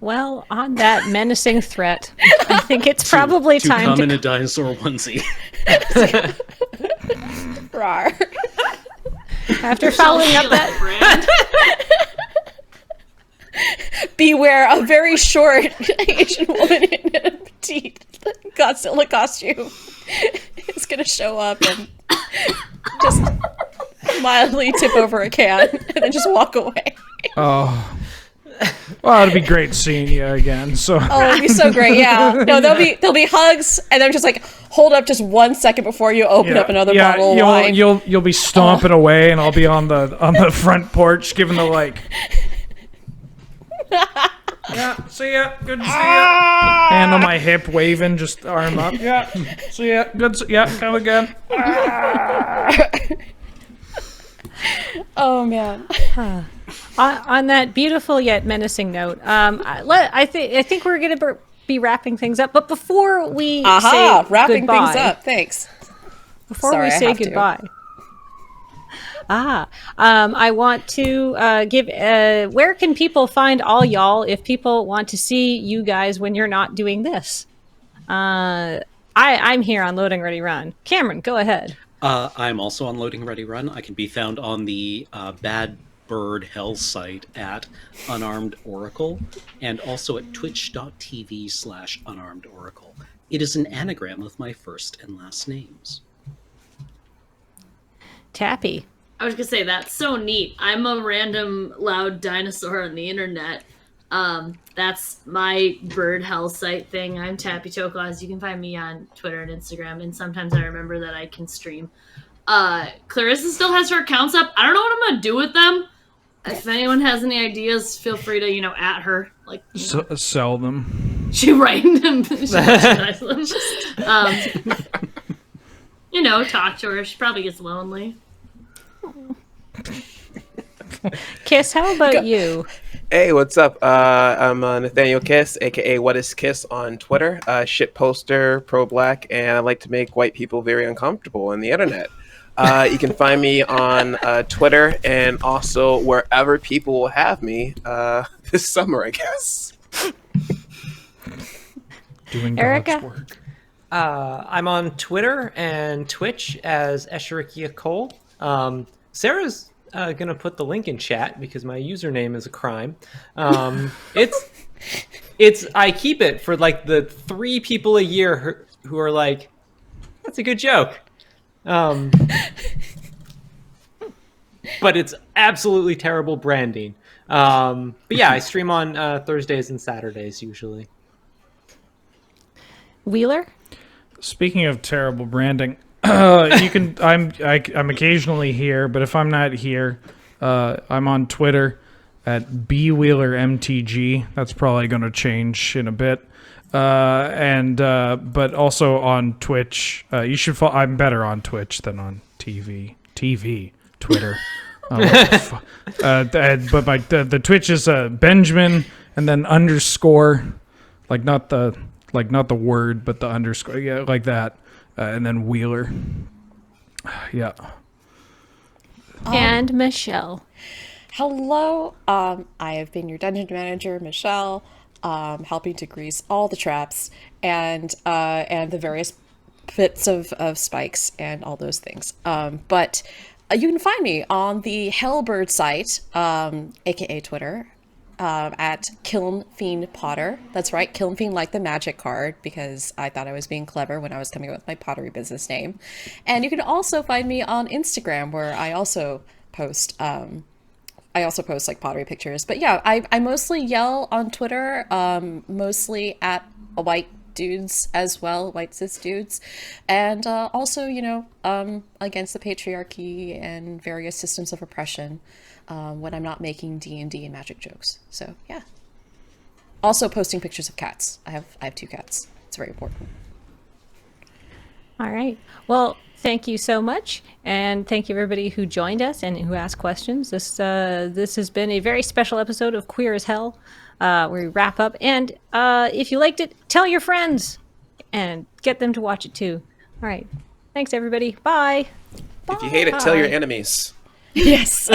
Well, on that menacing threat, I think it's probably
to
time
come
to
in a dinosaur onesie.
Rawr.
after following up that.
brand.
Beware a very short Asian woman in a petite Godzilla costume is gonna show up and just mildly tip over a can and then just walk away.
Oh. Well, it'd be great seeing you again. So
Oh, it'd be so great, yeah. No, there'll be hugs, and then just like hold up just 1 second before you open up another bottle of wine.
You'll be stomping away, and I'll be on the front porch giving the like. Yeah, see ya. Good to see ya. Hand on my hip, waving, just arm up. Yeah, see ya. Good. Yeah, come again.
Oh man.
On that beautiful yet menacing note, I think we're going to be wrapping things up. But before we say
wrapping
goodbye,
things up. Thanks.
Before
Sorry,
we
I
say
have to.
goodbye, I want to give. Where can people find all y'all if people want to see you guys when you're not doing this? I'm here on Loading Ready Run. Cameron, go ahead.
I'm also on Loading Ready Run. I can be found on the Bad Bird Hell site at Unarmed Oracle, and also at twitch.tv/Unarmed Oracle. It is an anagram of my first and last names.
Tappy.
I was gonna say that's so neat. I'm a random loud dinosaur on the internet. That's my bird hell site thing. I'm Tappy Tokaz. You can find me on Twitter and Instagram, and sometimes I remember that I can stream. Clarissa still has her accounts up. I don't know what I'm gonna do with them. If anyone has any ideas, feel free to, at her. Like,
Sell them.
she writing them. She merchandise them. Talk to her. She probably gets lonely.
Kiss, how about you?
Hey, what's up? I'm Nathaniel Kiss, aka What Is Kiss on Twitter. Shit poster, pro-black, and I like to make white people very uncomfortable on the internet. You can find me on Twitter and also wherever people will have me this summer, I guess.
Doing
Erica?
God's work.
I'm on Twitter and Twitch as Esherikia Cole. Sarah's gonna put the link in chat because my username is a crime. It's I keep it for like the 3 people a year who are like, that's a good joke. But it's absolutely terrible branding. But yeah, I stream on Thursdays and Saturdays usually.
Wheeler?
Speaking of terrible branding, you can. I'm occasionally here, but if I'm not here, I'm on Twitter at bwheelermtg. That's probably going to change in a bit. But also on Twitch. You should follow. I'm better on Twitch than on Twitter. But the Twitch is Benjamin and then underscore, not the word, but the underscore, yeah, like that, and then Wheeler. Yeah.
And Michelle.
Hello. I have been your dungeon manager, Michelle, helping to grease all the traps and the various bits of spikes and all those things. But you can find me on the Hellbird site, aka Twitter, at Kiln Fiend Potter. That's right, Kiln Fiend like the magic card, because I thought I was being clever when I was coming up with my pottery business name. And you can also find me on Instagram, where I also post like pottery pictures. But yeah, I mostly yell on Twitter, mostly at white dudes as well, white cis dudes, and also against the patriarchy and various systems of oppression when I'm not making D&D and magic jokes. So yeah, also posting pictures of cats. I have 2 cats. It's very important.
All right. Well, thank you so much, and thank you everybody who joined us and who asked questions. This has been a very special episode of Queer as Hell, where we wrap up. And if you liked it, tell your friends and get them to watch it too. All right. Thanks, everybody. Bye.
If you hate it, tell your enemies.
Yes.